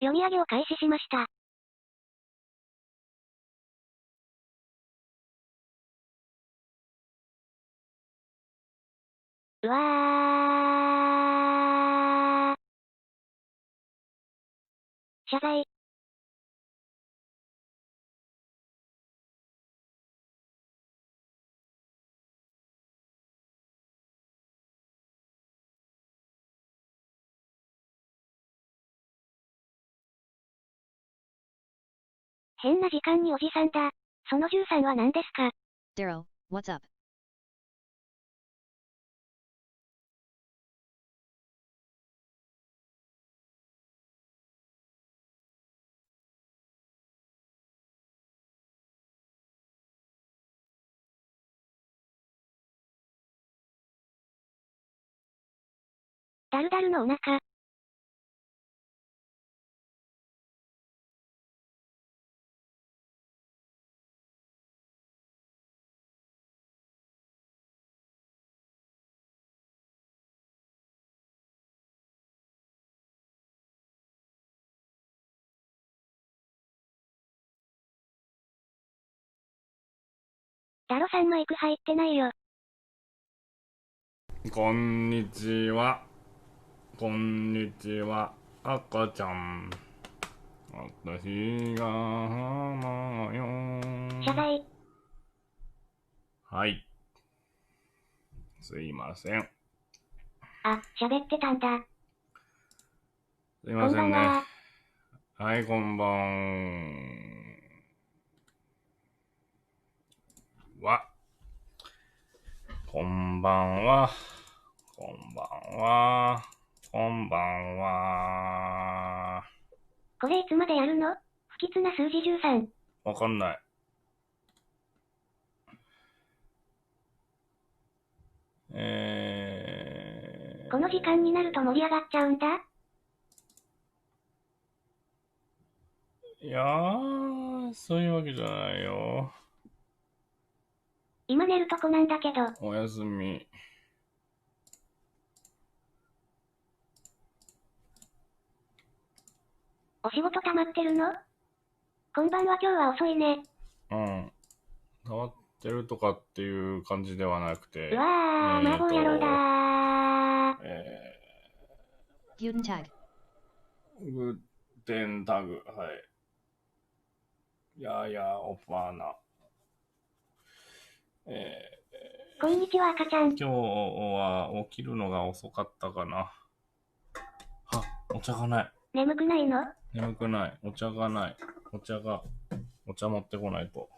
読み上げを開始しました。うわー。謝罪。変な時間におじさんだ。その13は何ですか？ Daryl, what's up? ダルダルのお腹。ダロさんマイク入ってないよ。こんにちは。こんにちは。赤ちゃん。私が浜よ。謝罪。はい。すいません。あ、喋ってたんだ。すいませんね。こんばんは。はい、こんばんは。こんばんは。こんばんは。こんばんは。これいつまでやるの？不吉な数字13。わかんない。この時間になると盛り上がっちゃうんだ。いやー、そういうわけじゃないよ。今寝るとこなんだけど。おやすみ。お仕事溜まってるの？こんばんは、今日は遅いね。うん。変わってるとかっていう感じではなくて。うわー、麻婆野郎だー。Guten Tag. グッテンタグ。はい。ややオファーナ。こんにちは、赤ちゃん。今日は起きるのが遅かったかな。あ、お茶がない。眠くないの？眠くない。お茶がない。お茶持ってこないと。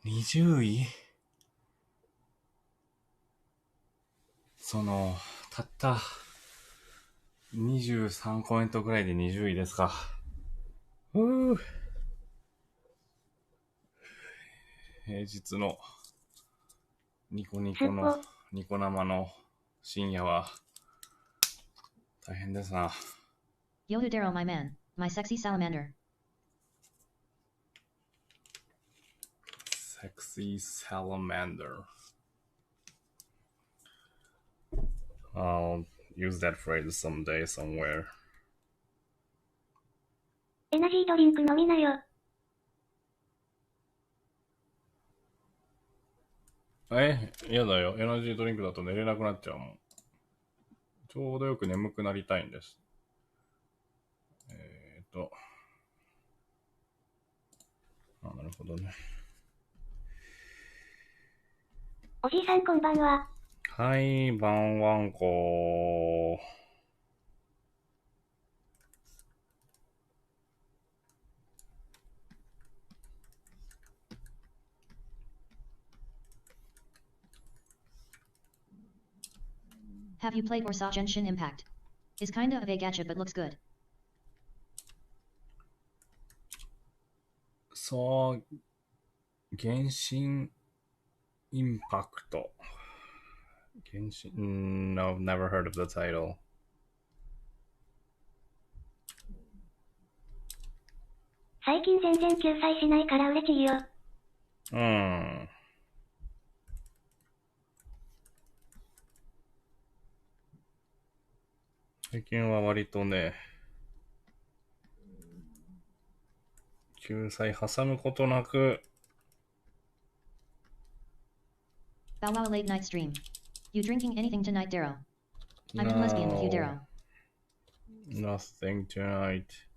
20位？たった23コメントぐらいで20位ですか。平日のニコ生の深夜は大変ですな。Yo Daryl, my man, my sexy salamander. Sexy salamander. I'll use that phrase someday, somewhere. エナジードリンク飲みなよ。やだよ。エナジードリンクだと寝れなくなっちゃうもん。ちょうどよく眠くなりたいんです。なるほどね。おじいさんこんばんは。はい、晩わんこ。Have you played or saw Genshin Impact? Is kinda of a gacha but looks good. そう、原神インパクト。原神、no, never heard of the title. 最近全然救済しないから嬉しいよ。最近は割とね、救済挟むことなく、Bow wow late night stream. You drinking anything tonight, Darrow? I'm in lesbian with you, Darrow. Nothing tonight.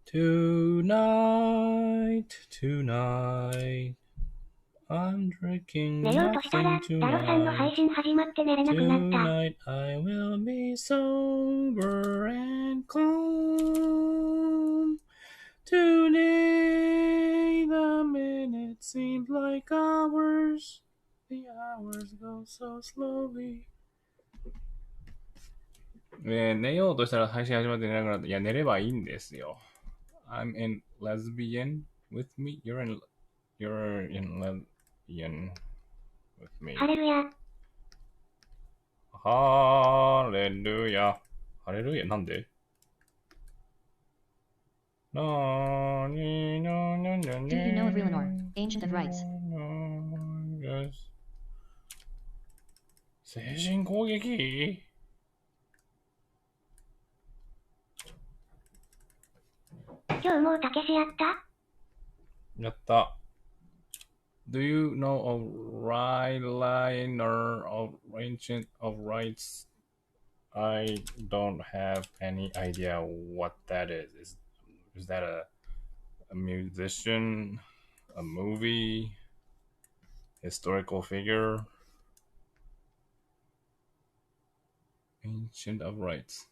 Tonight. I'm drinking 寝ようとしたら、 nothing ダロさんの配 tonight. 信始まって寝れなくなった。 Tonight I will be sober and calm. Today the minutes seem like hours. The hours go so slowly. 寝ようとしたら配信始まって寝なくなった。いや、寝ればいいんですよ。I'm in lesbian with me. You're in lesbian with me. ハレルヤ。ハレルヤ。ハレルヤなんで？ Do you know of Relinor, Ancient of Rites? 精神攻撃？今日もうたけしやった？やった。Do you know of Relinor of Ancient of Rites? I don't have any idea what that is. Is that a musician, a movie, historical figure? Ancient of Rites.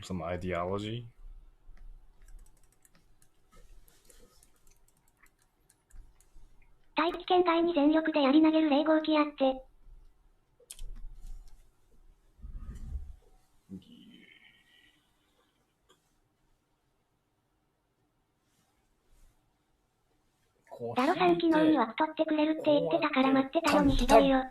Some ideology? 大気圏外に全力でやり投げる0号機やって。ダロさん昨日に枠取ってくれるって言ってたから待ってたのにひどいよ。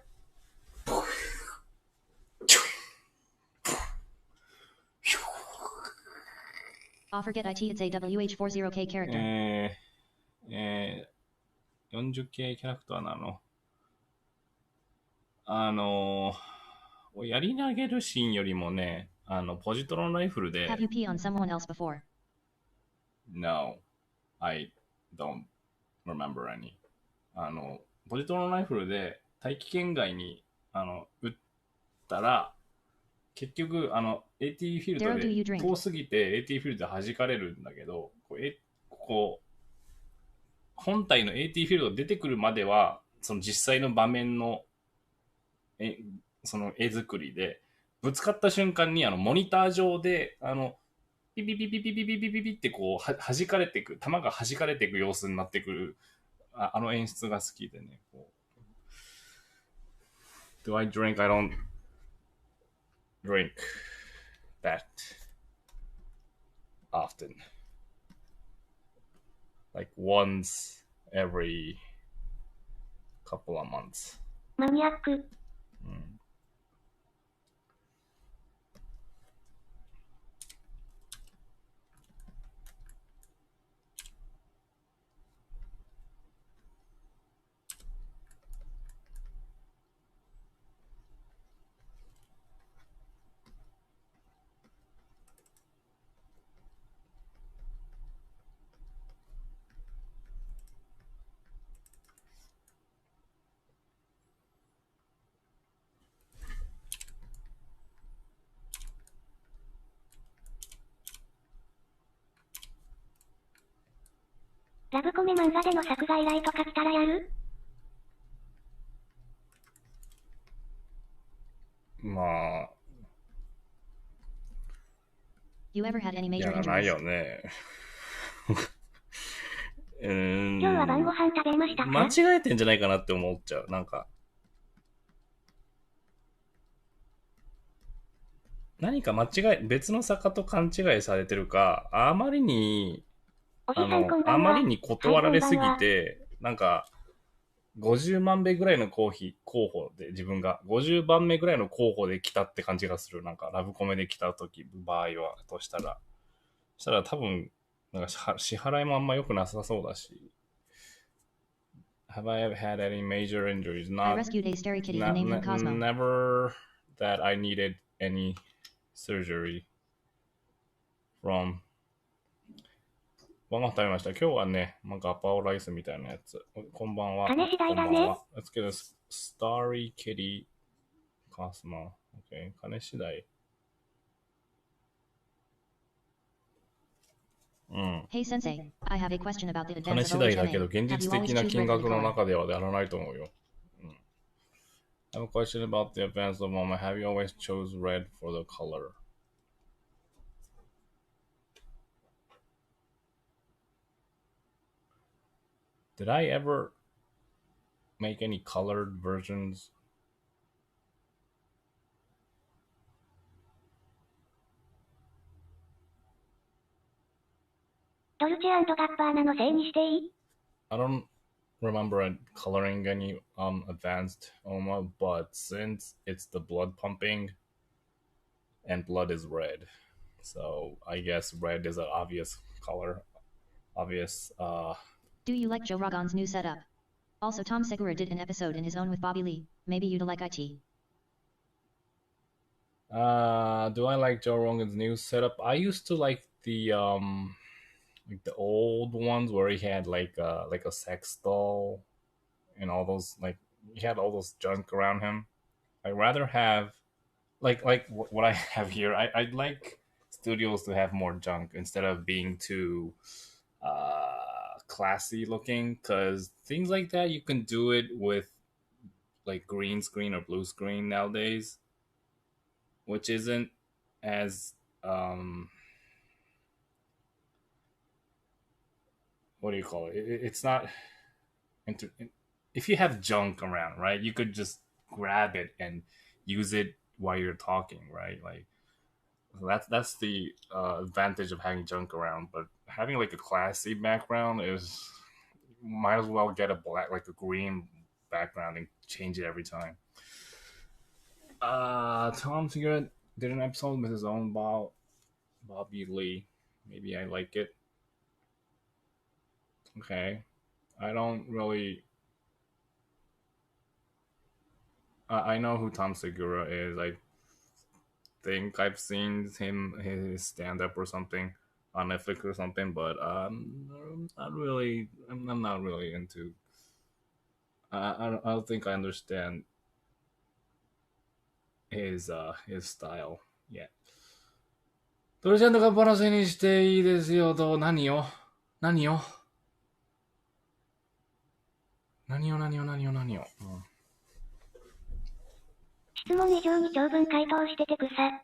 Forget it, it's a WH40K character. 40系キャラクターなの。やり投げるシーンよりもね、ポジトロンライフルで。Have you pee on someone else before? No, I don't remember any. ポジトロンライフルで大気圏外に撃ったら、結局AT フィールドで遠すぎて AT フィールドで弾かれるんだけど、本体の AT フィールド出てくるまではその実際の場面のその絵作りで、ぶつかった瞬間にモニター上でピピピピピピピピピピってこう弾かれていく、弾が弾かれていく様子になってくる演出が好きでね。Do I drink? I don't drink that often. Like once every couple of months. マニアック。ラブコメ漫画での作画依頼とか来たらやる？まあ。You ever had any major やらない injuries? よね。今日は晩ご飯食べましたか？間違えてんじゃないかなって思っちゃう。なんか、何か別の坂と勘違いされてるか、あまりに、おじさんこんばんは。あまりに断られすぎはい、て、なんか、50万目ぐらいの候補で、自分が50番目ぐらいの候補で来たって感じがする。なんか、ラブコメで来た場合は、としたら。そしたら多分、なんか支払いもあんま良くなさそうだし。Have I ever had any major injuries? I rescued a stray kitty and named him Cosmo. Never that I needed any surgery from. ご飯食べました。今日はね、ガパオライスみたいなやつ。こんばんは。金次第だね。こんばんは。Let's get a starry kitty Cosmo. Okay. 金次第。Hey Sensei, I have a question about the 金 advance 次 of 第だけど、 OHNA. 現 Have 実 you always 的な choose 金 red for 額 the の color? 中ではやらないと思うよ。I have a question about the advance of moment. Have you always chose red for the color? Did I ever make any colored versions? ドルチェ&ガッバーナのせいにしていい？ I don't remember coloring any advanced OMA, but since it's the blood pumping and blood is red, so I guess red is an obvious color. Obvious. Do you like Joe Rogan's new setup? Also, Tom Segura did an episode in his own with Bobby Lee. Maybe you'd like it. Do I like Joe Rogan's new setup? I used to like the old ones where he had like a sex doll and all those, like, he had all those junk around him. I'd rather have like what I have here. I'd like studios to have more junk instead of being too classy looking, because things like that you can do it with like green screen or blue screen nowadays, which isn't as what do you call it? It's not if you have junk around, right? You could just grab it and use it while you're talking, right? Like that's the advantage of having junk around. But having like a classy background is, might as well get a black, like a green background and change it every time. Tom Segura did an episode with his own Bobby Lee. Maybe I like it. Okay, I don't really. I know who Tom Segura is. I think I've seen his stand up or something on Netflix or something, but not really. I'm not really into. I don't think I understand his style yet. トルちゃんとかバラせにしていいですよと、何を何を何を何を何を何を、質問以上に長文回答しててくさ。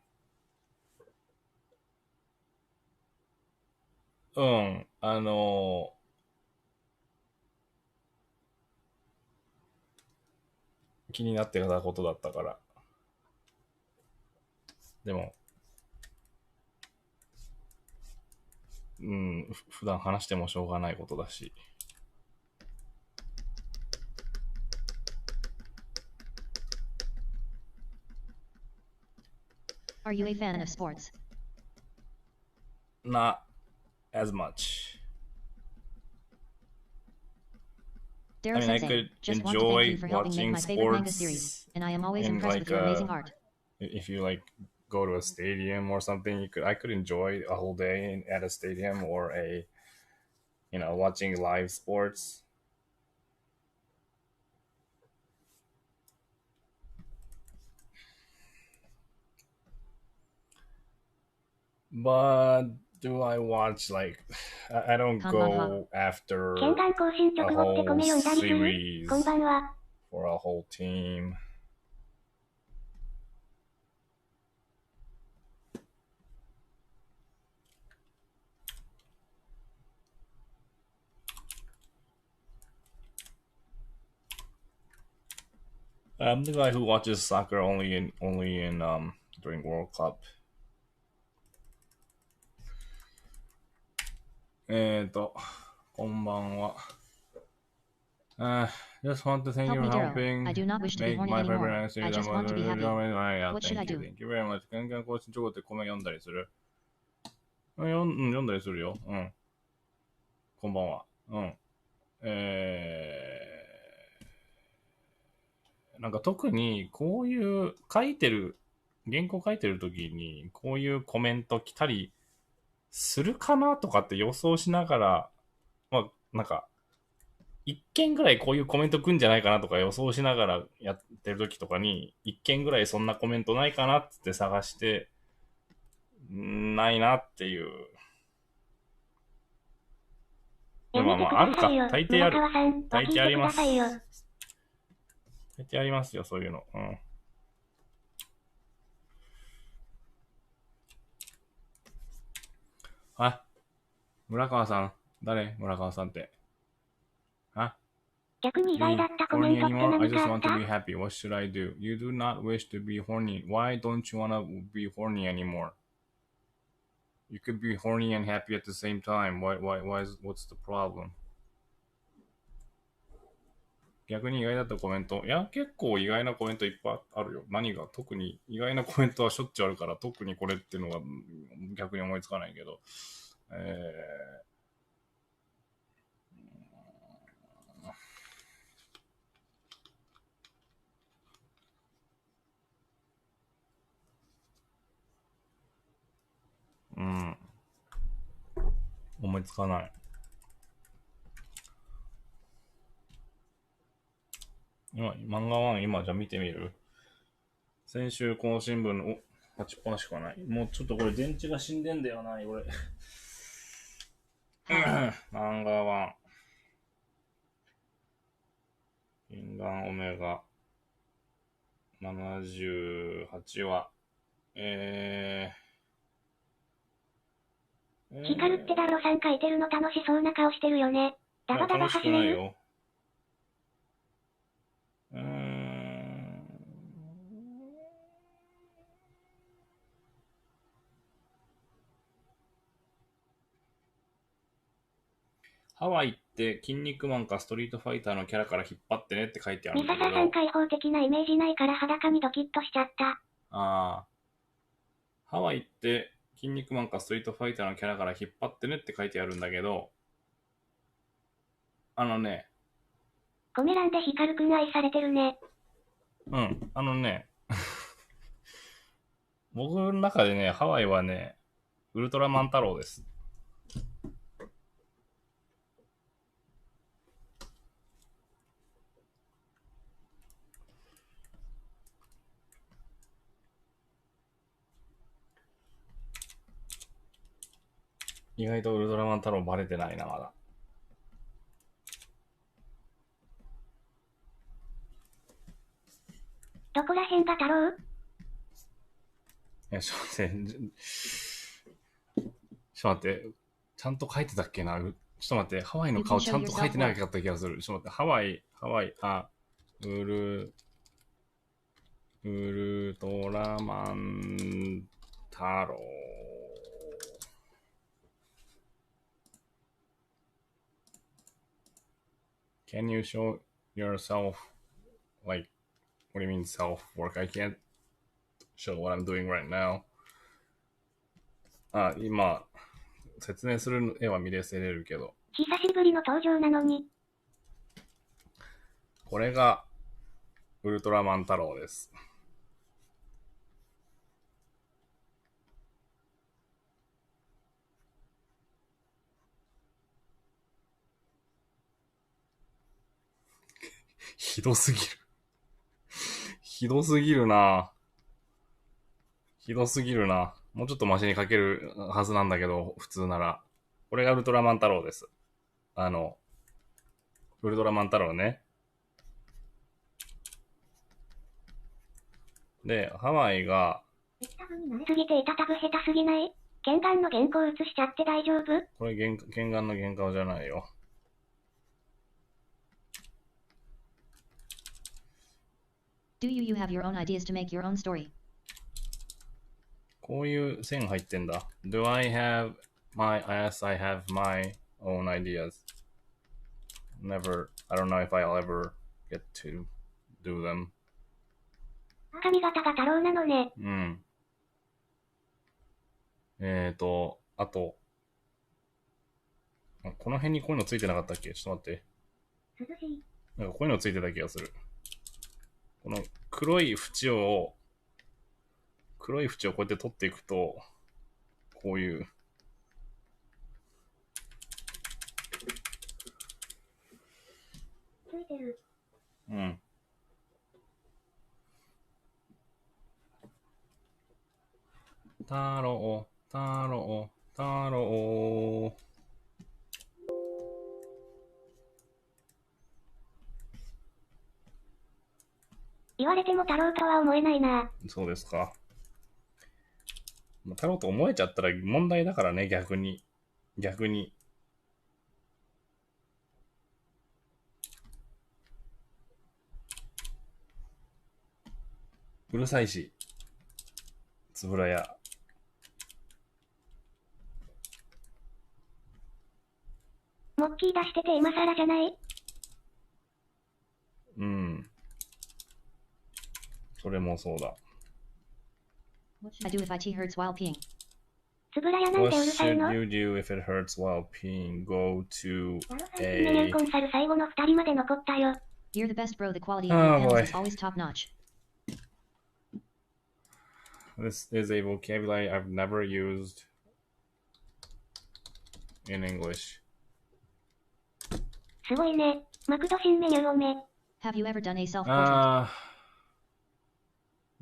気になってたことだったから。でも、普段話してもしょうがないことだし。Are you a fan of sports? Not as much. Daryl I Sensei, could just want to thank you for enjoy helping make watching my favorite manga sports series, and I am always in impressed like with your amazing art. if you like go to a stadium or something, I could enjoy a whole day at a stadium or watching live sports. But do I watch, like, I don't go after 剣眼更新直後って米読んだりする？ series こんばんは。 for a whole team. I'm the guy who watches soccer only in during World Cup. こんばんは。Just want to thank you Help for me, Darrow. helping I do not wish to be make horny my anymore. favorite I just want to be happy. What should I Thank you, do? thank you very much. ガンガン更新ちょこってコメ読んだりする読んだりするよ。うん。こんばんは。うん。なんか特にこういう原稿書いてる時にこういうコメント来たりするかなとかって予想しながら、まあなんか一件ぐらいこういうコメント来んじゃないかなとか予想しながらやってる時とかに一件ぐらいそんなコメントないかなって探してないなっていう。やめてくださいよ。大抵ある。村川さん、大抵あります。聞いてくださいよ。大抵ありますよ、そういうの。うん。あ、村川さん。誰村川さんって。あ逆に意外だったコメントって horny anymore? I 何 just かあ want っ to た be happy. What should I do? You do not wish to be horny. Why don't you want to be horny anymore? You could be horny and happy at the same time. What's the problem? 逆に意外だったコメント。いや、結構意外なコメントいっぱいあるよ。何が特に意外なコメントはしょっちゅうあるから、特にこれっていうのが逆に思いつかないけど。うん。思いつかない。漫画1今じゃ見てみる？先週この新聞の、立ちっぱなしかない。もうちょっとこれ電池が死んでんだよな、これ。漫画1。銀眼オメガ。78話。ヒカルってダロさん書いてるの楽しそうな顔してるよね。ダバダバ楽し走れる。くないよ。ハワイって筋肉マンかストリートファイターのキャラから引っ張ってねって書いてあるんミだけど。ササさん開放的なイメージないから裸にドキッとしちゃった。ハワイって筋肉マンかストリートファイターのキャラから引っ張ってねって書いてあるんだけど、コメ欄でヒカルくん愛されてるね。うん、僕の中でね、ハワイはね、ウルトラマン太郎です。意外とウルトラマン太郎バレてないな、まだ。どこら辺が太郎？いや、ちょっと待って。ちゃんと書いてたっけな。ちょっと待って。ハワイの顔ちゃんと書いてなかった気がする。ちょっと待って。ハワイ、ウルトラマン太郎。Can you show yourself, like, what do you mean self-work? I can't show what I'm doing right now. 今、説明する絵は見れせれるけど。久しぶりの登場なのに。これが、ウルトラマン太郎です。ひどすぎる。ひどすぎるな。もうちょっとマシに描けるはずなんだけど、普通なら。これがウルトラマン太郎です。ウルトラマン太郎ね。で、ハワイが、タブに慣れすぎていたタブ下手すぎない？剣眼の原稿写しちゃって大丈夫？これ剣眼の原稿じゃないよ。Do you have your own ideas to make your own story? こういう線入ってんだ。Do I have my, yes, I have my own ideas. Never, I don't know if I'll ever get to do them. 髪型が太郎なのね。うん。あと、この辺にこういうのついてなかったっけ？ちょっと待って。涼しい。なんかこういうのついてた気がする。この黒い縁をこうやって取っていくと、こういう。ついてる。うん。太郎、太郎、太郎。言われても太郎とは思えないな。そうですか。太郎と思えちゃったら問題だからね、逆に。逆に。うるさいし、つぶらや。モッキー出してて今更じゃない？うん。それもそうだ。What should I do if my tea hurts while peeing? つぶらやなん What てうるさい should の？ you do if it hurts while peeing? Go to メニュー a... コンサル最後の2人まで残ったよ。 You're the best, bro. The quality of your Oh panels boy. is always top notch. This is a vocabulary I've never used in English. すごいね。マクド新メニューをめ。 Have you ever done a self-portrait?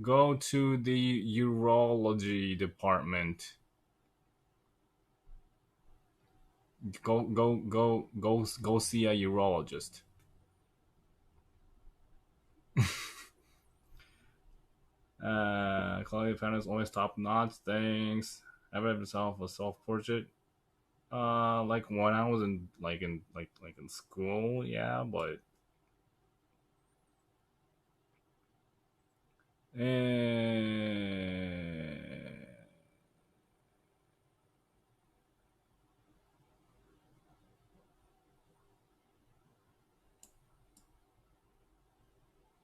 Go to the urology department. Go see a urologist. Quality panels always top notch. Thanks. Ever have yourself a self portrait? Like when I was in school, yeah, but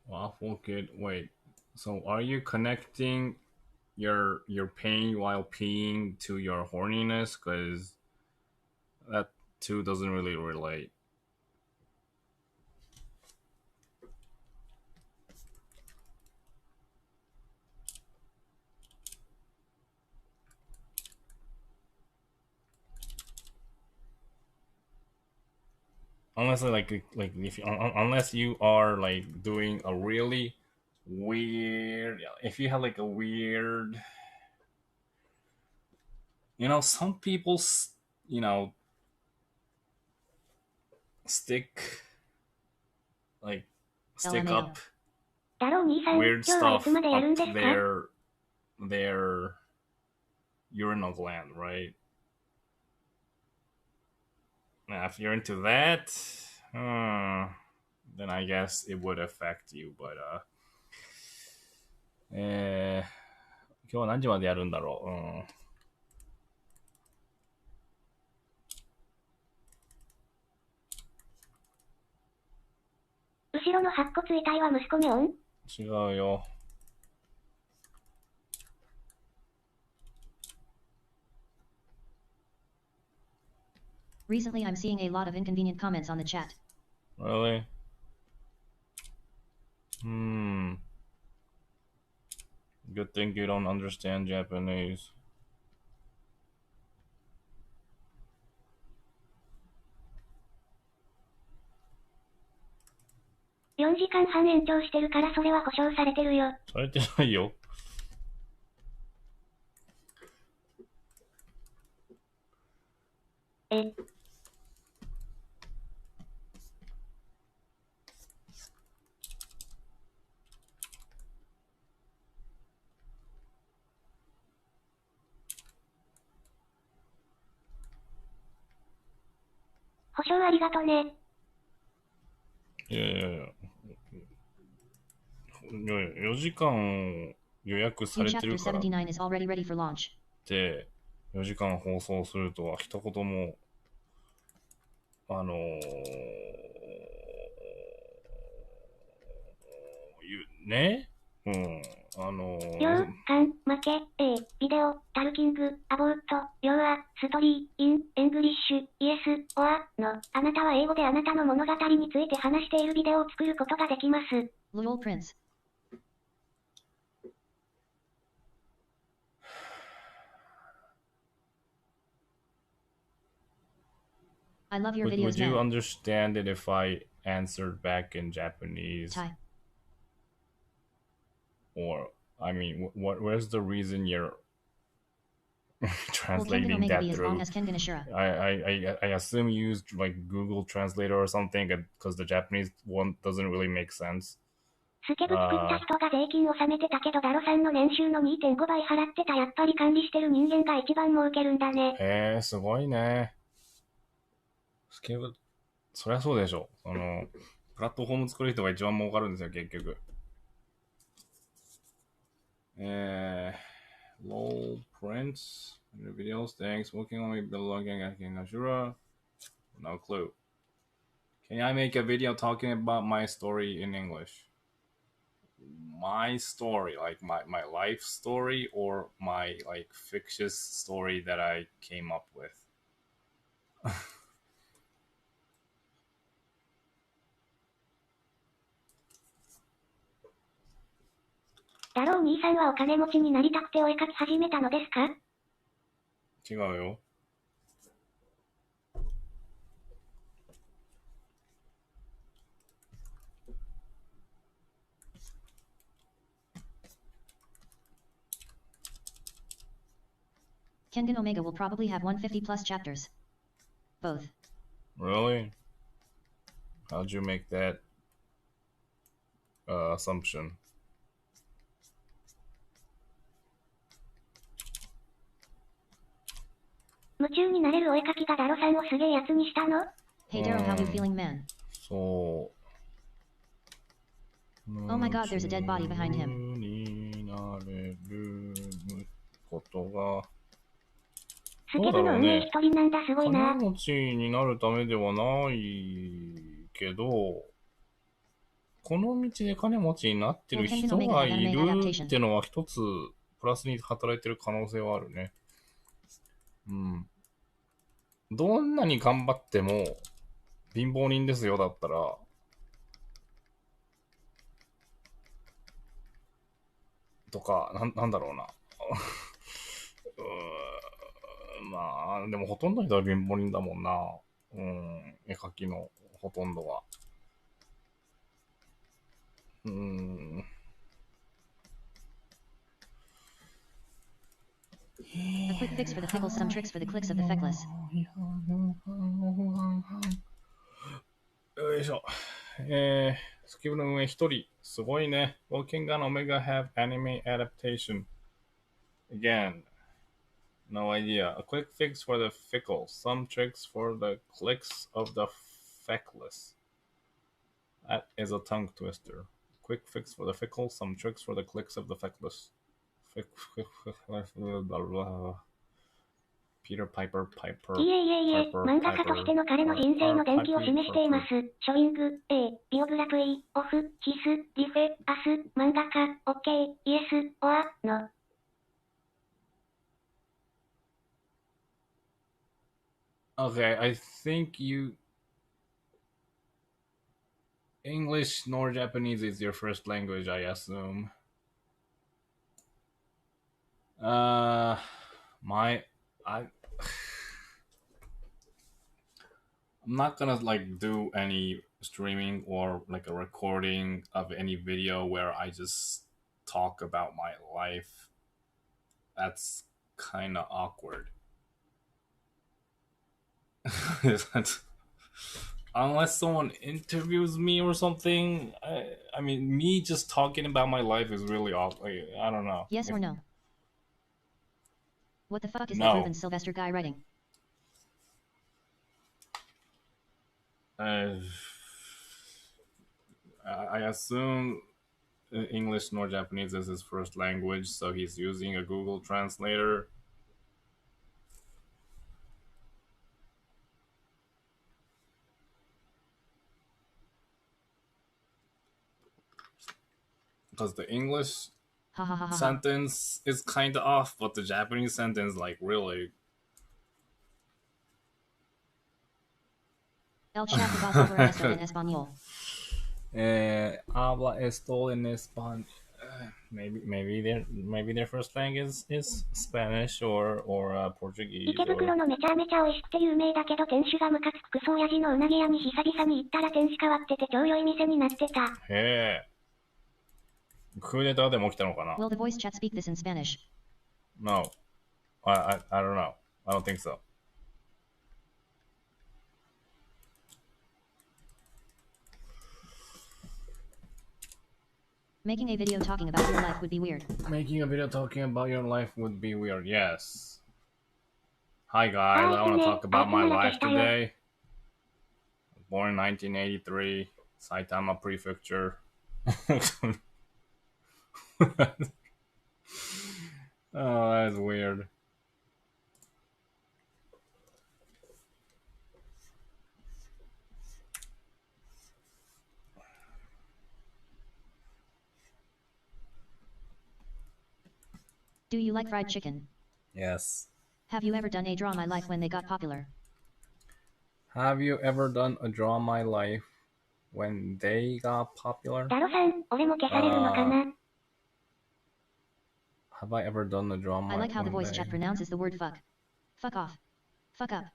waffle kid. Wait, so are you connecting your pain while peeing to your horniness? Because that too doesn't really relate. Unless unless you are like doing a really weird, if you have like a weird, some people stick like stick LMAO. up 太郎兄さん、 weird 今日はいつ stuff までやるんです up か？ their urinal gland, right? Now, if you're into that, then I guess it would affect you. But 今日は何時までやるんだろう。後ろの白骨遺体は息子メオン？違うよ。Recently, I'm seeing a lot of inconvenient comments on the chat. Really? Good thing you don't understand Japanese. 4時間半延長してるからそれは保証されてるよ。されてないよ。保証ありがとね。いやいやいや。4時間予約さ New れて chapter るからっ79 is already ready for launch. て、4時間放送するとは一言も、ね、うん、よう、かん、負け、ビデオ、タルキング、アボート、要は、ストーリー、イン、エングリッシュ、イエス、オア、の、あなたは英語であなたの物語について話しているビデオを作ることができます。Lol Prince. I love your videos, Would you man. understand it if I answered back in Japanese? Thai. Or, I mean, where's the reason you're Will Kengan translating Omega that be as long through? as Kengan Ashura? I assume you used like Google Translator or something because the Japanese one doesn't really make sense. スケブ作った人が税金を納めてたけどダロさんの年収の 2.5 倍払ってた。やっぱり管理してる人間が一番儲けるんだね。へえ、すごいね。スケブ、そりゃそうでしょ。プラットフォーム作る人が一番儲かるんですよ、結局。Lol Prince, your videos, thanks. Working on it, blogging at Ashura. No clue. Can I make a video talking about my story in English? My story, like my life story, or my like fictitious story that I came up with? ダロー兄さんはお金持ちになりたくてお絵描き始めたのですか？違うよ。Kengan Omega will probably have 150 plus chapters. Both. Really? How'd you make that assumption? 夢中になれるお絵描きがダロさんをすげえやつにしたの？ Hey Daryl, how you feeling, man? そう。 Oh my god, there's a dead body behind him. になれることが、スケブの運営一人なんだ、すごいな。金持ちになるためではないけど、この道で金持ちになってる人がいるってのは一つプラスに働いてる可能性はあるね。うん。どんなに頑張っても貧乏人ですよだったら、とか、なんだろうな。まあ、でもほとんどの人は貧乏人だもんな。うん、絵描きのほとんどは。A quick fix for the pickles, some tricks for the clicks of the feckless. よいしょ。スキブの運営一人。すごいね。Will Kengan Omega have anime adaptation? Again. No idea. A quick fix for the fickle. Some tricks for the clicks of the feckless. That is a tongue twister. Quick fix for the fickle. Some tricks for the clicks of the feckless. Peter Piper. いえいえいえ、漫画家としての彼の人生の伝記を示しています。ショイング、ビオグラプイ、オフ、ヒス、リフェ、アス、漫画家、オッケー、イエス、オア、の。Okay, I think you... English nor Japanese is your first language, I assume. I'm not gonna like do any streaming or like a recording of any video where I just talk about my life. That's kind of awkward. Unless someone interviews me or something, I mean, me just talking about my life is really awkward. I don't know. Yes or no? What the fuck is No. that Ruben Sylvester guy writing? I assume English nor Japanese as his first language, so he's using a Google Translator. Because the English Ha ha ha ha ha. sentence is kind of off, but the Japanese sentence, like, really. El chat de voz habla esto en español. Habla esto en español. Maybe their first language is Spanish or Portuguese. 池袋のめちゃめちゃ美味しくて有名だけど店主がムカつくクソ親父のうなぎ屋に久々に行ったら店主変わってて超良い店になってた。へえ。クーデターでも起きたのかな Will the voice chat speak this in Spanish? No. I don't know. I don't think so. Making a video talking about your life would be weird. Making a video talking about your life would be weird. Yes. Hi guys, I want to talk about my life today. Born in 1983, Saitama Prefecture. Oh, that's weird. Do you like fried chicken? Yes. Have you ever done a draw my life when they got popular? Have you ever done a draw my life when they got popular? ダロさん、俺も消されるのかな Have I ever done a draw my I like how the when voice they- chat pronounces the word fuck. Fuck off. Fuck up.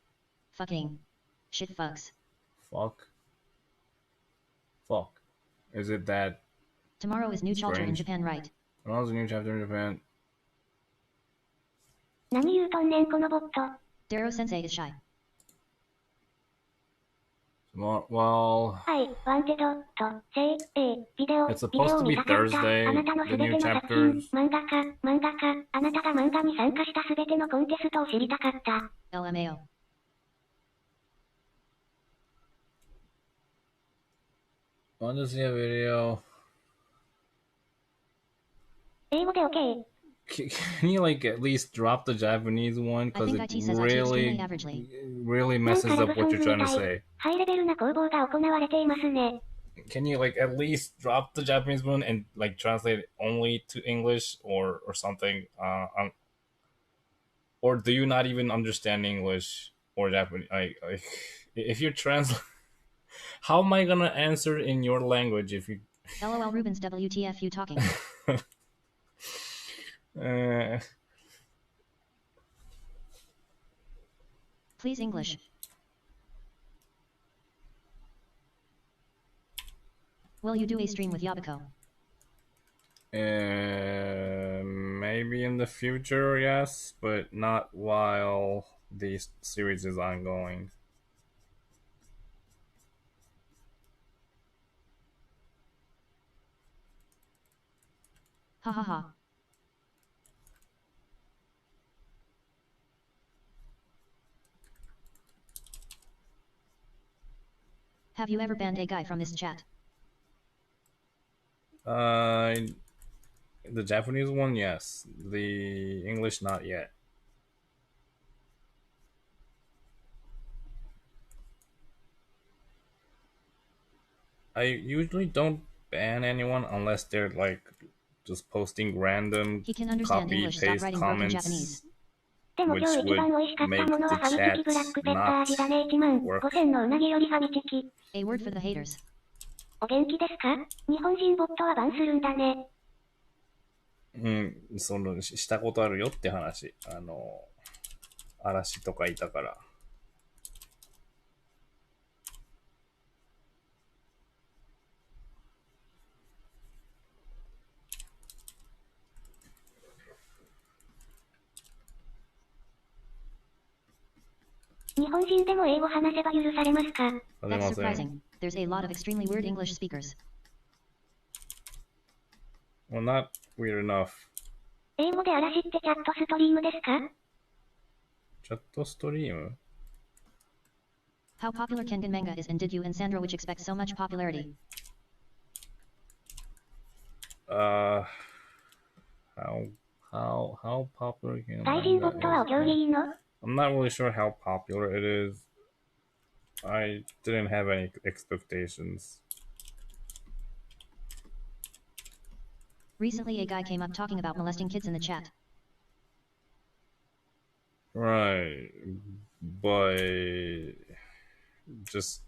Fucking. Shit fucks. Fuck. Fuck. Is it that Tomorrow is new chapter in Strange. Japan, right? tomorrow's a new chapter in Japan? 何言うとんねんこのボット。 Darrow sensei is shy. Well, はい、ワンテド、と、ビデオ、 It's ビデ supposed オ to を be 見たかった Thursday, あなたの the すべ new ての作品、漫画家、あなたが漫画に参加したすべてのコンテストを知りたかった。 LMAO. want to see a video. 英語で OK。Can you like at least drop the Japanese one? I Because think it IT says IT really, extremely averagely. really なん messes かラ up ブソン what グ you're み trying to たい。 say. ハイレベルな攻防が行われていますね。 Can you like at least drop the Japanese one and like translate it only to English or something? Or do you not even understand English or Japanese? If you translate, how am I gonna answer in your language if you? LOL Rubens WTF you talking? Please English. Will you do a stream with Yabako? Maybe in the future, yes, but not while the series is ongoing. Ha ha ha. Have you ever banned a guy from this chat? The Japanese one, yes. The English, not yet. I usually don't ban anyone unless they're like just posting random He can understand copy English, stop paste writing broken comments. Japanese. でも Which 今日一番 would 美味しかったもの make は the サムチキブラッ chat クペッパー味だね not 1万 work. 5000のうなぎよりファミチキ。 A word for the haters. お元気ですか日本人ボットはバンするんだね。したことあるよって話。嵐とかいたから。日本人でも英語話せば許されますか That's surprising. There's a lot of extremely weird English speakers. Well, not weird enough. 英語で嵐ってチャットストリームですかチャットストリーム How popular Kengan manga is and did you and Sandro which expect so much popularity? Uh, how popular can 最新ボ manga ットはお is? 行儀いいの？ I'm not really sure how popular it is. I didn't have any expectations. Recently, a guy came up talking about molesting kids in the chat. Right, but just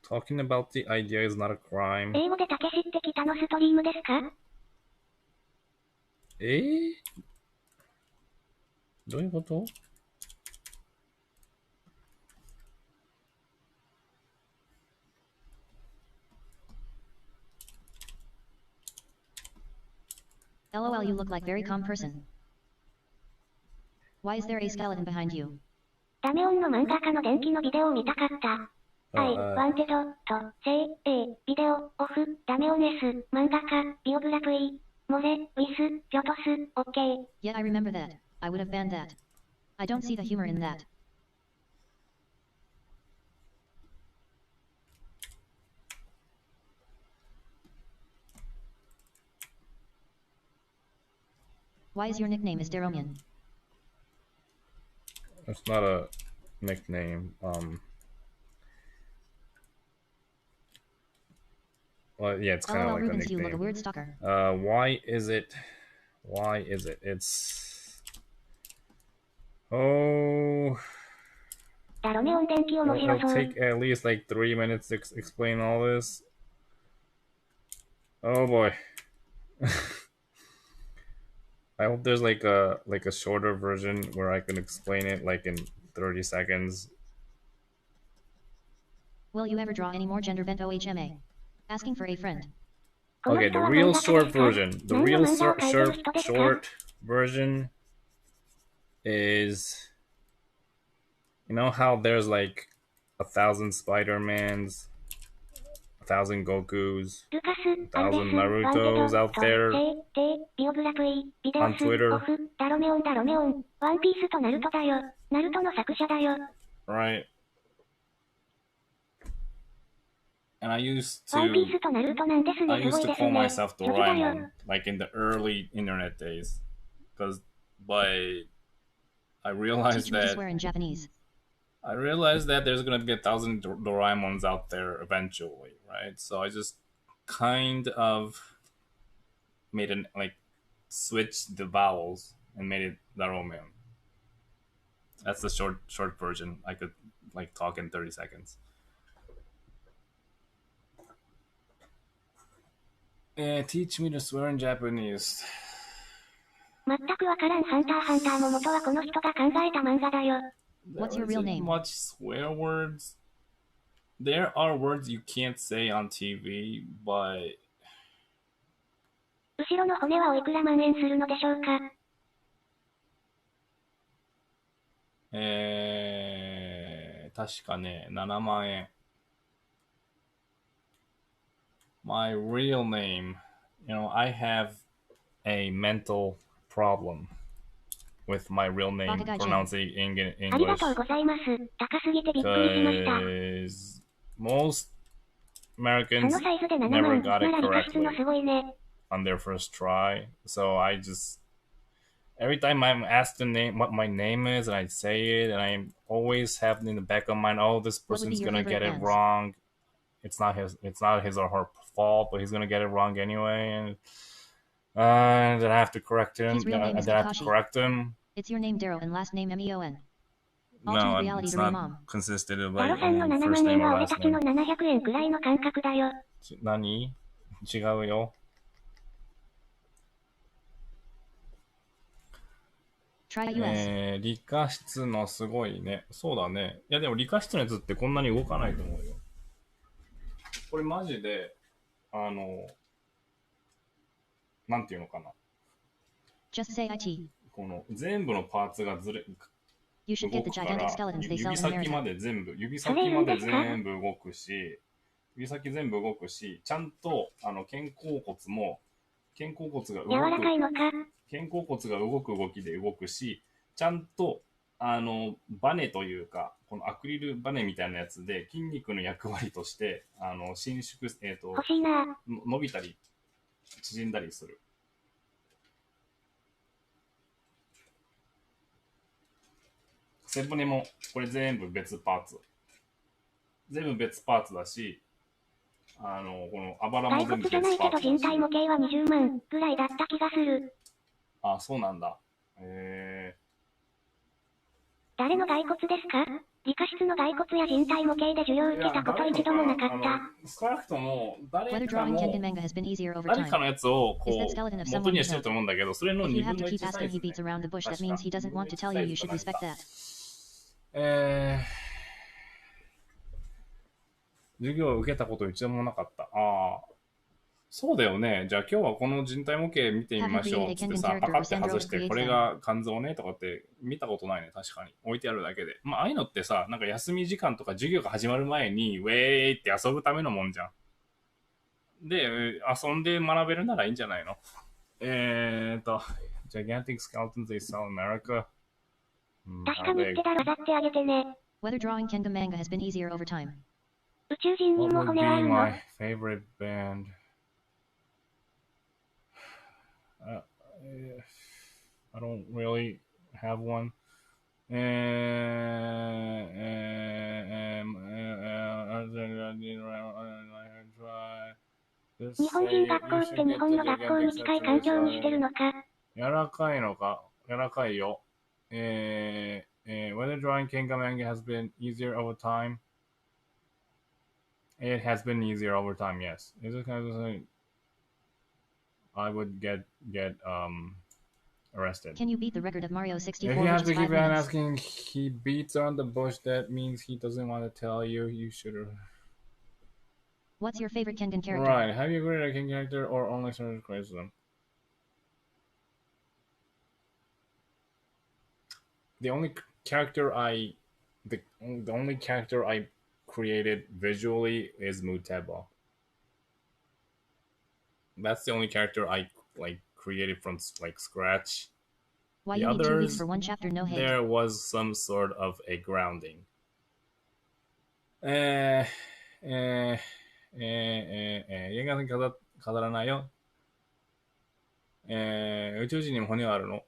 talking about the idea is not a crime. 英語でたけしって北のストリームですか？どういうこと？ LOL, you look like very calm person. Why is there a skeleton behind you? ダメオンの漫画家の電気のビデオを見たかった。I wanted to say a video of ダメオン S 漫画家ビオグラプリモレ with ジョトス OK。 Yeah, I remember that. I would have banned that. I don't see the humor in that. Why is your nickname is Daromian? It's not a nickname. Well, yeah, it's kind of LOL, like a Rubens, you look a nickname. weird stalker. Why is it? It's... Oh... ダロメオン電気面白 It'll そう。 take at least like 3 minutes to explain all this. Oh boy. I hope there's like a shorter version where I can explain it like in 30 seconds. Will you ever draw any more gender bent OHMA? Asking for a friend. Okay, the real short version. The real short version is, you know how there's like 1,000 Spider-Mans, 1,000 Gokus, ルカス、アルデ 1,000 ス、ワンデ Narutos ド、 out と、 there で、ビオグラプリ、ビデオ on ス、 Twitter, オフ、ダロメオン、ワンピースとナルトだよ。ナルトの作者だよ。right? And I used ワンピー to スとナルトなんですね。 I すご used い to です call ね。 myself 初期だよ。 Doraemon, like in the early internet days, but I realized Teach me to that swear in Japanese. there's gonna be 1,000 Doraemons out there eventually, right? So I just kind of made an like switched the vowels and made it Daromeon. That's the short version. I could like talk in 30 seconds. Teach me to swear in Japanese. 全くわからんハンターハンターも元はこの人が考えた漫画だよ。What's your real name? Much swear words. There are words you can't say on TV, but 後ろの骨はおいくら万円するのでしょうか。確かね、7万円。My real name, I have a mental problem with my real name pronouncing ありが English とうございます。高すぎてびっくりしました。 because most そ Americans のサイズで7 never 万 got な it ら理科室の correctly すごいね。 on their first try. So I just every time I'm asked the name what my name is and I say it and I always have in the back of my mind, oh, this What would be person's your gonna favorite get it bands? wrong. It's not his or her fault, but he's gonna get it wrong anyway, and then I have to correct him. His real name is Then I have to Kakashi. correct him. It's your name Darrow and last name MEON. No, Alternate reality it's to your not mom. consisted of ダ like ロさんの7 first 万 name 円 or は俺 last たちの name. 700円くらいの感覚だよ。何？違うよ。Try US. 理科室のすごいね。そうだね。いやでも理科室のやつってこんなに動かないと思うよ。これマジで、なんていうのかな。Just say IT. この全部のパーツがYou should 動 get the くか gigantic ら、 skeletons they 指 sell in 先ま America. で全部動くし、ちゃんと肩甲骨が柔らかいのか。肩甲骨が動く動きで動くし、ちゃんとバネというか、このアクリルバネみたいなやつで筋肉の役割として、伸縮、欲しいな。伸びたり、縮んだりする。背骨も、これ全部別パーツ。全部別パーツだし、このあばらも全部別パーツだし。骸骨じゃないけど人体模型は20万ぐらいだった気がする。あ、そうなんだ。誰の骸骨ですか？理科室の骸骨や人体模型で授業受けたこと一度もなかった。少なくとも誰 Whether か drawing の Kengan manga has been easier over 誰か time. のやつをこ Is that skeleton う of 元 someone に you はしてる know? と思うんだけど、それの If 2 you have 分 to の keep 1サイ asking, ズ、 he beats around the bush. That 確 means か he doesn't want to tell 2 分 you. の You 1 should サイズ respect か that. 授業を受けたこと一度もなかった。ああ。そうだよね。じゃあ今日はこの人体模型見てみましょうつってさ、パカって外して、これが肝臓ねとかって見たことないね。確かに。置いてあるだけで。まあ、ああいうのってさ、なんか休み時間とか授業が始まる前に、ウェーイって遊ぶためのもんじゃん。で、遊んで学べるならいいんじゃないの？Gigantic skeletons they sell in America. 確かに言ってたら飾ってあげてね。Whether drawing Kengan manga has been easier over time. 宇宙人に What も would 骨 be はあるの？ my favorite band? I don't really have one. 日本人学校って日本の学校に近い環境にしてるのか。柔らかいのか柔らかいよ。Whether drawing kengan manga has been easier over time? It has been easier over time, yes. Is it kind of I would get arrested. Can you beat the record of Mario 64 If you have which to is keep 5 on minutes? asking, he beats around the bush. That means he doesn't want to tell you. You should. What's your favorite Kengan character? Right. Have you created a king character or only started creating them? The only character I created visually is Muteba. That's the only character I created from scratch. Why The you need 2 weeks others, for one chapter? No hate. there was some sort of a grounding. 原画に飾らないよ。宇宙人にも骨はあるの？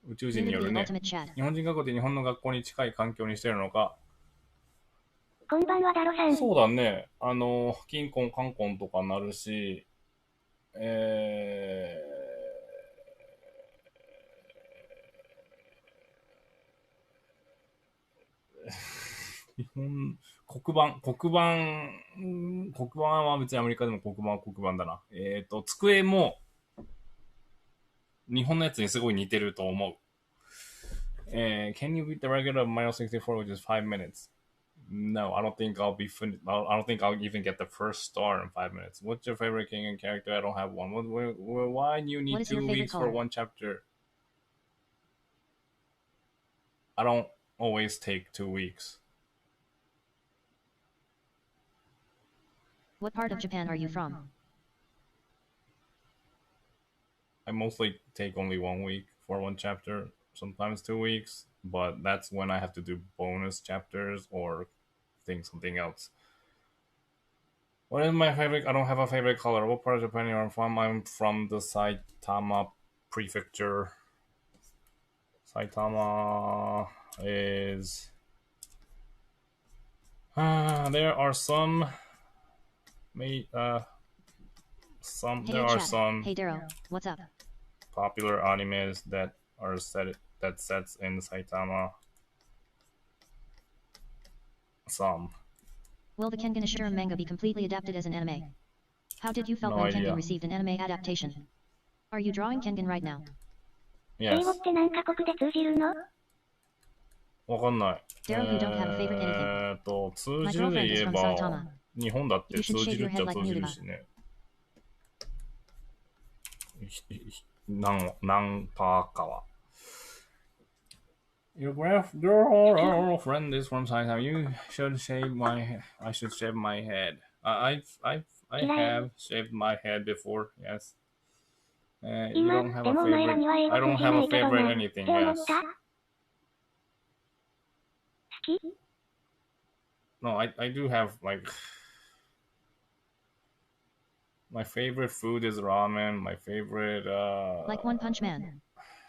宇宙人による Literally ね。 ultimate chat. 日本人学校って日本の学校に近い環境にしてるのか。こんばんはダロさん。そうだね。金婚、カンコンとかなるし、日本、黒板は別にアメリカでも黒板は黒板だな。机も日本のやつにすごい似てると思う。Can you beat the record of Mario 64, which is 5 minutes? No, I don't think I'll be finished. I don't think I'll even get the first star in 5 minutes. What's your favorite Kengan character? I don't have one. Why do you What need is your 2 favorite weeks for color? one chapter? I don't always take 2 weeks. What part of Japan are you from? I mostly take only 1 week for one chapter, sometimes 2 weeks, but that's when I have to do bonus chapters or something else. What is my favorite? I don't have a favorite color. What part of Japan are you from? I'm from the Saitama prefecture. Saitama is... there are some... Hey there are chat. some Hey Darrow, what's up? popular animes that sets in Saitama. Some. Will the Kengan Ashura manga be completely adapted as an anime? How did you felt No when idea. Kengan received an anime adaptation? Are you drawing Kengan right now? 英 Yes. 語って何カ国で通じるの？わかんない。 Darrow, you don't have a favorite anything. 通 My じるで girlfriend 言 is え from ば Saitama. 日本だって You 通 should じ shave る your っち head ゃ like 通じる Nudaba. しね。何パーかは。Your girlfriend is from Saitama. You should shave my. I should shave my head. I have shaved my head before. Yes. You 今、 don't have で a もお前ら favorite. には英 I 語 don't 通じ have な a いけど favorite な。っ anything. て思っ Yes. た？き No, I do have like my favorite food is ramen. My favorite Like One Punch Man.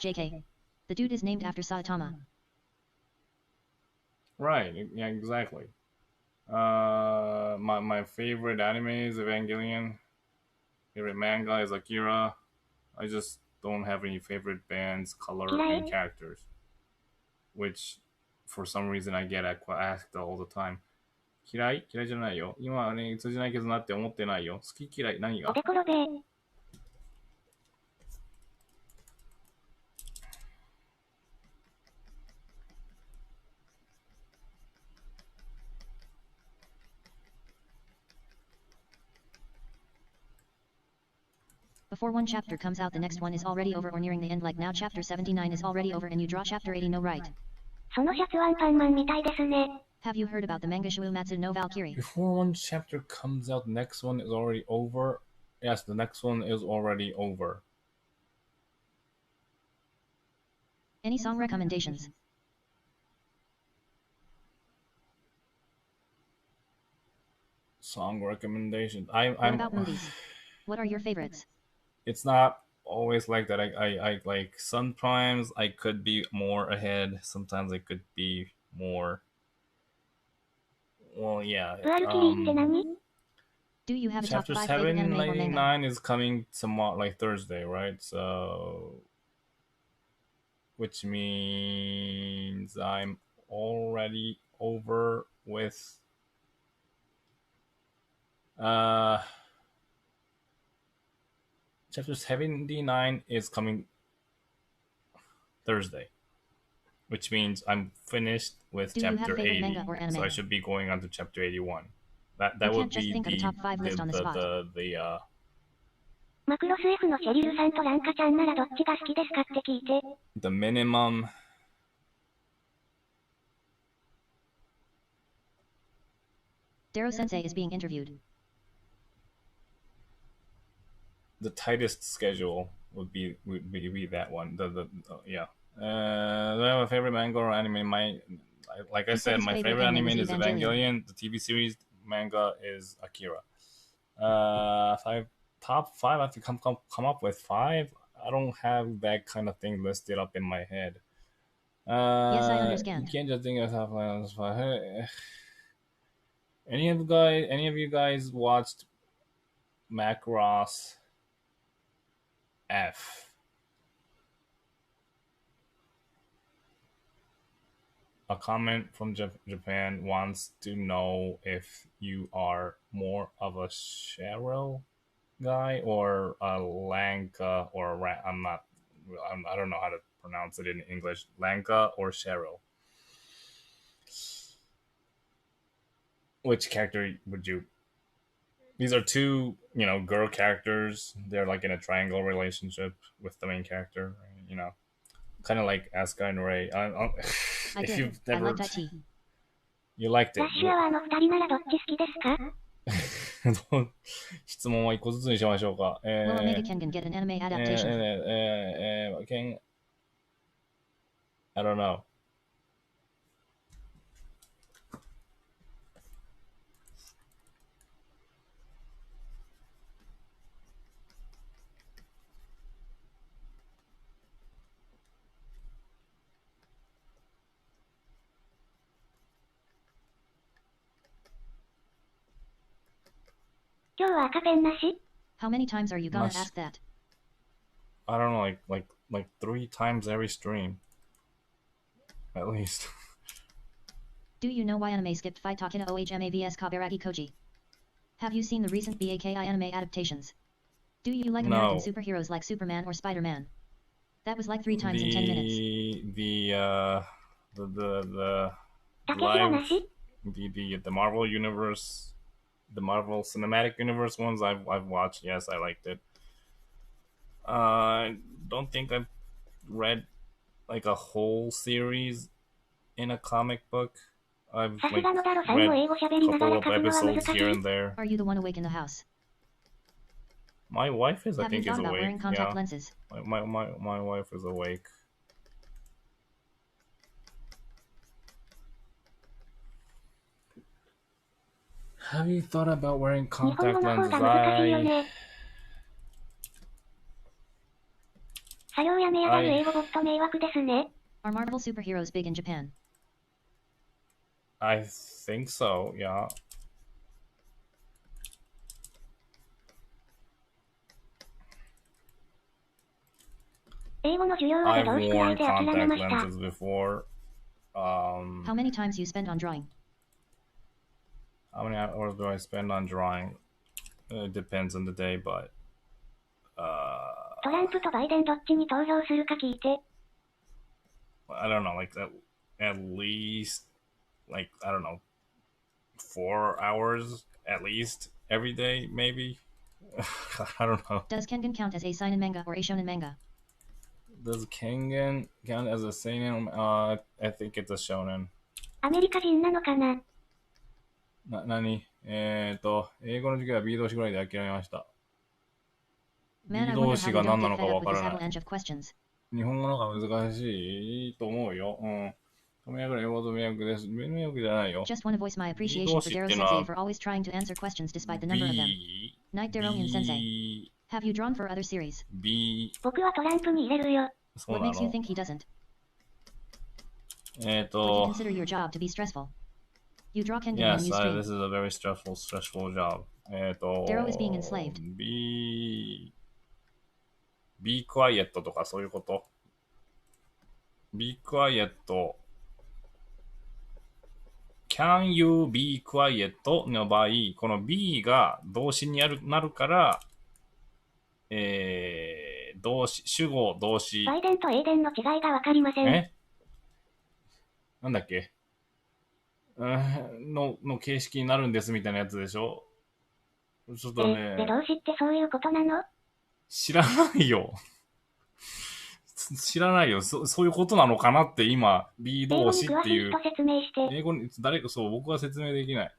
JK. The dude is named after Saitama. Right, yeah, exactly. My favorite anime is Evangelion. Favorite manga is Akira. I just don't have any favorite bands, color, and characters. Which, for some reason, I get asked all the time. 嫌いじゃないよ。今はね、通じないけどなって思ってないよ。好き嫌い、何がおでころべー。Before one chapter comes out, the next one is already over or nearing the end. Like now, chapter 79 is already over and you draw chapter 80. No, right? そのシャツアンパンマンみたいですね。Have you heard about the manga Shuumatsu no Valkyrie? Before one chapter comes out, the next one is already over. Yes, the next one is already over. Any song recommendations? Song recommendations. What about movies? What are your favorites? It's not always like that. I like sometimes I could be more ahead. Sometimes I could be more. Well, yeah. ブアルキリーって何 Do you have a top Chapter 5 favorite anime or manga? 799 is coming tomorrow, like Thursday, right? So, which means I'm already over with. Chapter 79 is coming Thursday, which means I'm finished with Do you have chapter favorite 80, manga or anime? so I should be going on to chapter 81. That You would can't just be think of a top 5 list on the spot. the マクロス F のシェリルさんとランカちゃんならどっちが好きですかって聞いて。the minimum. Daro Sensei is being interviewed. The tightest schedule would be that one. Yeah. Do I have a favorite manga or anime? Like I He said said, his my favorite favorite anime anime was is Evangelion. Evangelion. The TV series manga is Akira. Top five. I have to come up with five. I don't have that kind of thing listed up in my head. Yes, I understand. You can't just think of top five. Any of you guys watched Macross F? A comment from Japan wants to know if you are more of a Cheryl guy or a Lanka or a I don't know how to pronounce it in English. Lanka or Cheryl? Which character would you? These are two, girl characters. They're like in a triangle relationship with the main character. Kind of like Asuka and Ray. I If did. you've I never, liked IT. you liked ラ it. ッシュアワーの2人ならどっち好きですか質問は一個ずつにしましょうか。Will Omega Kengan get an anime adaptation? I don't know.今日は赤ペンなし How many times are you gonna Must- ask that? I don't know, like 3 times every stream. At least. Do you know why anime skipped Fight Takina Ohma vs Kaberagi Koji? Have you seen the recent BAKI anime adaptations? Do you like No. American superheroes like Superman or Spider-Man? That was like 3 times in 10 minutes. The 竹平な live し the Marvel universe, the Marvel Cinematic Universe ones I've watched. Yes, I liked it. I don't think I've read like a whole series in a comic book. I've さす like がのダロさんも read 英語喋 a りなが couple ら of 書くのは難 episodes し here い and there. Are you the one awake in the house? My wife is, I Have you think, is thought about awake. wearing contact Yeah, lenses? my wife is awake. Have you thought about wearing 日本語 contact の方 lenses? が難しいよね。作業やめやがる英語ボット迷惑ですね。Are Marvel superheroes big in Japan? I think so, yeah. 英語の授業は I've でどうしてない worn で諦め contact ました。 lenses before. How many times you spend on drawing? How many hours do I spend on drawing? It depends on the day, but トランプとバイデンどっちに投票するか聞いて。I don't know, like at least, like, I don't know, 4 hours at least every day, maybe. I don't know. Does kengan count as a seinen manga or a shonen manga? Does Kengan count as a seinen? I think it's a shonen. アメリカ人なのかな。何英語の授業は B 動詞ぐらいで諦めました。Man, B I 動 wonder 詞 how が you 何 don't な get のか fed わ up か with this らない。 avalanche of questions. 日本語の方が難しいと思うよ。うん。迷惑な英語と迷惑です。迷惑じゃないよ。 Just want to voice my appreciation for 動詞 Daro ってのは Sensei for always trying to answer questions despite the number of them. B Night Daronian Sensei. B Have you drawn for other series? B 僕はトランプに入れるよ。そう What な makes you の think he doesn't? Would you えっ consider your job to be stressful? You draw kengan when Yes, you stream. this is a very stressful job. Darrow is being enslaved. Be quiet とかそういうこと。Be quiet. Can you be quiet の場合、この be が動詞になるから、動詞、主語、動詞。バイデンとエーデンの違いがわかりません。なんだっけの形式になるんですみたいなやつでしょ。ちょっとね。で、動詞ってそういうことなの？知らないよ。知らないよ。そういうことなのかなって今、B 動詞っていう。英語に詳しい人説明して。英語に、そう、僕は説明できない。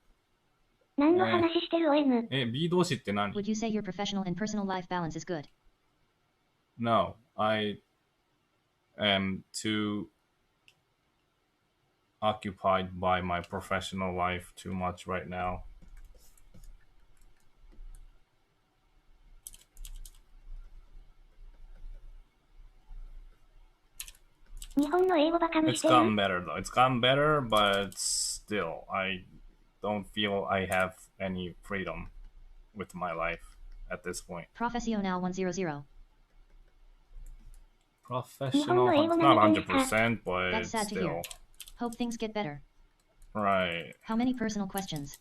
何の話してる ON？B 動詞って何？ Would you say your professional and personal life balance is good? No, I am too occupied by my professional life too much right now. 日本の英語バカに It's してる。 gotten better though. It's gotten better, but still, I don't feel I have any freedom with my life at this point. Professional 100. Professional, not 100%, but That's sad to hear. still. Hope things get better. Right. How many personal questions?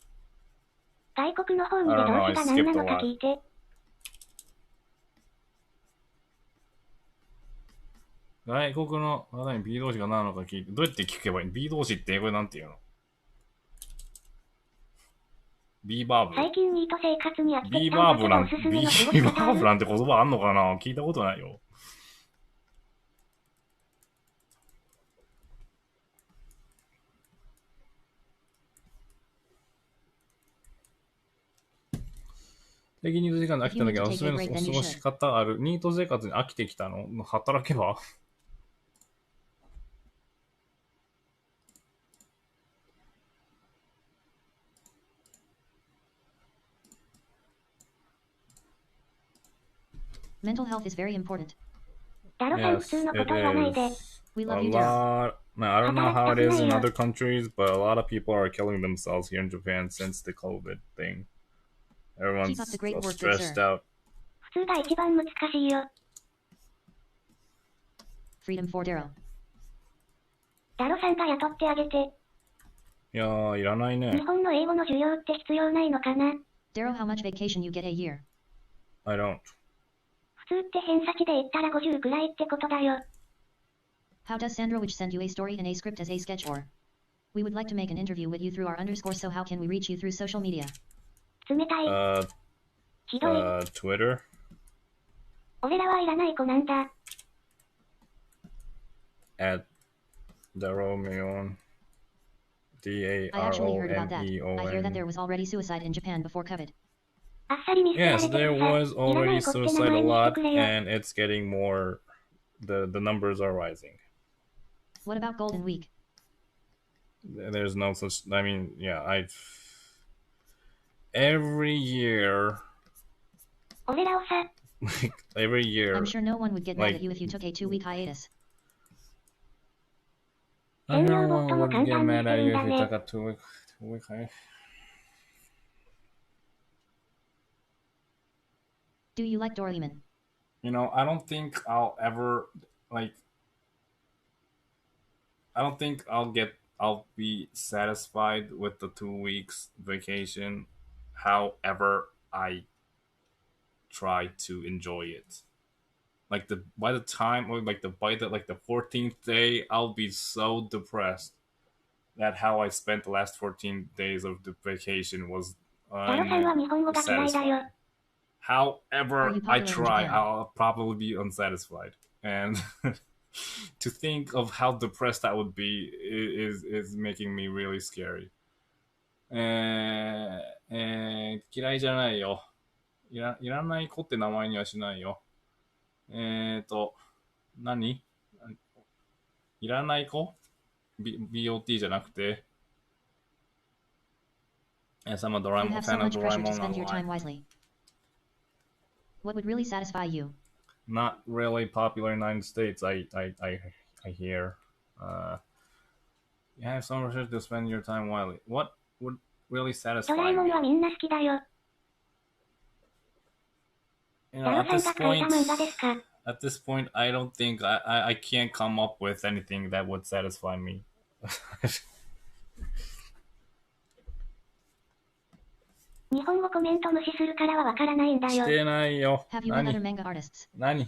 外国の方にで動詞が何なのか聞いて。外国の方に B 動詞が何なのか聞いて、どうやって聞けばいいの？ B 動詞って英語でなんて言うの？ B バーブ？最近ニート生活に飽きてき B たバーブなんて、おすすめ B の過ごしバ方ある？ーブなんて言葉あんのかな？聞いたことないよ。最近ニート時間で飽きた時はおすすめの過ごし方ある？ニート生活に飽きてきたの？働けばMental health is very important. ダロさん普通のこと言わないで。We love you, Daro. I don't know how it is in other countries, but a lot of people are killing themselves here in Japan since the COVID thing. Everyone's so stressed out. 普通が一番難しいよ。Freedom for Daro. ダロさんが雇ってあげて。いやー、いらないね。日本の英語の授業って必要ないのかな？ Daro, how much vacation you get a year? I don't. 普通って偏差値で言ったら50くらいってことだよ。How does Sandrowich send you a story and a script as a sketch or? We would like to make an interview with you through our underscore, so how can we reach you through social media? 冷たい。ひどい。Twitter? 俺らはいらない子なんだ。At Daromeon. I actually heard about that. Daromeon. I hear that there was already suicide in Japan before COVID. あっさり見捨てられ Yes, て there るさ。 was いらな already い子って名 suicide 前 a にして lot, くれよ。 and it's getting more. The numbers are rising. What about Golden Week? There's no such. I mean, yeah, every year, 俺らをさ、 every year, I'm sure no one would get mad like at you if you took a 2-week hiatus. everyone would get mad at you if you 専用ボットも簡単にしてるんだね。 took a 2-week hiatus. Do you like Doraemon? You know, I don't think I'll ever like. I don't think I'll be satisfied with the 2 weeks vacation. However, I try to enjoy it. Like by the time or like the 14th day, I'll be so depressed that how I spent the last 14 days of the vacation was タロさんは日本語が嫌いだよ。 unsatisfying. However, Are you I popular in try. Japan? I'll probably be unsatisfied, and to think of how depressed that would be is making me really scary. 嫌いじゃないよ。いらない子って名前にはしないよ。何いらない子 ?BOT じゃなくて。I'm a You Doraemon have so fan of much pressure to Doraemon spend your time online. wisely. What would really satisfy you? Not really popular in the United States, I hear. You have so much pressure to spend your time wisely. What would really ド satisfy ラえもん me? はみんな好きだよ。 You タ know, ロ at さん this が書いた point, 漫画ですか？ at this point, I don't think I can't come up with anything that would satisfy me. 日本語コメント無視するからはわからないんだよ。してないよ。 Have you met other manga artists? 何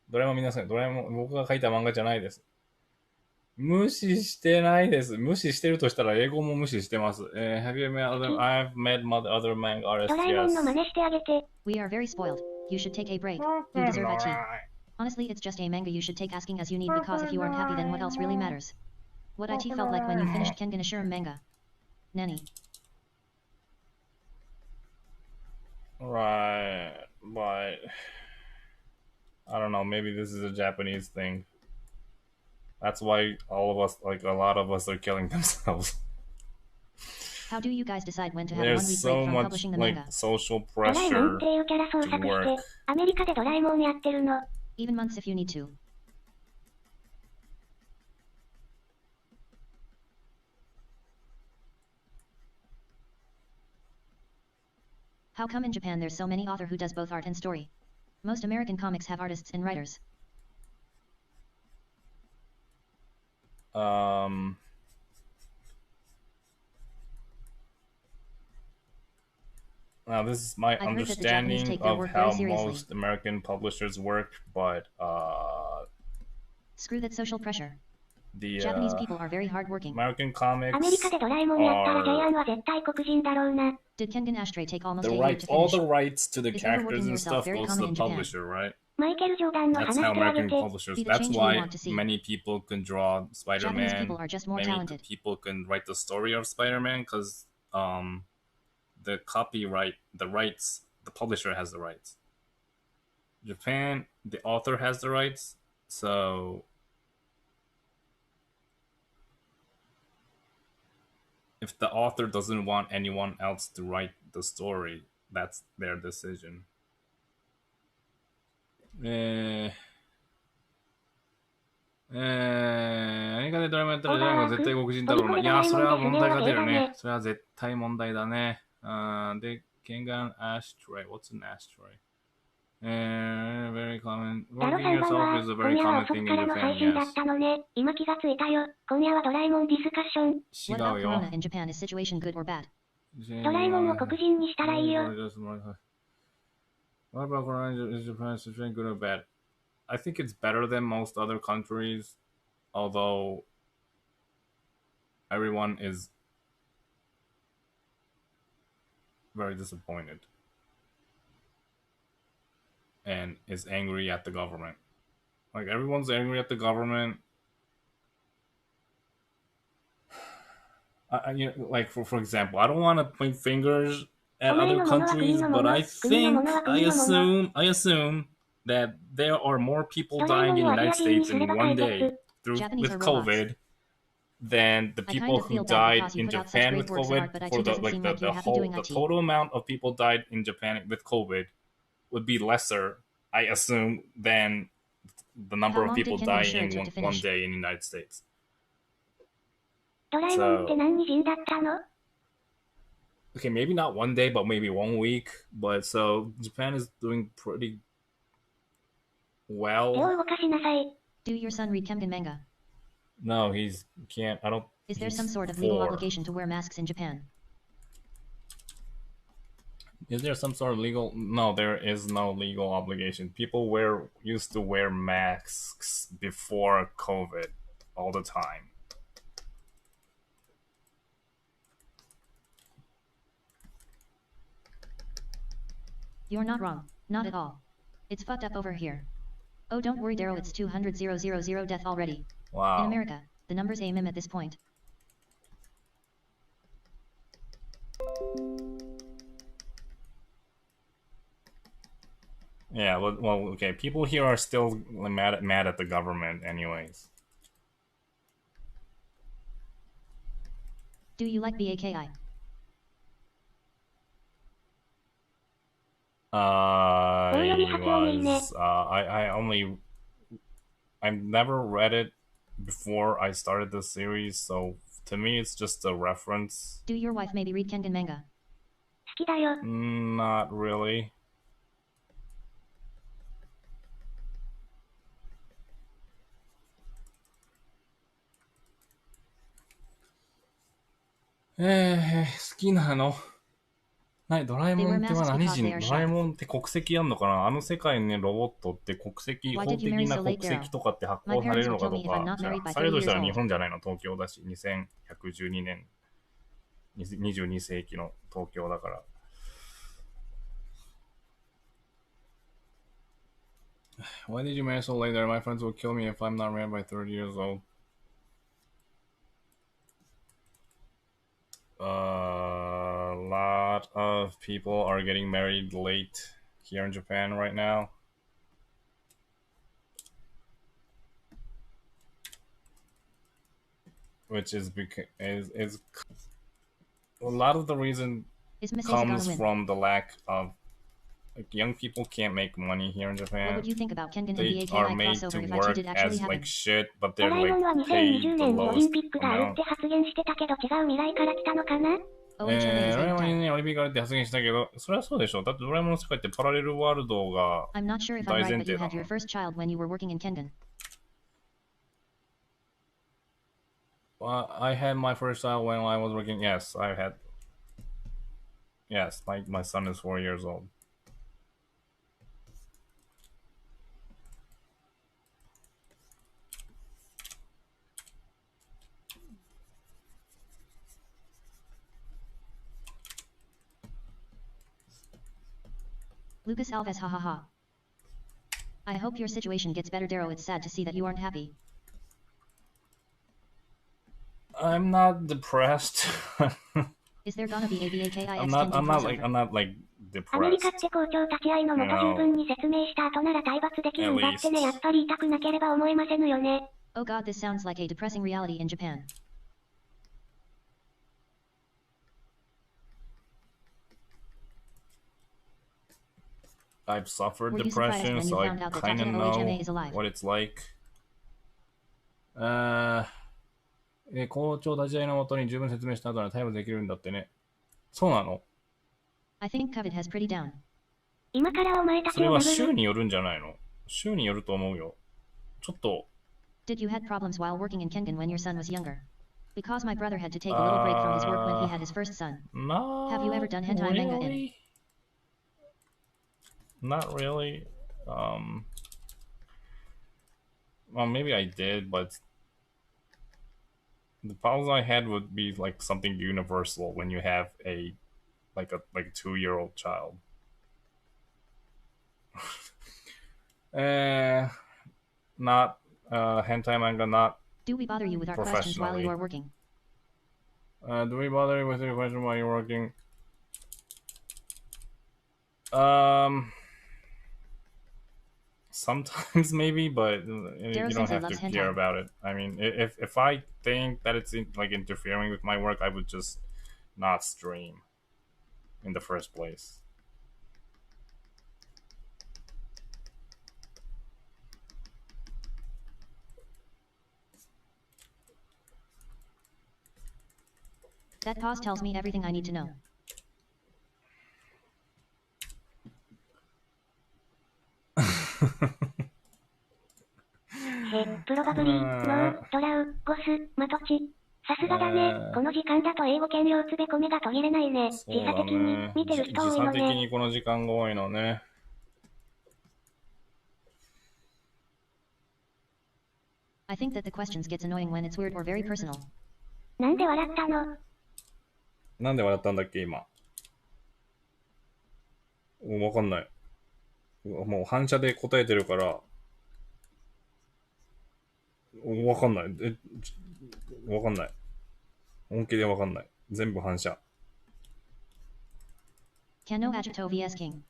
ドラえもん皆さん、ドラえもん、僕が書いた漫画じゃないです。無視してないです。無視してるとしたら英語も無視してます。Have you met other, I've met other manga ド artists, ラえもんの真 yes. 似してあげて。 We are very spoiled. You should take a break. You deserve IT. Honestly, it's just a manga you should take asking as you need because if you aren't happy, then what else really matters? What IT felt like when you finished Kengan Ashura manga. Nani. Right, but I don't know, maybe this is a Japanese thing. That's why all of us, like a lot of us, are killing themselves. How do you guys decide when to have a There's one-week so break from much publishing the like manga? social ドラえもん pressure っていうキャラ創作 to し work. て、アメリカでドラえもんやってるの。 Even months if you need to. How come in Japan there's so many author who does both art and story? Most American comics have artists and writers. Now this is my I've heard that the Japanese understanding take their of work how very seriously. most American publishers work, but Screw that social pressure. the Japanese people are very hardworking. American アメリカ comics でドラえもんやったら J アンは絶対黒人だろうな。 Did Kengan Ashtray take almost the a year rights, to all finish? the rights to the Is characters overworking and yourself stuff very goes to common the in Japan? publisher, right? マイケル・ジョーダンの That's 話し how てあげ American て。 publishers. Be the That's change you why want to see. many people can draw Japanese Spider-Man. people are just more Many talented. people can write the story of Spider-Man because the copyright, the rights, the publisher has the rights. Japan, the author has the rights, so if the author doesn't want anyone else to write the story, that's their decision. アメリカでドラマやったらジャンゴは絶対黒人だろうな。いや、それは問題が出るね。それは絶対問題だね。で、kengan ashtray. What's an ashtray? Very common. タロ Working さんばん yourself は、 is a 今 very 夜は common 遅 thing く in からの Japan, 配信だっ yes. たのね。今気がついたよ。今夜はドラえもんディスカッション。 What about 違うよ。 Corona in Japan? Is situation good or bad? ドラえもんを黒人にしたらいいよ。 What about Corona in Japan? Is situation good or bad? I think it's better than most other countries, although everyone is very disappointed and is angry at the government. Like everyone's angry at the government. You know, like for example, I don't want to point fingers at other countries, but I assume that there are more people dying in the United States in one day with COVID than the I kind people of who feel bad died because you in put out such Japan great with works of COVID, art, but for IT the doesn't like seem like the you're happy doing the IT. total amount of people died in Japan with COVID would be lesser, I assume, than the number How of long people did Kengan dying assure in it took to one finish? day in the United States. ドラえもんって何人だったの？ Okay, maybe not one day, but maybe 1 week. But so Japan is doing pretty 手を well. 動かしなさい。 Do your son read Kengan manga? No, he's can't. I don't. Is there he's some sort of legal 4. obligation to wear masks in Japan? Is there some sort of legal? No, there is no legal obligation. People used to wear masks before COVID all the time. You're not wrong. Not at all. It's fucked up over here. Oh, don't worry, Daryl, it's 200,000 death already. Wow. In America, the numbers aim at this point. Yeah, well, okay. People here are still mad at the government, anyways. Do you like BAKI? I've never read it before I started the series, so to me it's just a reference. Do your wife maybe read Kengan manga? 好きだよ。 Not really. Eh, 好きなの？ドラえもんっては何人？ドラえもんって国籍あんのかな？あの世界のね、ロボットって法的な国籍とかって発行されるのかどうか。されるとしたら日本じゃないの？東京だし、2112年、22世紀の東京だから。Why did you marry so late? My friends will kill me if I'm not married by 30 years old. A lot of people are getting married late here in Japan right now. Which is because is a lot of the reason comes from the lack of young people can't make money here in Japan. What would you think about Kengan they and BAKI are made to work as like shit, but they're like ドラえもんは paid 2020 the 年にオリ lowest ンピックがあるって発言してたけど違う未来から来たのかな？ドラえもんにね、オリンピックがあるって発言したけど、それはそうでしょ。だってドラえもんの世界ってパラレルワールドが I'm not sure if I'm right, but you had your first child when you were working in Kengan. I had my first child when I was working. Yes, I had. Yes, my son is 4 years old. Lucas Alves, hahaha. I hope your situation gets better, Darrow. It's sad to see that you aren't happy. I'm not depressed. Is there gonna be a BAKI I'm not like アメリ depressed. カって校長立ち会いのもと十分に説明した後なら体罰できるんだってね。やっぱり痛くなければ思えませぬよね。Oh god, this sounds like a depressing reality in Japan. I've suffered depression, so I kind of know what it's like. 校長立ち会いのもとに十分説明した後なら体罰できるんだってね。そうなの？ I think COVID has pretty down. 今からお前たちをそれは州によるんじゃないの？州によると思うよ。ちょっと。Did you had problems while working in Kengan when your son was younger? Because my brother had to take a little break from his work when he had his first son. Have you ever done hentai manga in? Not really. Well, maybe I did, but the problems I had would be like something universal when you have a 2-year-old child. Not hentai manga, not. Do we bother you with our questions while you are working? Do we bother you with your question while you're working? Sometimes maybe, but Daryl you don't Sensei have to loves care hentai. about it. I mean, if I think that it's like interfering with my work, I would just not stream in the first place. That pause tells me everything I need to know. プロバブリー、ノー、ドラウ、ゴス、マトチ。さすがだね。この時間だと英語圏両つべこめが途切れないね。そうだ時差的にね。見てる人多時差的いのね。にこの時間が多いのね。I think that the questions gets annoying when it's weird or very personal. なんで笑ったの？なんで笑ったんだっけ、今。わかんない。もう反射で答えてるから、わかんない。わかんない。本気でわかんない。全部反射。Kano agito vs king.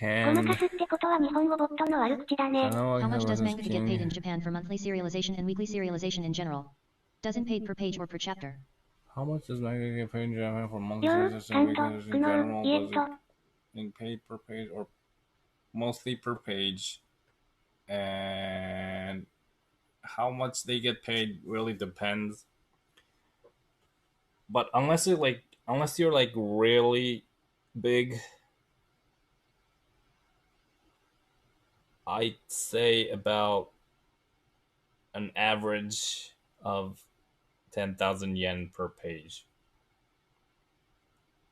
ごまかすってことは日本語ボットの悪口だね。How much does manga get paid in Japan for monthly serialization and weekly serialization in general? Doesn't paid per page or per chapter. How much does manga get paid in Japan for monthly よー、 serialization カン and ト、 weekly グ serialization in ノー、 general? イエッ Does ト。 it in paid per page or mostly per page? And how much they get paid really depends. But unless you're like really big, I'd say about an average of 10,000 yen per page.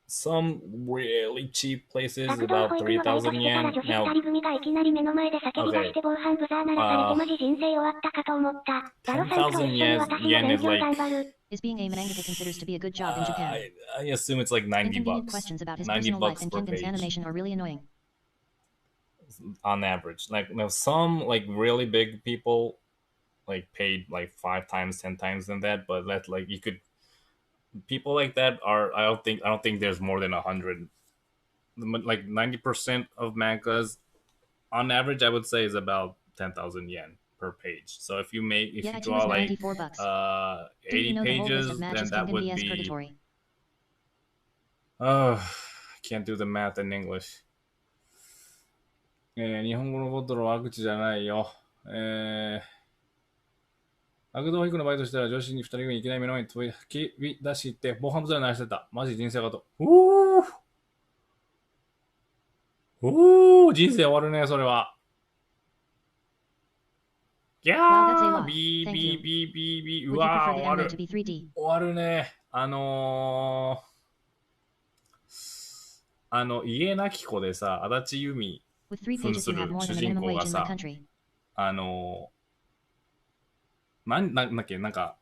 Some really cheap places 学童 about 保育のバイト 3,000 してたら yen. 女子 Now, 二人組がいきなり目の前で叫び出して防犯ブザー鳴らされてマジ人生終わったかと思った。ダロさんと一緒に私も勉強頑張る。Is being a mangaka considers to be a good job in Japan? I assume it's like 90 Inconvenient bucks. questions about his 90 personal life bucks and per Kengan's page animation are really annoying. on average. Like, some like really big people like paid like 5 times, 10 times than that, but that like you could people like that are I don't think there's more than 100. Like 90% of mangas on average I would say is about 10,000 yen per page. So if you draw like 94 bucks. 80 Do you know the whole list pages, of then matches that Kengan would vs be Purgatory? I can't do the math in English. 日本語のボトルは悪口じゃないよ。学童保育のバイトしたら女子に2人組いきなり目の前に飛び出して防犯ブザー鳴らしてた。マジ人生かと。人生終わるね、それは。ギャービービービービービー。うわー、終わる。終わるね。家なき子でさ、足立由美扮する主人公がさ、なんだっけ、なんか、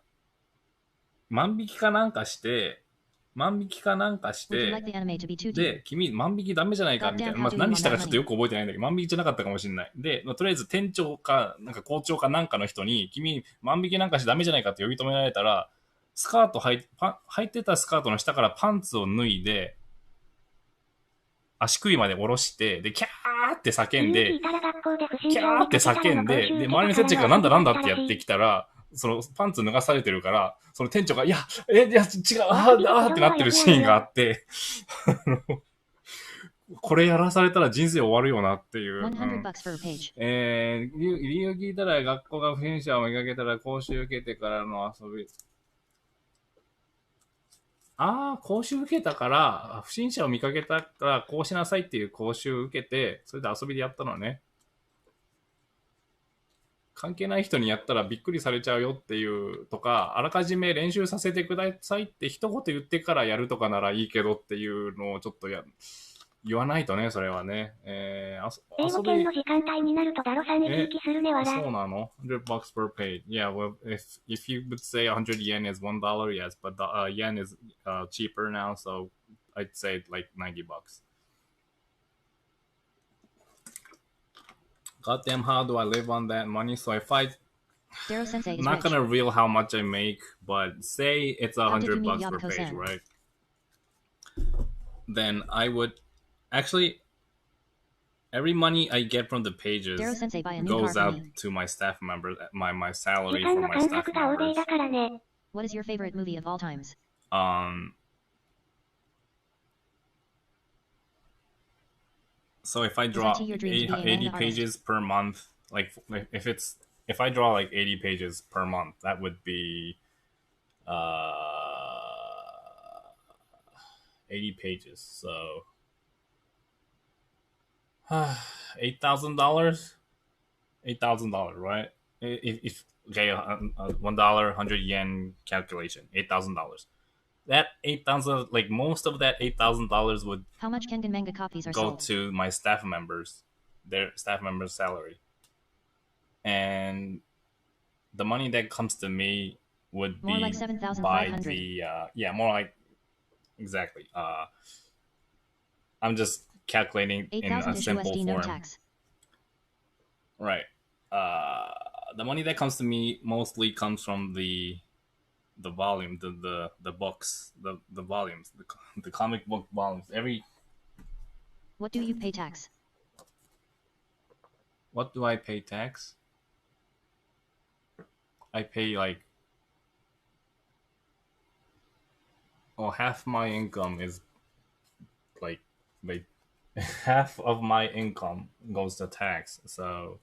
万引きかなんかして、で、君万引きダメじゃないかみたいな。まあ、何したかちょっとよく覚えてないんだけど、万引きじゃなかったかもしれない。で、とりあえず店長か、なんか校長かなんかの人に、君万引きなんかしダメじゃないかって呼び止められたら、スカート履いてたスカートの下からパンツを脱いで、足首まで下ろして、で、キャーって叫んで、で、周りの人たちがなんだってやってきたら、そのパンツ脱がされてるから、その店長が、いや、違う、ってなってるシーンがあって、これやらされたら人生終わるよなっていう。理由聞いたら学校が不審者を見かけたら講習受けてからの遊び。講習受けたから、不審者を見かけたからこうしなさいっていう講習を受けて、それで遊びでやったのね。関係ない人にやったらびっくりされちゃうよっていうとか、あらかじめ練習させてくださいって一言言ってからやるとかならいいけどっていうのをちょっと言わないとね、それはね。英語圏の時間帯になるとダロさんにひいきするねわら。そうなの ?100 bucks per page. Yeah, well, if you would say 100 yen is $1, yes, but yen is cheaper now, so I'd say like 90 bucks. Goddamn, how do I live on that money? So if I'm not gonna reveal how much I make, but say it's $100 per page, right? Then I would Actually, every money I get from the pages Darrow Sensei, buy a new car goes for out me. to my staff members, my 時 salary 間 from の my 観 staff 察が欧米 members. だからね。 What is your favorite movie of all times? So if I Is draw IT your dream to be a 80 manga artist? pages per month, like if I draw like 80 pages per month, that would be 80 pages. So $8,000, $8,000, right? If okay, $1, 100 yen calculation, $8,000. That 8,000, like most of that $8,000 would How much Kengan manga copies are go sold? to my staff members, their staff members' salary, and the money that comes to me would More be like by 7,500. the yeah, more like exactly. I'm just calculating in 8,000 a ish simple USD, no form, tax. right? The money that comes to me mostly comes from the volume, the books, the volumes, the comic book volumes. What do you pay tax? What do I pay tax? I pay like, oh, half my income is like half of my income goes to tax. So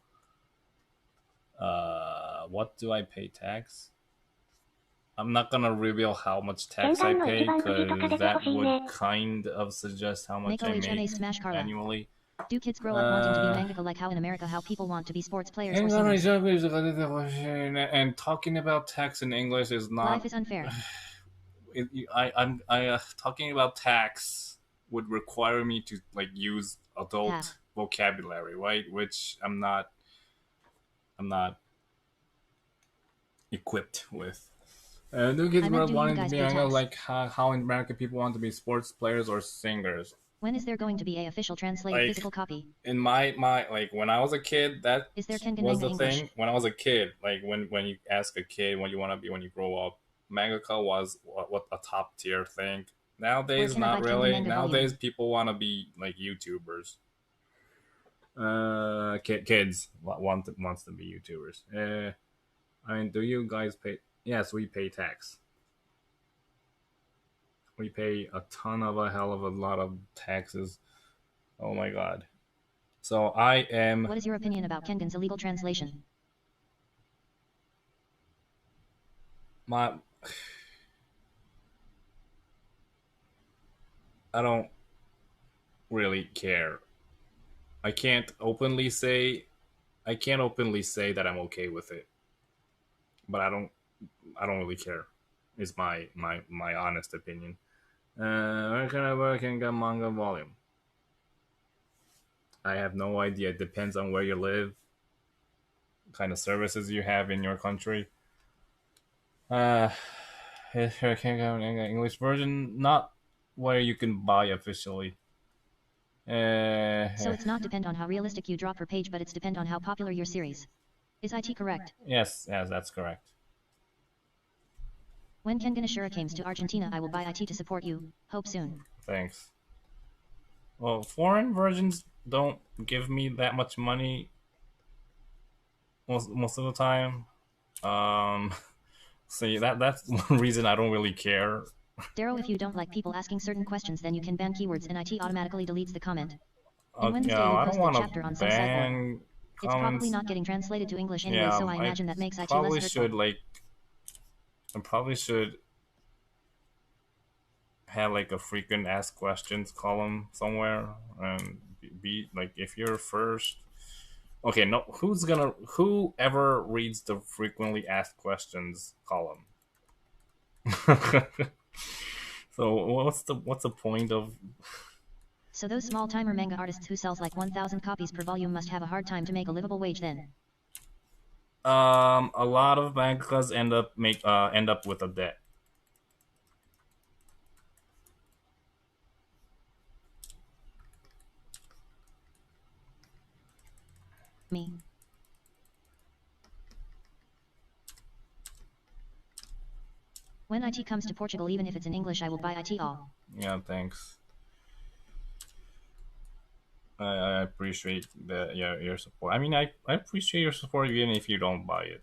what do I pay tax? I'm not gonna reveal how much tax I 玄関の pay 一番くじとか because 出てほ that しい would ね。 kind of suggest how much Mako I HMA make Smash Carla. annually. Do kids grow up wanting to be mangaka like how in America how people want to be sports players or English singers? and talking about tax in English is not. Life is unfair. I'm talking about tax would require me to like use adult Yeah. vocabulary, right? Which I'm not equipped with. Do kids I grow meant up do you wanting to guys be pay tax? like how in America people want to be sports players or singers? When is there going to be a official translated Like physical copy? in my like when I was a kid, that Is there Kengan was manga the English? thing. When I was a kid, like when you ask a kid what you want to be when you grow up, mangaka was what a top tier thing. Where Nowadays, can I buy not Kengan really. manga Nowadays, volume? people want to be like YouTubers. Kids wants to be YouTubers. I mean, do you guys pay? Yes, we pay tax. We pay a ton of a hell of a lot of taxes. Oh my god. So I am. What is your opinion about Kengan's illegal translation? I don't really care. I can't openly say that I'm okay with it, but I don't really care. Is my honest opinion. Where can I work and get manga volume? I have no idea. It depends on where you live, kind of services you have in your country. Here can go English version, not where you can buy officially. So it's not depend on how realistic you draw per page, but it's depend on how popular your series. Is IT correct? Yes, that's correct. When Kengan Ashura comes to Argentina, I will buy IT to support you. Hope soon. Thanks. Well, foreign versions don't give me that much money most of the time. See that's one reason I don't really care. Darrow, if you don't like people asking certain questions, then you can ban keywords and IT automatically deletes the comment. In Okay, Wednesday you I don't posted want chapter to on some site board. ban It's probably comments. not getting translated to English anyway, Yeah, so I imagine that makes IT less probably hurtful. should like I probably should have like a frequent ask questions column somewhere and be like if you're first. Okay, no, whoever reads the frequently asked questions column? So what's the point of? So those small-timer manga artists who sells like 1,000 copies per volume must have a hard time to make a livable wage then. A lot of mangakas end up with a debt. Me. When IT comes to Portugal, even if it's in English, I will buy IT all. Yeah, thanks. I appreciate your support. I mean, I appreciate your support even if you don't buy it.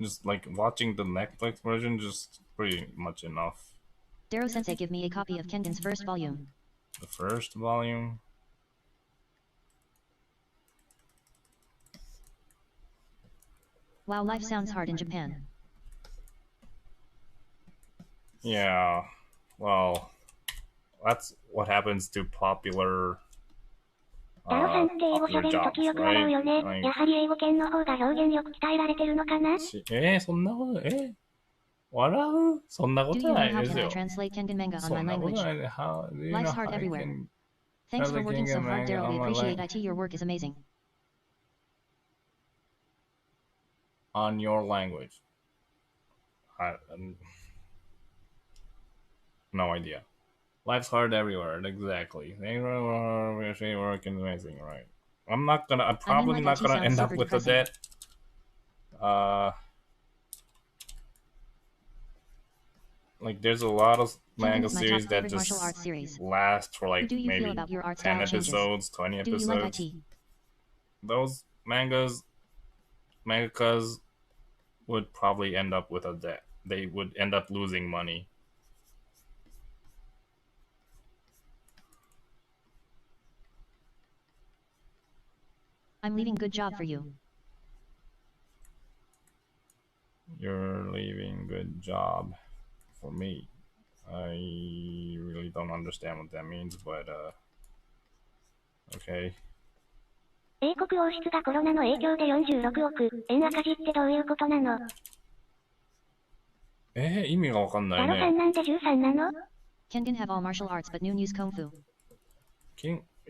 Just like watching the Netflix version, just pretty much enough. Daro-sensei, give me a copy of Kengan's first volume. The first volume. Wow, life sounds hard in Japan. Yeah, well, that's what happens to popular ダロさんって英語 popular 喋るとき jobs, よく笑う right? よね。 Like, やはり英語圏の方が表現力鍛えられてるのかな？そんなこと、笑うそんなこ Do と you な know い how です can I よ。 translate Kengan manga そ on ん my なこと language? ないね。How do you know Life's how hard I everywhere. can Thanks for translate working so Kengan hard, manga Daro. We on my appreciate it. Your work is amazing. on your language? No idea. Life's hard everywhere. Exactly. We're working amazing, right? I'm probably not IT gonna sounds end up super with a depressing. debt. Like there's a lot of Kengan manga is my top series that favorite martial arts just series. last for How like do you feel maybe about your art 10 style changes? episodes, 20 Do you like episodes. IT? Those mangakas would probably end up with a debt. They would end up losing money. I'm leaving. Good job for you. You're leaving. Good job for me. I really don't understand what that means, but okay. 英国王室がコロナの影響で46億円赤字ってどういうことなの？意味がわかんないダロさんね。なんで13なの？ Kengan have all martial arts but new use kung fu.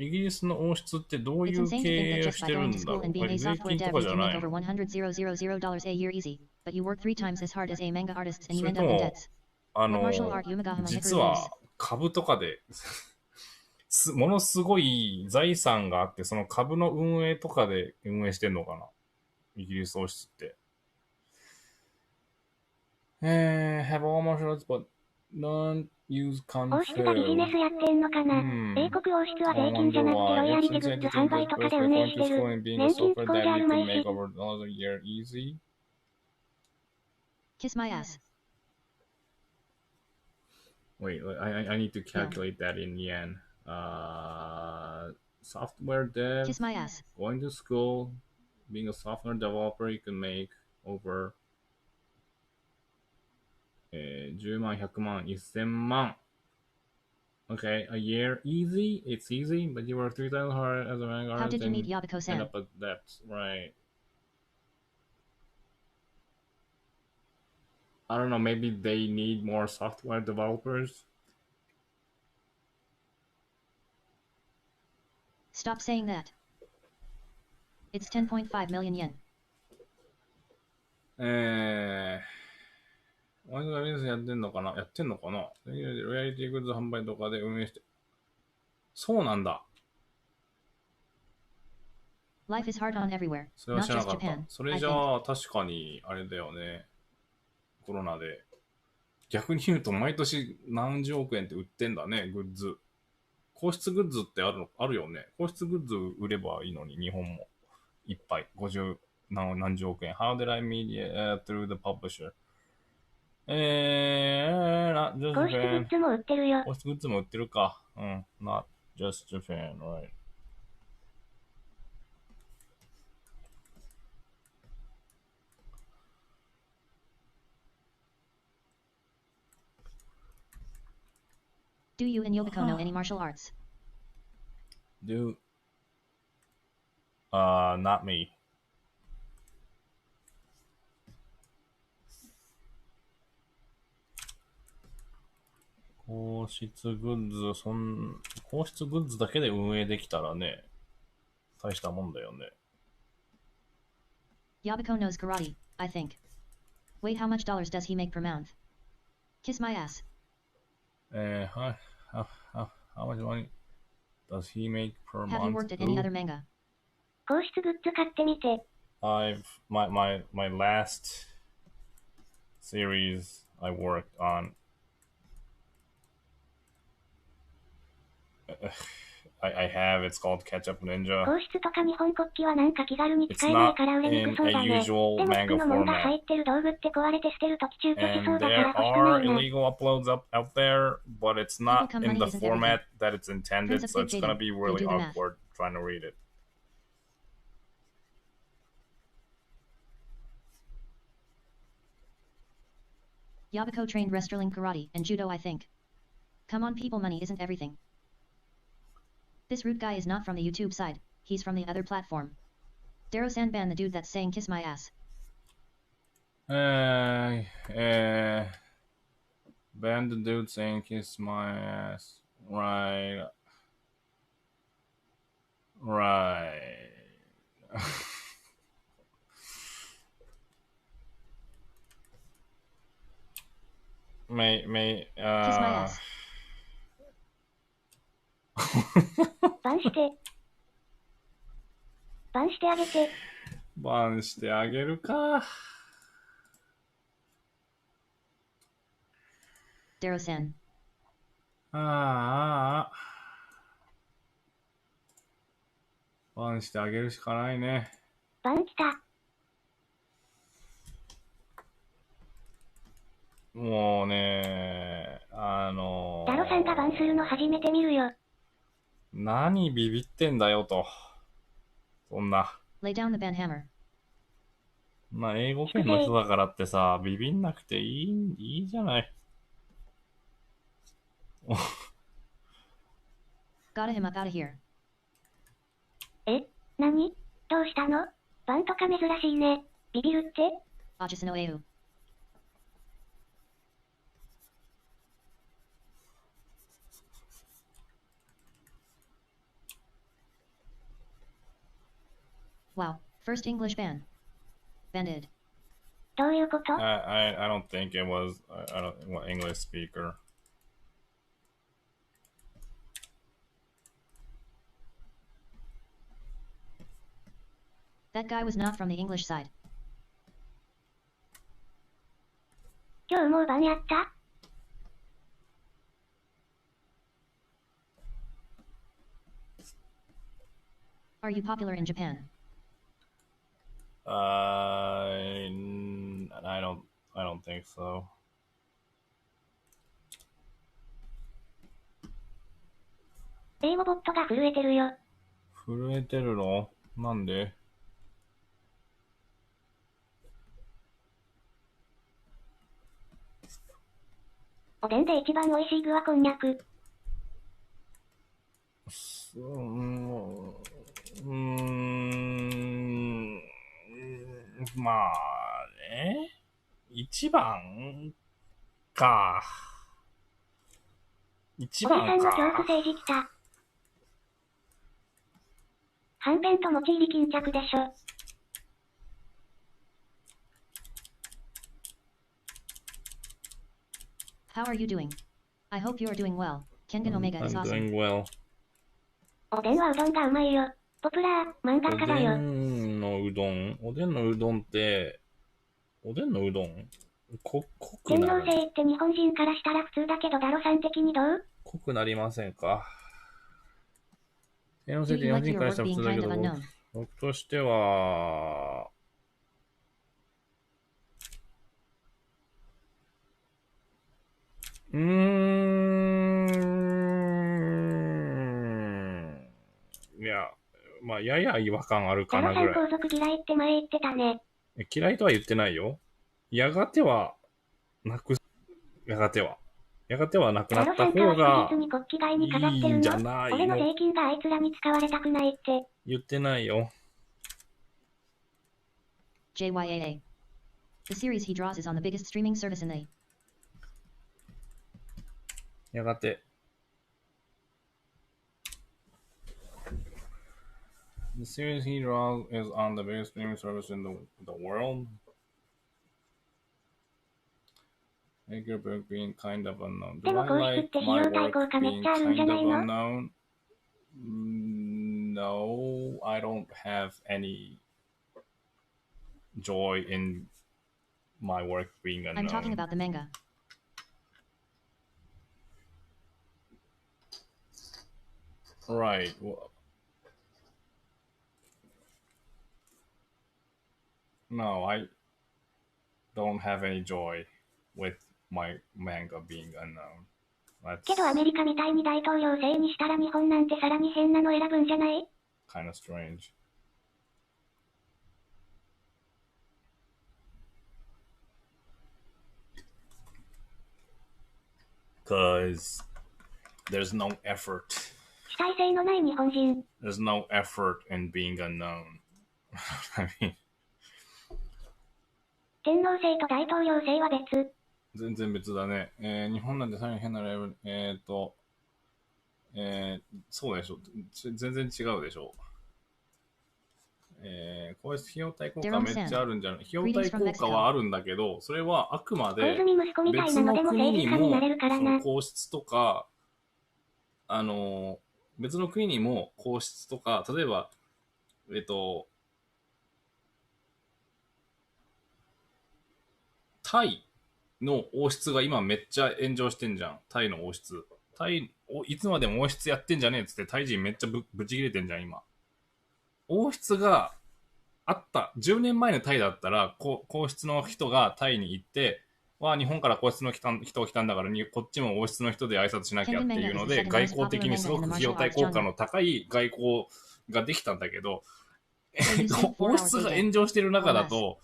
イギリスの王室ってどう It's いう insane to think 経 that 営を just し by てる going ん to だろ school and う。 being a 税 software 金と dev か you じゃ can な make い over の？ $100,000 a year easy, but you work 3 times as hard as a manga artist and you それ end と up in も、debts. What martial art yumigahama 実 hikaru は is? 株とかでものすごい財産があって、その株の運営とかで運営してんのかな、イギリス王室って。have all martial arts but none use kung 王室がビジネス fu. やってんのかな？英国王室は税金じゃなくてロイヤリティグッズ販売とかで運営してる。年金機構じゃあるまいし。Kiss my ass. Wait, I need to calculate that in yen. Software dev, Kiss my ass. going to school, being a software developer, you can make over 10万、100万、1000万。Okay, a year, easy, it's easy, but you work 3 times hard as a manga How artist did you meet and end Yabako-san? up at that, right? I don't know, maybe they need more software developers. Stop saying that. It's 10.5 million yen. ワイドビジネスやってんのかな、ロイヤリティグッズ販売とかで運営して。そうなんだ。 Life is hard on everywhere, それは not 知らな just かった。 Japan. それ I じゃ think. あ、確かに、あれだよね。コロナで。逆に言うと、毎年何十億円って売ってんだね、グッズ。皇室グッズってあるよね。皇室グッズ売ればいいのに、日本も。いっぱい。50何十億円。How did I meet through the publisher? not just 皇室グ Japan. ッズも売ってるよ。皇室グッズも売ってるか。うん。not just Japan, right. Do you and Yobiko know any martial arts? Not me. 皇室グッズ、皇室グッズだけで運営できたらね、大したもんだよね。Yabako knows karate, I think. Wait, how much dollars does he make per month? Kiss my ass. How much money does he make per month? Have you worked at any other manga? 皇室グッズ買ってみて。My last series I worked on I have. It's called Ketchup Ninja. 皇室とか日本国旗はなんか気軽に It's 使えない not から売れにく in そう a だね。で usual も服 manga の門が format. 入ってる道具って壊れて捨てるとき躊躇しそ And うだか there ら欲しく are ないな。 illegal uploads out there, but it's not People come in money the isn't format everything. that it's Prince intended, of so Big it's gonna Jaden, be you really do the math. awkward trying to read it. Yabako trained wrestling, karate, and judo, I think. Come on, people, money isn't everything. This rude guy is not from the YouTube side, he's from the other platform. Daro-san ban the dude that's saying kiss my ass. Ban the dude saying kiss my ass. Right. Right. May, Kiss my ass. バンして。バンしてあげて。バンしてあげるか。Daro-san. ああ。バンしてあげるしかないね。バン来た。もうね、ダロさんがバンするの初めて見るよ。何ビビってんだよと。そんな。Lay down the ban hammer. まあ、英語圏の人だからってさ、ビビんなくていいじゃない。Gotta him up out of here. え、何？どうしたの？バンとか珍しいね。ビビるって？ Ajus no eu. Wow, first English ban. Banned. どういうこと？ I don't think it was, I don't, English speaker. That guy was not from the English side. 今日もうバンやった？ Are you popular in Japan? I don't think so. 英語ボットが震えてるよ。震えてるの？なんで？おでんで一番美味しい具はこんにゃく。まあね。一番か。一おじさ番か。んの恐怖政治きた。はんぺんと持ち入り巾着でしょ。How are you doing? I hope you are doing well. Kengan Omega is I'm awesome. doing well. おでんはうどんがうまいよ。ポプラー、漫画家だおでよ。んのうどん？おでんのうどんって、おでんのうどん？濃く天なる。皇制って日本人からしたら普通だけどダロさん的にどう？濃くなりませんか？天皇制って日本人からしたら普通だけど、僕としては、いや、まあ、やや違和感あるかダロさんなぐらい。皇族嫌いって前言ってたね。嫌いとは言ってないよ。やがては、やがてはなくなった方がに国旗外に飾ってるの？いいんじゃないの？俺の税金があいつらに使われたくないって。言ってないよ。JYAA. The series he draws is on the biggest streaming service in the やがて。The series he draws is on the biggest streaming service in the world. Make your book being kind of unknown. Do I like my work being kind of unknown? No, I don't have any joy in my work being unknown. I'm talking about the manga. Right. No, I don't have any joy with my manga being unknown. けどアメリカみたいに大統領制にしたら日本なんてさらに変なの選ぶんじゃない？ kind of strange. Because there's no effort. 主体性のない日本人。There's no effort in being unknown. I mean, 天皇制と大統領制は別。全然別だね。日本なんてさらに変なライブ、そうでしょ。全然違うでしょ。こういう費用対効果めっちゃあるんじゃない？費用対効果はあるんだけど、それはあくまで別の国にもその皇室とか、別の国にも皇室とか、例えば、タイの王室が今めっちゃ炎上してんじゃん。タイの王室。いつまでも王室やってんじゃねえっつってタイ人めっちゃぶち切れてんじゃん、今。王室があった。10年前のタイだったら、皇室の人がタイに行って、日本から皇室の人が来たんだからこっちも王室の人で挨拶しなきゃっていうので、外交的にすごく費用対効果の高い外交ができたんだけど、王室が炎上してる中だと、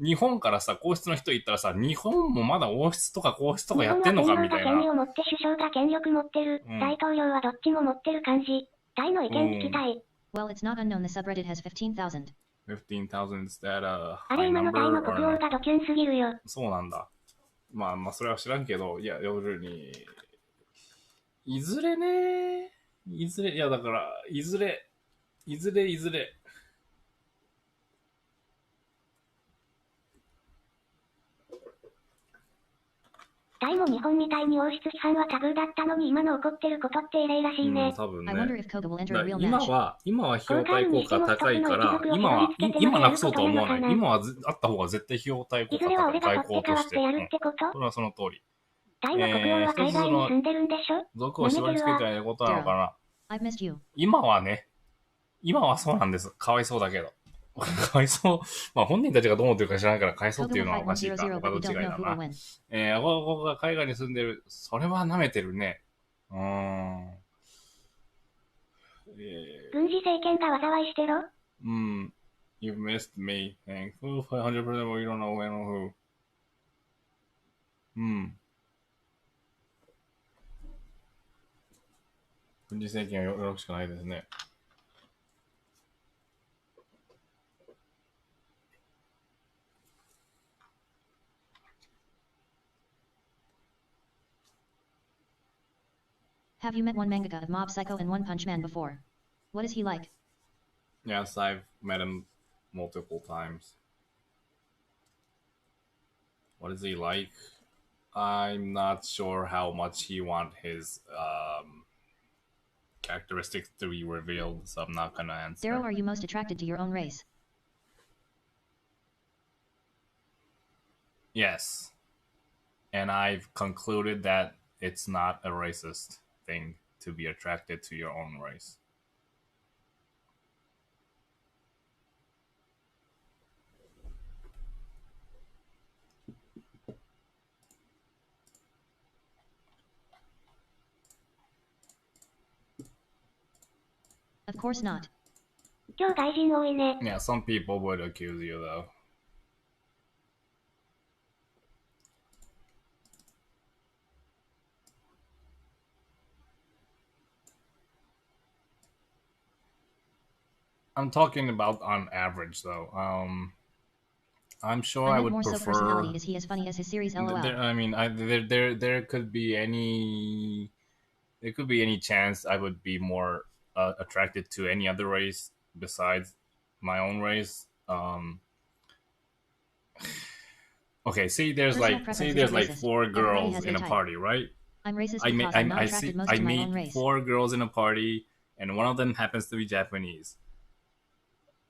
日本からさ、皇室の人行ったらさ、日本もまだ王室とか皇室とかやってんのかみたいな。権利を持って首相が権力持ってる、大統領はどっちも持ってる感じ。タイの意見聞きたい。Well, it's not unknown the subreddit has 15,000. 15,000 is that a あれ high 今のタイ number の国王がドキュンすぎるよ。そうなんだ。まあそれは知らんけど、いや、夜に、いずれね、いやだから、いずれ。タイも日本みたいに王室批判はタブーだったのに今の起こってることって異例らしいね。多分ね。今は費用対効果高いから、今なくそうとは思わない。今はあった方が絶対費用対効果高い。外交として。それはその通り。タイの国王は海外に住んでるんでしょ？族を縛り付けてないことなのかな。今はそうなんです。かわいそうだけど。かわいそう。本人たちがどう思ってるか知らないからかわいそうっていうのはおかしいか。他の違いだな。ここが海外に住んでる。それは舐めてるね。軍事政権が災いしてろ。You've missed me. Thanks. 500% we don't know when or who. 軍事政権はよろしくないですね。Have you met one mangaka of Mob Psycho and One Punch Man before? What is he like? Yes, I've met him multiple times. What is he like? I'm not sure how much he wants his characteristics to be revealed, so I'm not gonna answer. Daryl, are you most attracted to your own race? Yes. And I've concluded that it's not a racist thing to be attracted to your own race. Of course not. 今日外人多いね。Yeah, some people would accuse you though. I'm talking about on average though. I'm sure I would prefer. Personality. Is he as funny as his series? LOL. There could be any chance I would be more attracted to any other race besides my own race. Okay, say there's like 4 girls in a party, right? I'm racist because I'm not attracted most to my own race. 4 girls in a party, and one of them happens to be Japanese.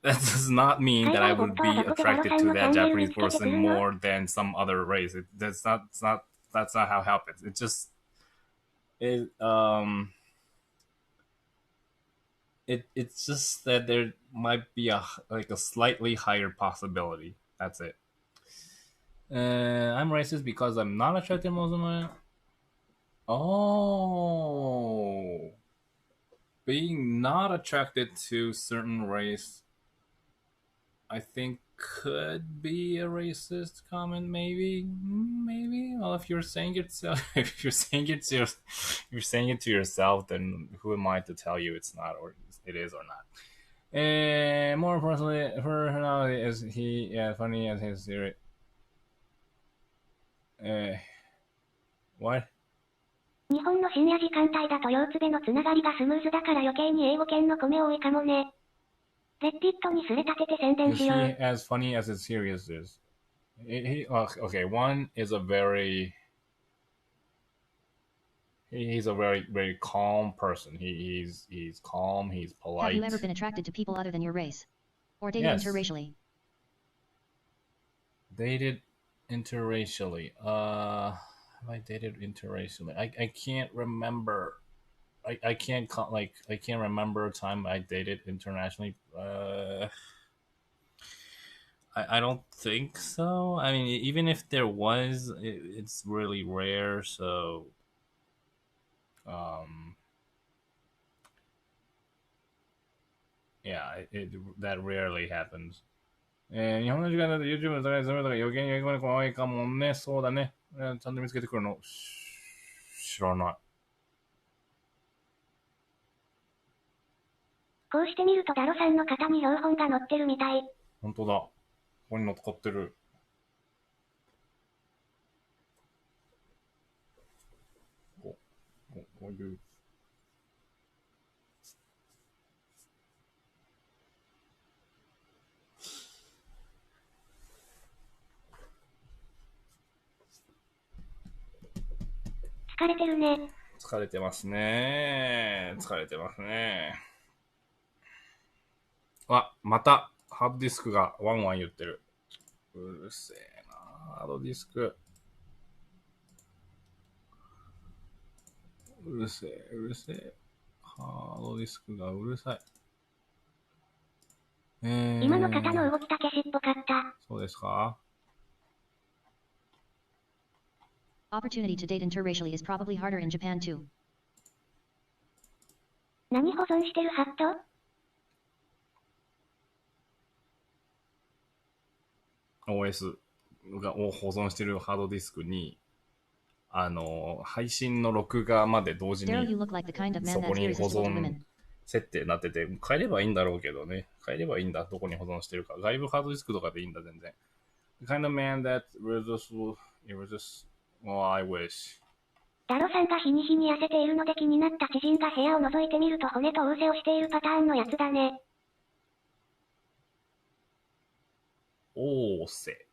That does not mean that I would be attracted to that Japanese person more than some other race. That's not how it happens. it's just that there might be a slightly higher possibility. That's it. I'm racist because I'm not attracted to Muslim. Oh, being not attracted to certain race, I think could be a racist comment. Maybe. Well, if you're saying it, if you're saying it to you're saying it to yourself, then who am I to tell you it's not or it is or not? More personally, personality is he funny as his theory. What? 日本の深夜時間帯だと腰つべのつながりがスムーズだから余計に英語圏の米多いかもね。レッディットにすれ立てて宣伝 Is しよう。 he as funny as his serious is? Okay, one is a very he's a very calm person. He's calm, he's polite. Have you ever been attracted to people other than your race? Or dated Yes. interracially? Dated interracially. Have I dated interracially? I can't remember. I can't I can't remember a time I dated internationally. I don't think so. I mean, even if there was, it's really rare. So, yeah, that rarely happens. 日本の時間だと YouTube の高いズームとか余計に英語に怖いかもね。そうだね。ちゃんと見つけてくるの。知らない。こうして見るとダロさんの肩に標本が載ってるみたい。本当だ。ここに乗っかってる。こういう。疲れてるね。疲れてますね。あ、また、ハードディスクがワンワン言ってる。うるせえな、ハードディスク。うるせえ。ハードディスクがうるさい。今の方の動きだけしっぽかった。そうですか？ Opportunity to date interracially is probably harder in Japan too. 何保存してるハット？ OS を保存してるハードディスクに、配信の録画まで同時に Daryl, you look like the kind of そ man こ that's に保 irresistible to 存 women. 設定になってて、変えればいいんだろうけどね。変えればいいんだ。どこに保存してるか。外部ハードディスクとかでいいんだ、全然。The kind of man that irresistible, well, I wish. ダロさんが日に日に痩せているので気になった知人が部屋を覗いてみると骨と仰せをしているパターンのやつだね。おーせ。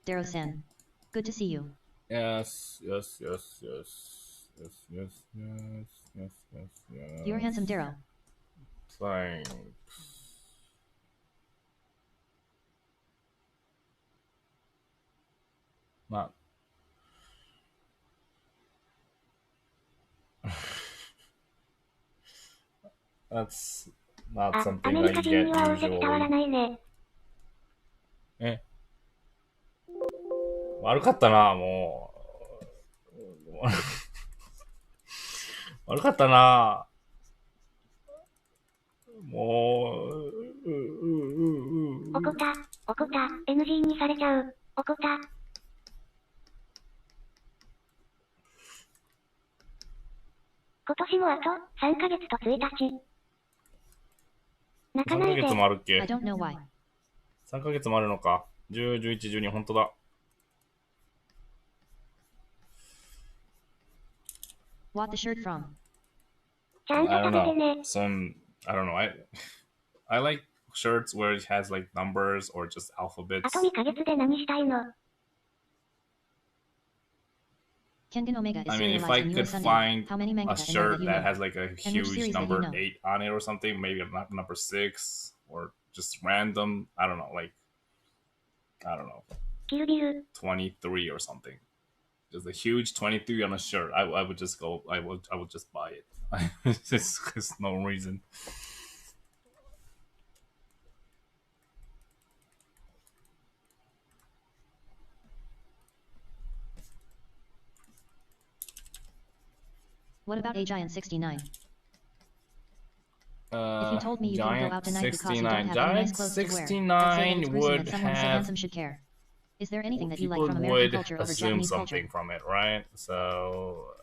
Daryl-san. Good to see you. Yes. You're handsome, Daryl. Thanks. Not. That's not あ、ア something メ I リカ人 get には仰せ伝わら usually. ないね。悪かったな、もう。悪かったな。もう。怒った、NG にされちゃう。怒った。今年もあと3ヶ月と1日。泣か3ないで。ヶ月もあるっけ？ I don't know why. 3ヶ月もあるのか。10、11、12、本当だ。What the shirt from? ちゃんと I 食 don't べて know. ね。I don't know. I like shirts where it has like numbers or just あ alphabets. と2ヶ月で何したいの？ Kengan Omega is I mean, if serialized I in your could Sunday. find How many manga a and manga shirt you that know? has like a And which huge series that you number know? 8 on it or something, maybe number 6 or just random. I don't know. Like, I don't know. キルビル。 23 or something. Just a huge 23 on a shirt. I would just go. I would just buy it. There's no reason. What about a giant 69? If you told me you couldn't go out tonight because you don't 69. have any nice Giant clothes to wear, I'd say that 69 it's gruesome would that someone so have. handsome should care. Is there anything that you like People from American would culture over assume Japanese something culture? from it, right? So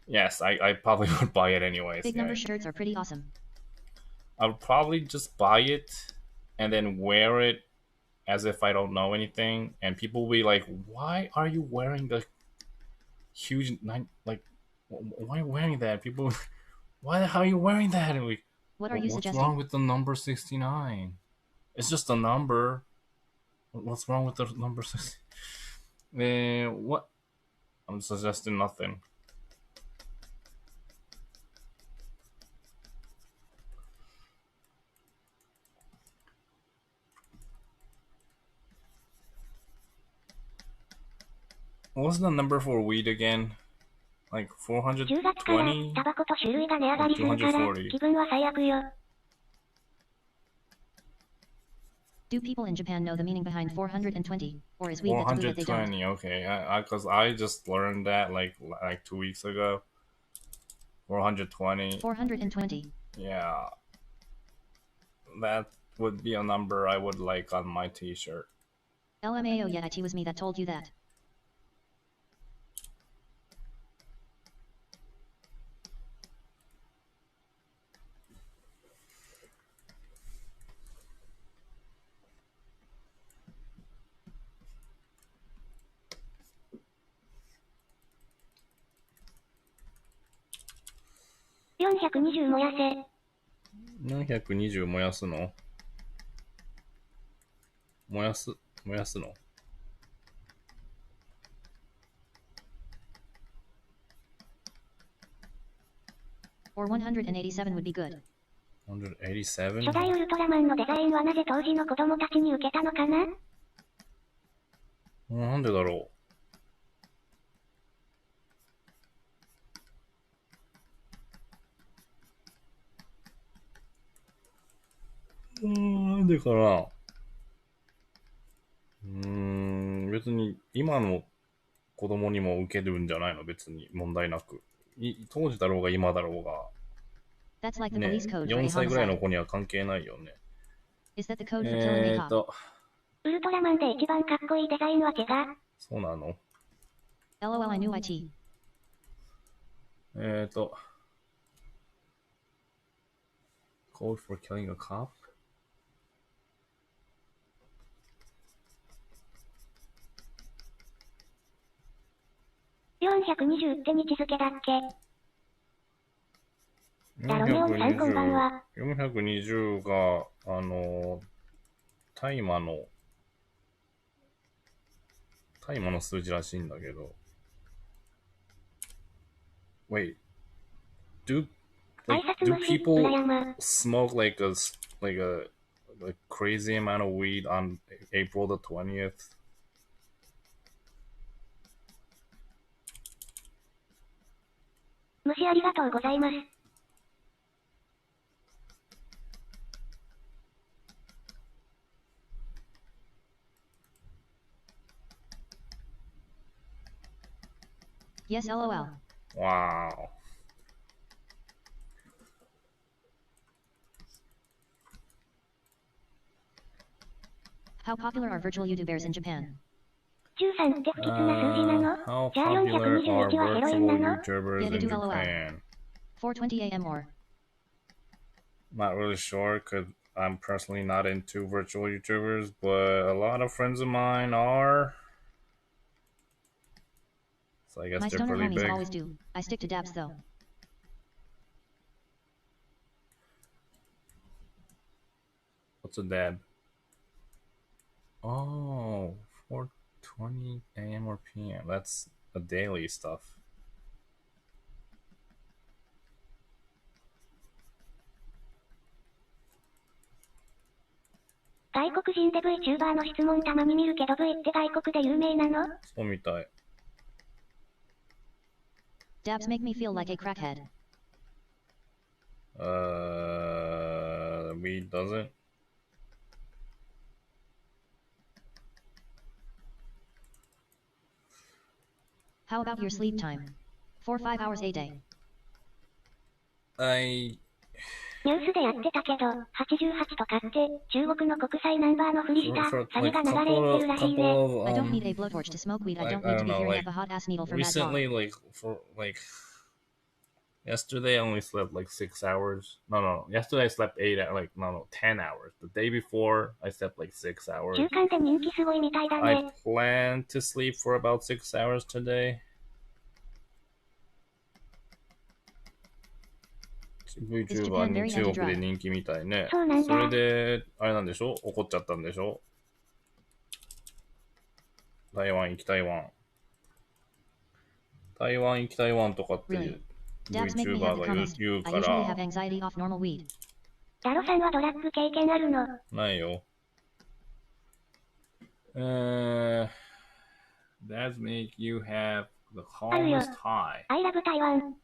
yes, I probably would buy it anyways. Big number shirts are pretty awesome. I would probably just buy it and then wear it as if I don't know anything, and people will be like, "Why are you wearing the huge like? Why are you wearing that?" People, why the hell are you wearing that? And we, What are you what's suggesting? wrong with the number 69? It's just a number. What's wrong with the number 60? What? I'm suggesting nothing. What's the number for weed again? Like 10月から 420? タバコと種類が値上がりするから240気分は最悪よ。 Do people in Japan know the meaning behind 420? Or is weed that taboo that they don't? 420, okay. Because I just learned that like 2 weeks ago. 420. 420. Yeah. That would be a number I would like on my t-shirt. LMAO, yeah, it was me that told you that. $420燃やせ。420燃やすの？燃やすの？ Or 187 would be good. 187? 初代ウルトラマンのデザインはなぜ当時の子供たちに受けたのかな？なんでだろう。なんでかな。別に今の子供にも受けるんじゃないの？別に問題なく。当時だろうが今だろうが。That's like the ね、 police code for a 4歳ぐらいの homicide. 子には関係ないよね。Is that the code for killing a cop? ウルトラマンで一番かっこいいデザインは怪我。そうなの？ LOL, I knew IT. Code for killing a cop? 420って日付だっけ？ダロメオンさんこんばんは。420が、大麻の数字らしいんだけど。Wait. Do people smoke like a crazy amount of weed on April the 20th? 虫ありがとうございます。Yes, LOL. Wow. How popular are virtual YouTubers in Japan? 13って不吉な数字なの？ How じゃあ popular 421 は are ヘロイ virtual ンなの？ YouTubers Yeah, they in do LOL. Japan? 420 AM or? Not really sure because I'm personally not into virtual YouTubers, but a lot of friends of mine are. So I guess My they're stoner pretty homies big. always do. I stick to dabs though. What's a dab? Oh, 4:20 a.m. or p.m. That's a daily stuff. 外国人で VTuber の質問たまに見るけど V って外国で有名なの？そうみたい。Dabs make me feel like a crackhead. Weed doesn't. How about your sleep time? 4 or 5 hours a day. I ニュースでやってたけど、88とかって中国の国際ナンバーのふりしたサビが流れてるらしいね。I don't need a blowtorch to smoke weed. I don't need to be hearing of a hot ass needle for mad dog. recently, yesterday I only slept like 6 hours. No. Yesterday I slept 10 hours. The day before I slept like 6 hours. 中間で人気すごいみたいだ I ね。 plan to sleep for about 6 hours today. VTuber に中国で人気みたいね。そうなんだ。それで、あれなんでしょ？怒っちゃったんでしょ？台湾行き台湾。台湾行き台湾とかっていう Dabs make me VTuber have が the comments. 言う I か usually have ら、 anxiety off normal weed. ダロさんはドラッグ経験あるの？ないよ。That make you have the calmest high. I love 台湾。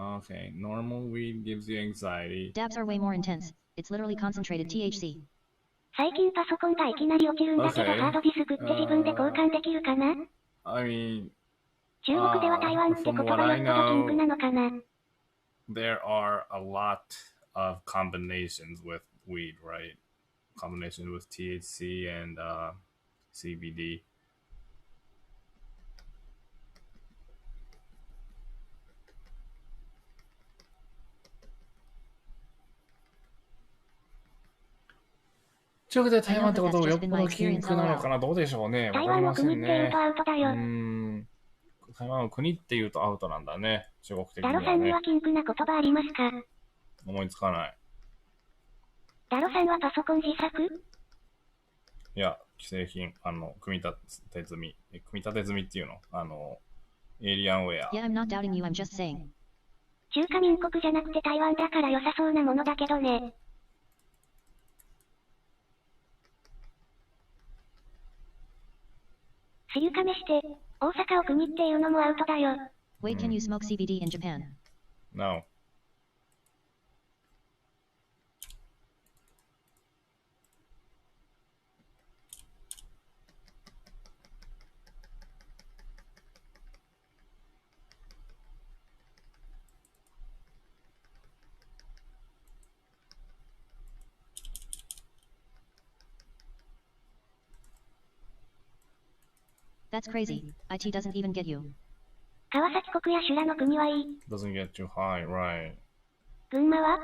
Okay, normal weed gives you anxiety. Dabs are way more intense. It's literally concentrated THC. 最近パソコンがいきなり落ちるんだけど、 Okay. ハードディスクって自分で交換できるかな？ I mean, 中国では台湾って言葉よっぽどキングなのかな？ there are a lot of combinations with weed, right? Combination with THC and CBD.中国で台湾ってことをよっぽど禁句なのかな？どうでしょうね。わかりませんね。台湾の国って言うとアウトなんだね。中国的にはね。ダロさんには禁句な言葉ありますか？思いつかない。ダロさんはパソコン自作？いや、既製品、組み立て済み。組み立て済みっていうの？エイリアンウェア。Yeah, I'm not doubting you, I'm just saying. 中華民国じゃなくて台湾だから良さそうなものだけどね。私有加めして、大阪を国っていうのもアウトだよ。Wait, can you smoke CBD in Japan? No. That's crazy. IT doesn't even get you. 川崎国や修羅の国はいい。 Doesn't get too high, right? 群馬は？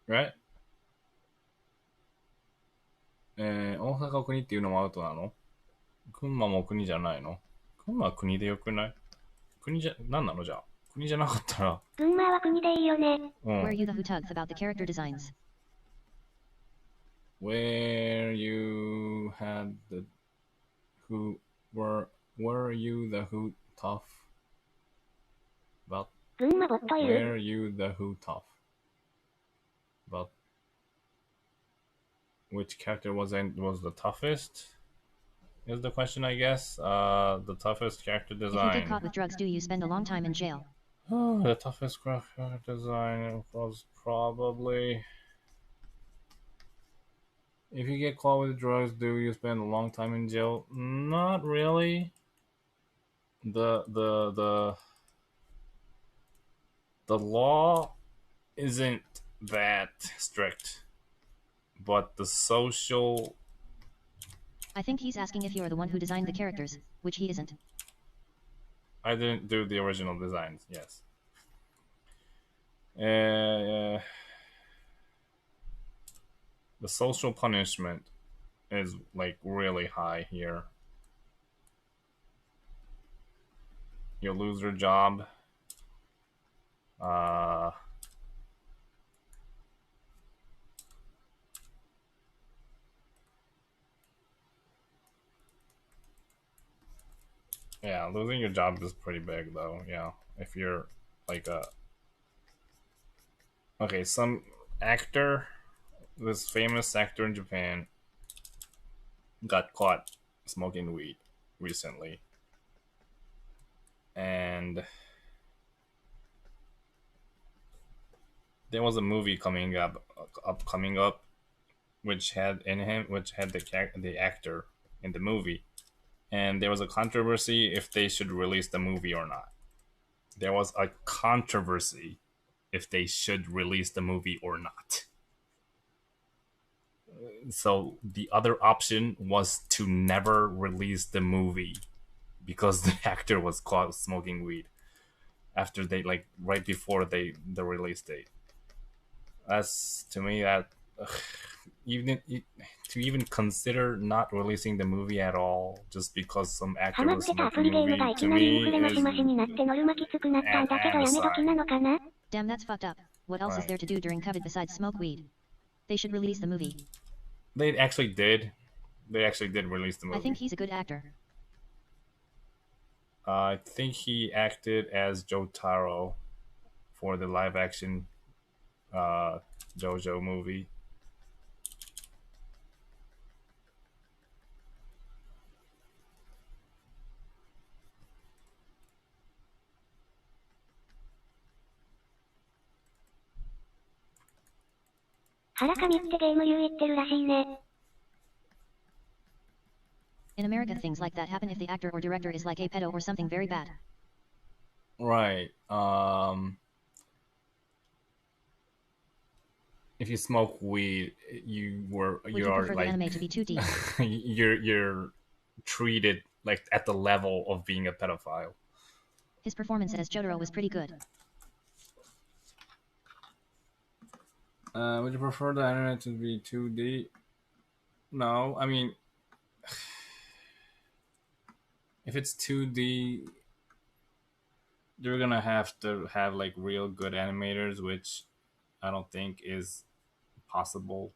Right? 大阪国っていうのもアウトなの？群馬も国じゃないの？群馬は国でよくない？国じゃ、なんなのじゃあ。国じゃなかったら。群馬は国でいいよね。Where you the who tugs about the character designs? Where you had the who were you the who tough? But 群馬ボットいる。 where you the who tough? But which character was the toughest? Is the question, I guess. The toughest character If you design. get caught with drugs, do you spend a long time in jail? The toughest character design was probably. If you get caught with drugs, do you spend a long time in jail? Not really. The law isn't that strict, but the social. I think he's asking if you're the one who designed the characters, which he isn't. I didn't do the original designs. Yes. The social punishment is like really high here. You lose your job. Yeah, losing your job is pretty big though. Yeah, if you're like a some actor, this famous actor in Japan got caught smoking weed recently, and there was a movie coming up, which had the actor in the movie, and there was a controversy if they should release the movie or not. There was a controversy if they should release the movie or not. So the other option was to never release the movie because the actor was caught smoking weed after they right before the release date. That's to me that even to even consider not releasing the movie at all just because some actor was smoking movie to me is an sign. Damn, that's fucked up. What else is there to do during COVID besides smoke weed? They should release the movie. They actually did. They actually did release the movie. I think he's a good actor. I think he acted as Jotaro for the live action JoJo movie. In America, things like that happen if the actor or director is like a pedo or something very bad. Right. If you smoke weed, Would you prefer the anime to be 2D? you're treated like at the level of being a pedophile. His performance as Jotaro was pretty good. Would you prefer the anime to be 2D? No, I mean, if it's 2D, you're gonna have to have like real good animators, which I don't think is possible.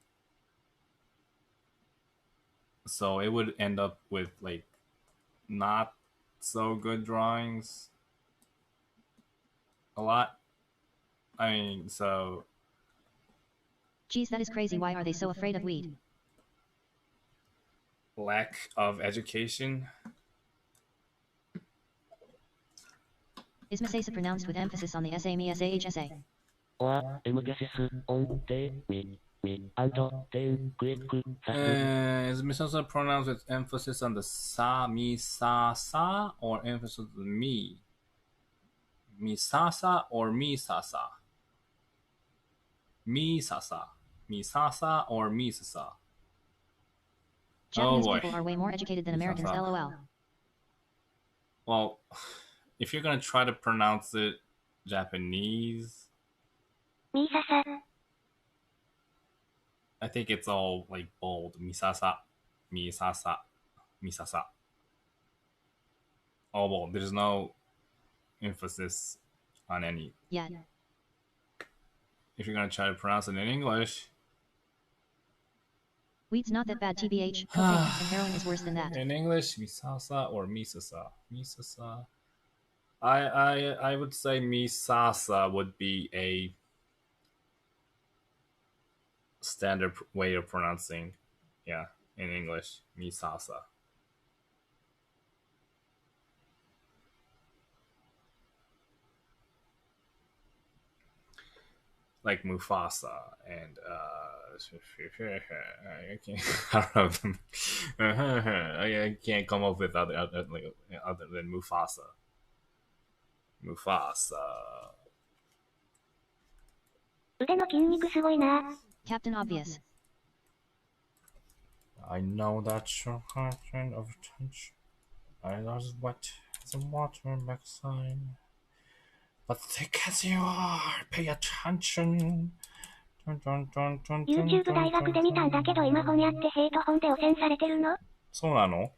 So it would end up with like not so good drawings a lot. I mean, so Geez, that is crazy. Why are they so afraid of weed? lack of education. Is Masasa pronounced with emphasis on the SA me SAHSA? Or emphasis on the me and the click. Is Misasa pronounced with emphasis on the sa, mi, sa, sa, or emphasis on the mi? Mi, sa, sa, or mi, sa, sa? Mi, sa, sa. Mi, sa, sa, or mi, sa, sa? Japanese people are way more educated than Americans, LOL. Well, if you're gonna try to pronounce it Japanese, I think it's all like bold. Misasa, misasa, misasa. All bold. There's no emphasis on any. Yeah. If you're gonna try to pronounce it in English, weed's not that bad, TBH. Cocaine and heroin is worse than that. In English, misasa or misasa. Misasa. I would say misasa would be a standard way of pronouncing, yeah, in English, misasa. Like Mufasa and I can't. I don't know. I can't come up with other than Mufasa. Mufasa. Captain Obvious. I know that your heart and of attention. I lost wet as a water backside. But thick as you are, pay attention. YouTube 大学で見たんだけど今本屋ってヘイト本で汚染されてるの？そうなの？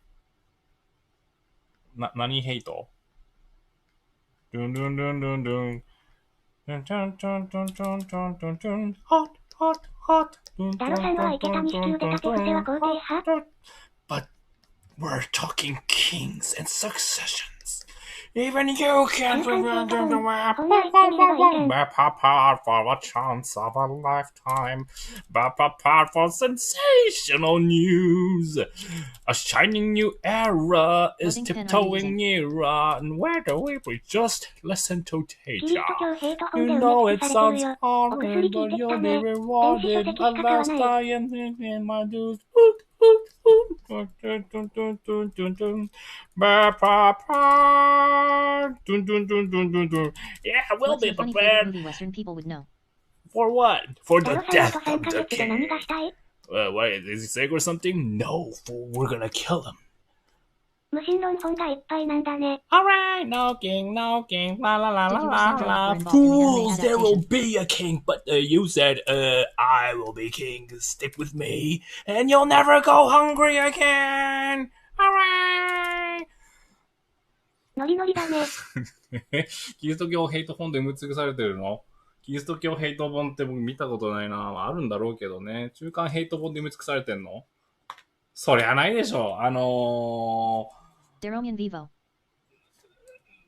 何ヘイト？ドゥンドゥンドゥンドゥンドゥン。ドゥンドゥンドゥンドゥンドゥンドゥンドゥンドゥン。ホッホッホッ。ダロさんは池谷支給で立て伏せは肯定派？ But we're talking kings and successions. Even you can't prevent him to wear Papa for a chance of a lifetime. Papa for sensational news. A shining new era is What ink pen are you tiptoeing using? nearer, and where do we just listen to キリス teacher? ト教ヘイト本 You で埋め know 尽 it くされてる sounds よ。お薬 hard, 聞い but てき you'll た be ね。電子書 rewarded. 籍 A しか買わ last ない。 I am thinking my dues. Yeah, we'll What's be your funny favorite prepared. movie Western people would know? For what? For ダ the ロサヤと death 参 of 加 the 席で何 king. がしたい？ What, is he sick or something? No, fool, we're gonna kill him. 無神論本がいっぱいなんだね。 Alright, no king, la la la Did you or la Sandra la. were involved in the anime Fools, there will adaptation? be a king, but you said, I will be king. Stick with me, and you'll never go hungry again. Alright. ノリノリだね。キリスト教ヘイト本で埋め尽くされてるの？キリスト教ヘイト本って僕見たことないな。あるんだろうけどね。中間ヘイト本で埋め尽くされてんの？そりゃないでしょ。Deromian Vivo.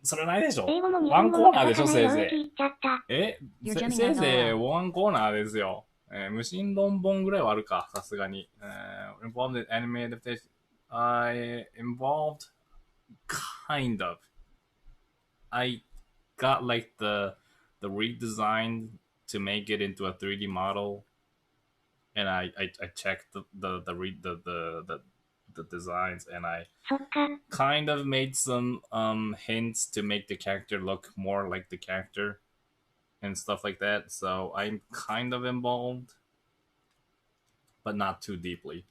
それないでしょ。英語も日ワン本語もコーナーでしょ、話さないようせいぜい。聞いちゃった。You're jamming せい on ぜい LOL. ワンコーナーですよ。無神論本ぐらいはあるか、さすがに。involved in anime adaptation. I involved kind of. I got like the redesign to make it into a 3D model, and I checked the designs, and I そっか。 kind of made some hints to make the character look more like the character and stuff like that. So I'm kind of involved, but not too deeply.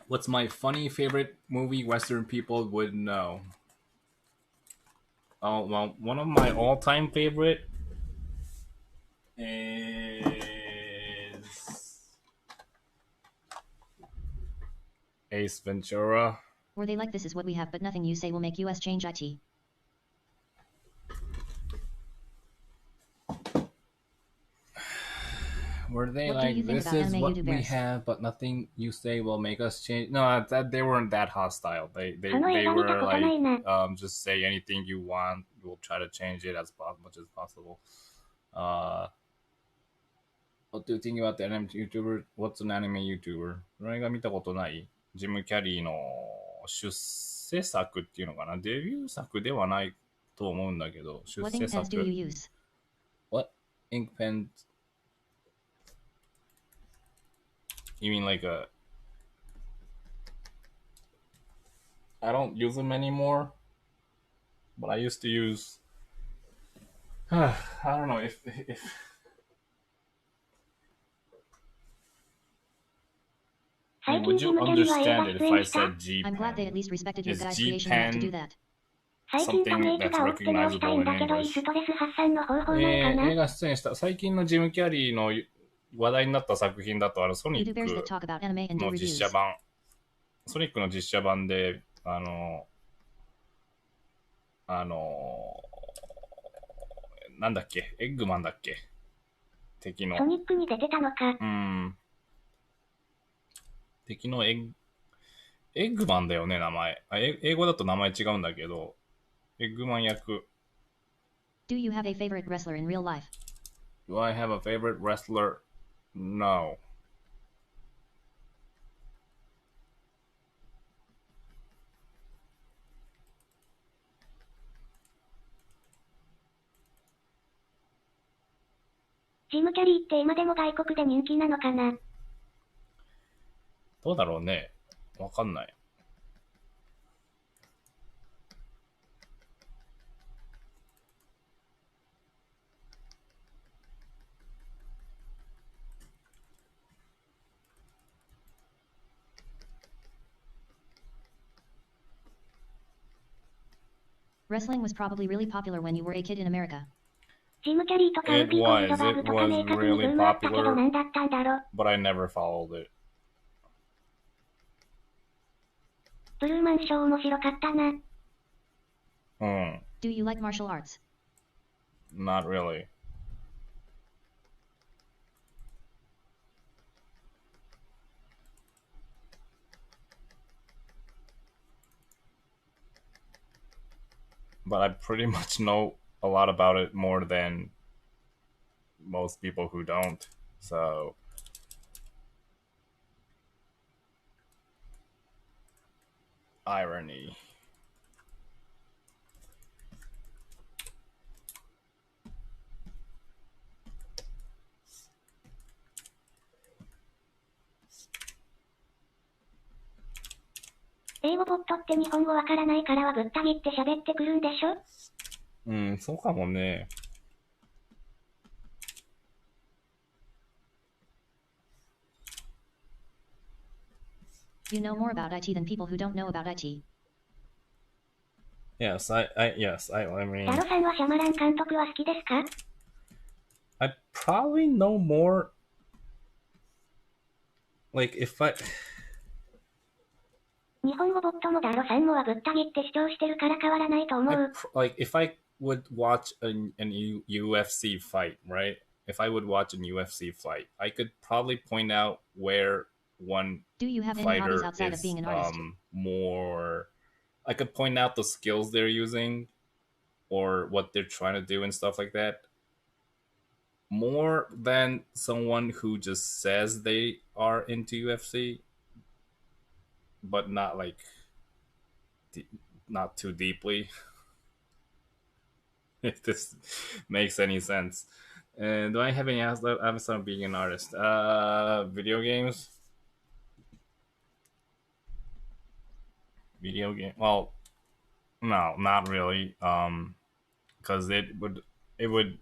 What's my funny favorite movie Western people would know? Oh, well, one of my all-time favorite is Ace Ventura. Were they like this is what we have but nothing you say will make us change IT? Were they What do you like, think this about is anime what we YouTubers? have, but nothing you say will make us change? No, they weren't that hostile. They その映画見た were ことないな。 like, just say anything you want. We'll try to change it as much as possible. What do you think about the anime YouTuber? What's an anime YouTuber? 俺が見たことないジム・キャリーの出世作っていうのかな、デビュー作ではないと思うんだけど、出 What 世 ink pens do 作。 you use? What ink pen? You mean like a... I don't use them anymore, but I used to use... I don't know if... Would you understand it if I said G I'm glad they at pen? least respected your Is guy's G creation enough to do pen that. 最近パブレイク something が that's 多くて直したいんだ recognizable け in どいい English? ストレス発散の方法ないかな？映画出演した最近のジム・キャリーの話題になった作品だとソニッ YouTubers that ク talk about anime and do の実 reviews. 写版ソニックの実写版でなんだっけエッグマンだっけ敵のソニックに出てたのか。敵のエッグマンだよね名前英語だと名前違うんだけどエッグマン役 Do you have a favorite wrestler in real life? Do I have a favorite wrestler? No.ジム・キャリーって今でも外国で人気なのかな？どうだろうね。わかんない。Wrestling was probably really popular when you were a kid in America. ジム・キャリーとかウーピー・ゴールドバーグとか明確にブームあったけど何だったんだろ？ But I never followed it. ブルーマンショー面白かったな。Do you like martial arts? Not really. but I pretty much know a lot about it more than most people who don't. So irony. 英語ボットって日本語わからないからはぶった切って喋ってくるんでしょ？そうかもね。You know more about IT than people who don't know about IT. Yes, I mean, タロさんはシャマラン監督は好きですか？ I probably know more. Like if I 日本語ボットもダロさんもはぶった切って主張してるから変わらないと思う。like if I would watch an UFC fight, right? If I would watch an UFC fight, I could probably point out where one Do you have any fighter hobbies outside of is being an artist? more. I could point out the skills they're using or what they're trying to do and stuff like that. More than someone who just says they are into UFC, but not like not too deeply. If this makes any sense. And do I have any other avatar being an artist? Video games. Video game. Well, no, not really. Because it would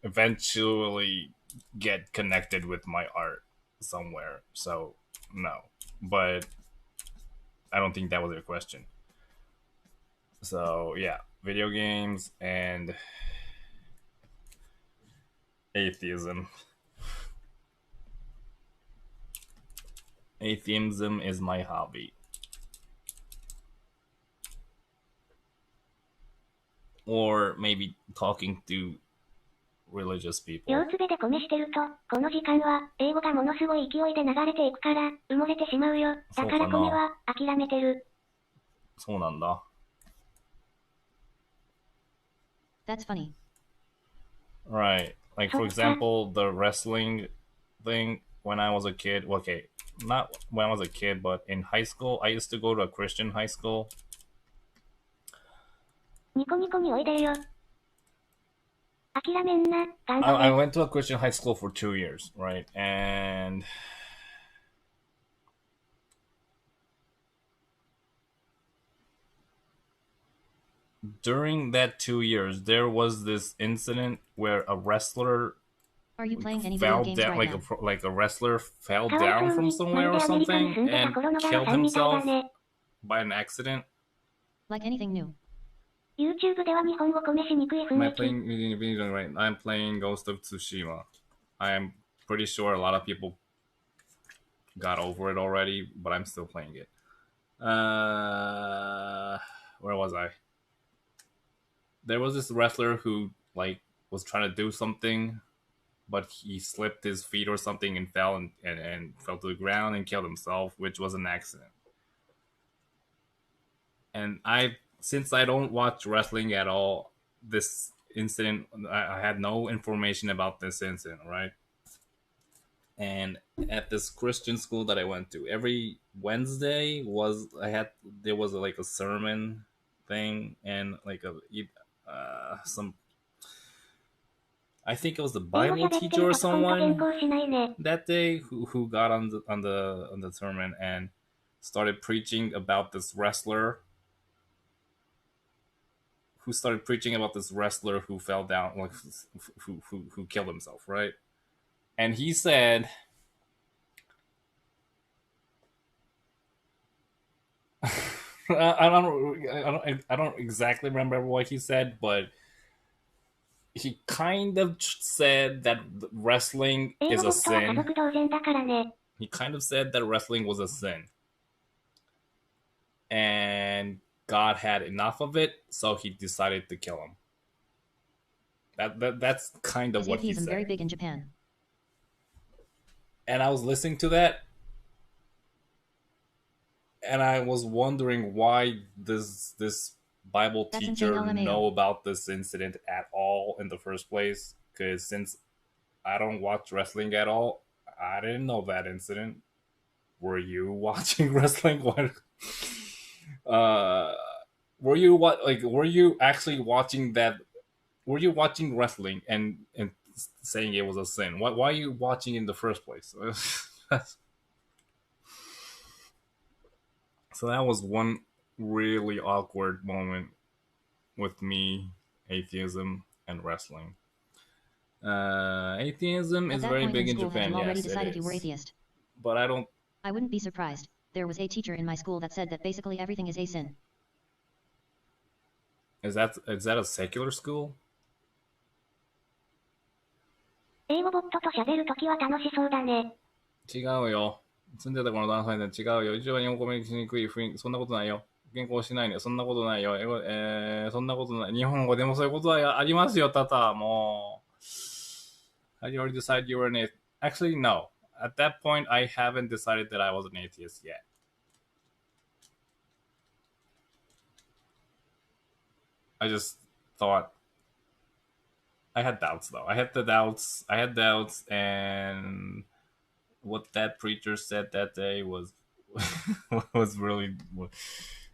eventually get connected with my art somewhere. So no, but I don't think that was your question. So yeah, video games and atheism. Atheism is my hobby. Or maybe talking to religious people. 両つべで米してると、この時間は、英語がものすごい勢いで流れていくから、埋もれてしまうよ。だから米は、諦めてる。そうなんだ。That's funny. Right. Like, for example, the wrestling thing when I was a kid. Okay, not when I was a kid, but in high school, I used to go to a Christian high school. ニコニコにおいでよ。諦めんな、頑張れ。I went to a Christian high school for 2 years, right? And during that 2 years, there was this incident where a wrestler Are you playing any video games down, right like now? like a wrestler fell down from somewhere or something and killed himself by an accident. Like anything new. YouTube では日本語米しにくい雰 Am I 囲気。 playing video right? I'm playing Ghost of Tsushima. I'm pretty sure a lot of people got over it already, but I'm still playing it. Where was I? There was this wrestler who like was trying to do something, but he slipped his feet or something and fell and fell to the ground and killed himself, which was an accident. And since I don't watch wrestling at all, this incident, I had no information about this incident, right? And at this Christian school that I went to, every Wednesday there was like a sermon thing and like some, I think it was the Bible teacher or someone that day who got on the sermon and started preaching about this wrestler. Who started preaching about this wrestler who fell down, like who killed himself, right? And he said, I don't exactly remember what he said, but he kind of said that wrestling is a sin. He kind of said that wrestling was a sin, and God had enough of it, so he decided to kill him. That's kind of what he said. Very big in Japan. And I was listening to that, and I was wondering why this Bible That's teacher insane, LMAO. know about this incident at all in the first place? Because since I don't watch wrestling at all, I didn't know that incident. Were you watching wrestling? What? Were you what? Like, were you actually watching that? Were you watching wrestling and saying it was a sin? Why are you watching in the first place? So that was one really awkward moment with me, atheism and wrestling. Atheism At is that very point in big in school, had Japan. you already Yes, it decided you were is. atheist? But I don't. I wouldn't be surprised. There was a teacher in my school that said that basically everything is a sin. Is that a secular school? 英語ボットと喋るときは楽しそうだね。違うよ。住んでたこの男性で違うよ。一番日本語勉強しにくい雰囲気、そんなことないよ。原稿しないのよ。そんなことないよ。そんなことない。日本語でもそういうことはありますよ、ただ。もう。Had you already decided you were an atheist? Actually, no. At that point, I haven't decided that I was an atheist yet. I just thought I had doubts though. I had doubts, and what that preacher said that day was was really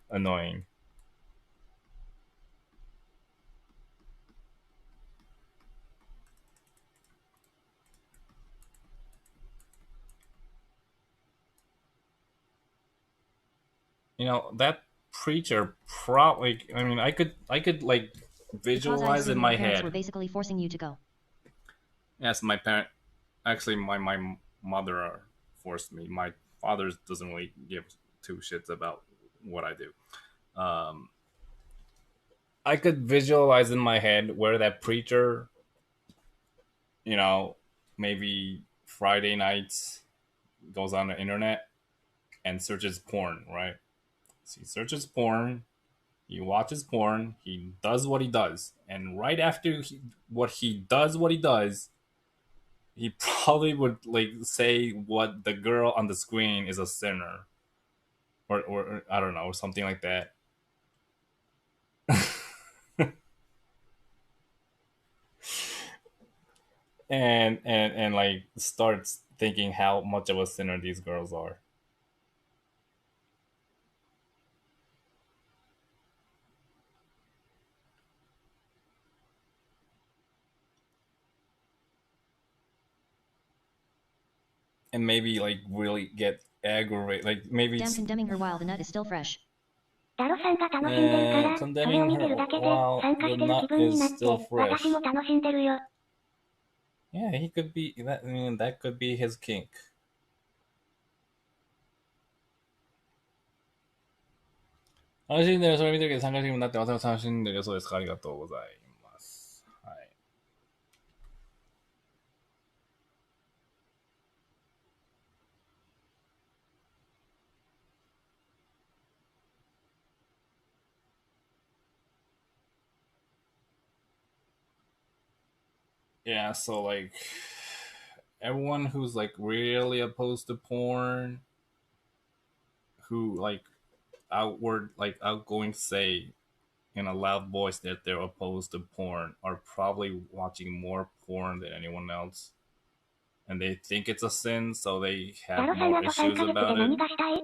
annoying. You know, that preacher probably. I mean, I could like visualize in my your parents head. were basically forcing you to go. Yes, my parent. Actually, my mother forced me. My father doesn't really give two shits about what I do. I could visualize in my head where that preacher, you know, maybe Friday nights goes on the internet and searches porn, right? So he searches porn, he watches porn, he does what he does, and right after what he does, he probably would like say what the girl on the screen is a sinner, or I don't know, or something like that. and like starts thinking how much of a sinner these girls are. And maybe like really get aggravated, like maybe Damn, condemning her while the nut is still fresh. ダロさんが楽しんでるから、それを condemning 見て her るだけで while 参加 the してる気 nut 分に is なって still fresh. 私も楽しんでるよ。Yeah, he could be that. I mean, that could be his kink. 楽しんでる、それ見てるけど参加してる気分になって、私も楽しんでるよ。そうですか。ありがとうございます。はい。Yeah, so like everyone who's like really opposed to porn, who like outgoing say in a loud voice that they're opposed to porn, are probably watching more porn than anyone else. And they think it's a sin, so they ダ have ロさん more あと3 issues ヶ月で about 何 it. がしたい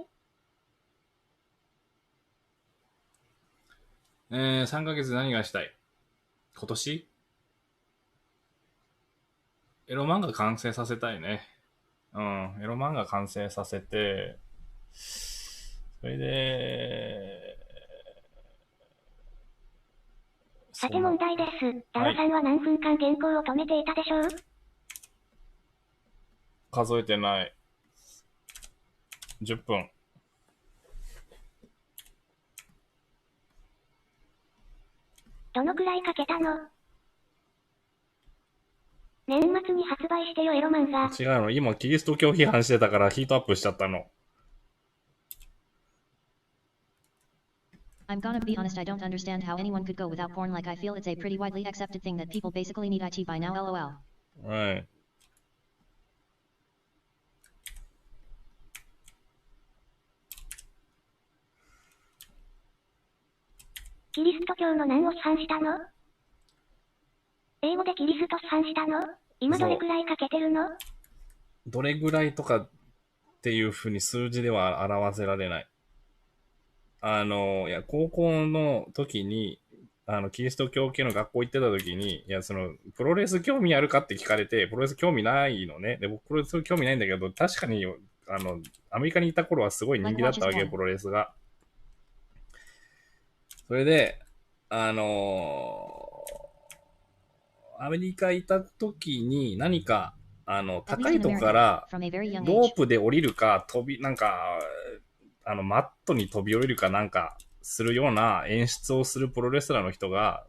3ヶ月で何がしたい？今年エロ漫画完成させたいね。うん、エロ漫画完成させて、それで、さて問題です。ダロさんは何分間原稿を止めていたでしょう？数えてない。10分。どのくらいかけたの？年末に発売してよエロ漫画。違うの、今キリスト教批判してたからヒートアップしちゃったの。I'm gonna be honest, I don't understand how anyone could go without porn. Like, I feel it's a pretty widely accepted thing that people basically need IT by now, lol. Right. キリスト教の何を批判したの？英語でキリスト批判したの？今どれくらいかけてるの？どれぐらいとかっていうふうに数字では表せられない。いや、高校の時に、キリスト教系の学校行ってた時に、いや、プロレス興味あるかって聞かれて、プロレス興味ないのね。で、僕、プロレス興味ないんだけど、確かに、アメリカにいた頃はすごい人気だったわけよ、プロレスが。それで、アメリカいた時に何か、高いとこから、ロープで降りるか、マットに飛び降りるかなんか、するような演出をするプロレスラーの人が、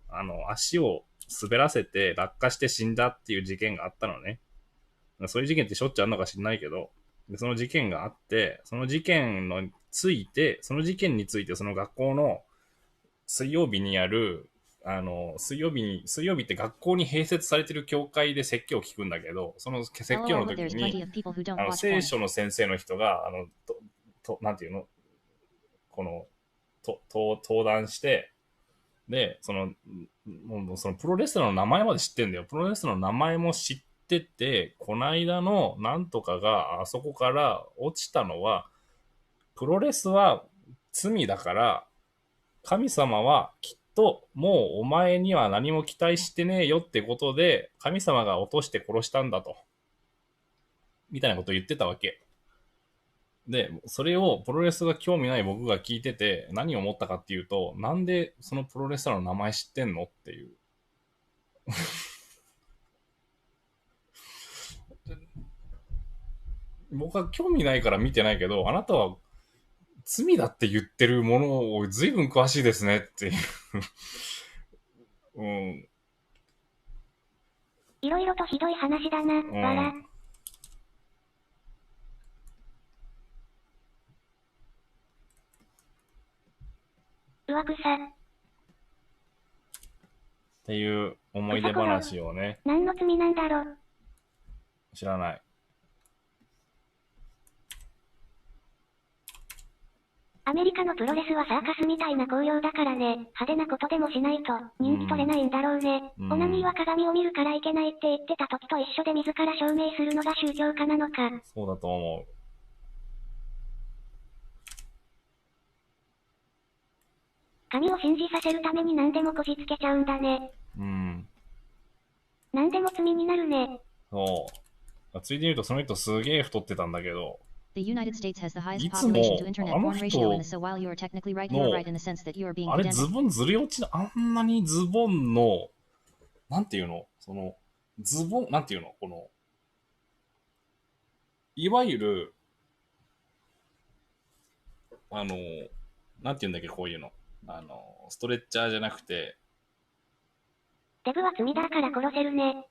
足を滑らせて落下して死んだっていう事件があったのね。そういう事件ってしょっちゅうあるのか知んないけど、でその事件があって、その事件についてその学校の水曜日にある、水曜日って学校に併設されてる教会で説教を聞くんだけど、その説教の時に、聖書の先生の人が、なんていうの登壇して、で、もうそのプロレスラーの名前まで知ってんだよ。プロレスラーの名前も知ってて、こないだのなんとかがあそこから落ちたのは、プロレスは罪だから、神様はきっともうお前には何も期待してねえよってことで、神様が落として殺したんだと。みたいなことを言ってたわけ。で、それをプロレスが興味ない僕が聞いてて、何を思ったかっていうと、なんでそのプロレスラーの名前知ってんのっていう。僕は興味ないから見てないけど、あなたは罪だって言ってるものを随分詳しいですねっていう。うん。いろいろとひどい話だな、わら。うわくさ。っていう思い出話をね。何の罪なんだろ。知らない。アメリカのプロレスはサーカスみたいな興行だからね、派手なことでもしないと人気取れないんだろうね。オナニーは鏡を見るからいけないって言ってた時と一緒で自ら証明するのが宗教家なのか。そうだと思う。神を信じさせるために何でもこじつけちゃうんだね。何でも罪になるね。そう。ついで言うとその人すげえ太ってたんだけど、The United States has the highest population to internet porn ratio in the so while you are technically right, you are right in the sense that you are being あれズボンずり落ちな、あんなにズボンの、なんていうのズボン、なんていうのいわゆる、なんていうんだっけ、こういうの。ストレッチャーじゃなくて。デブは罪だから殺せるね。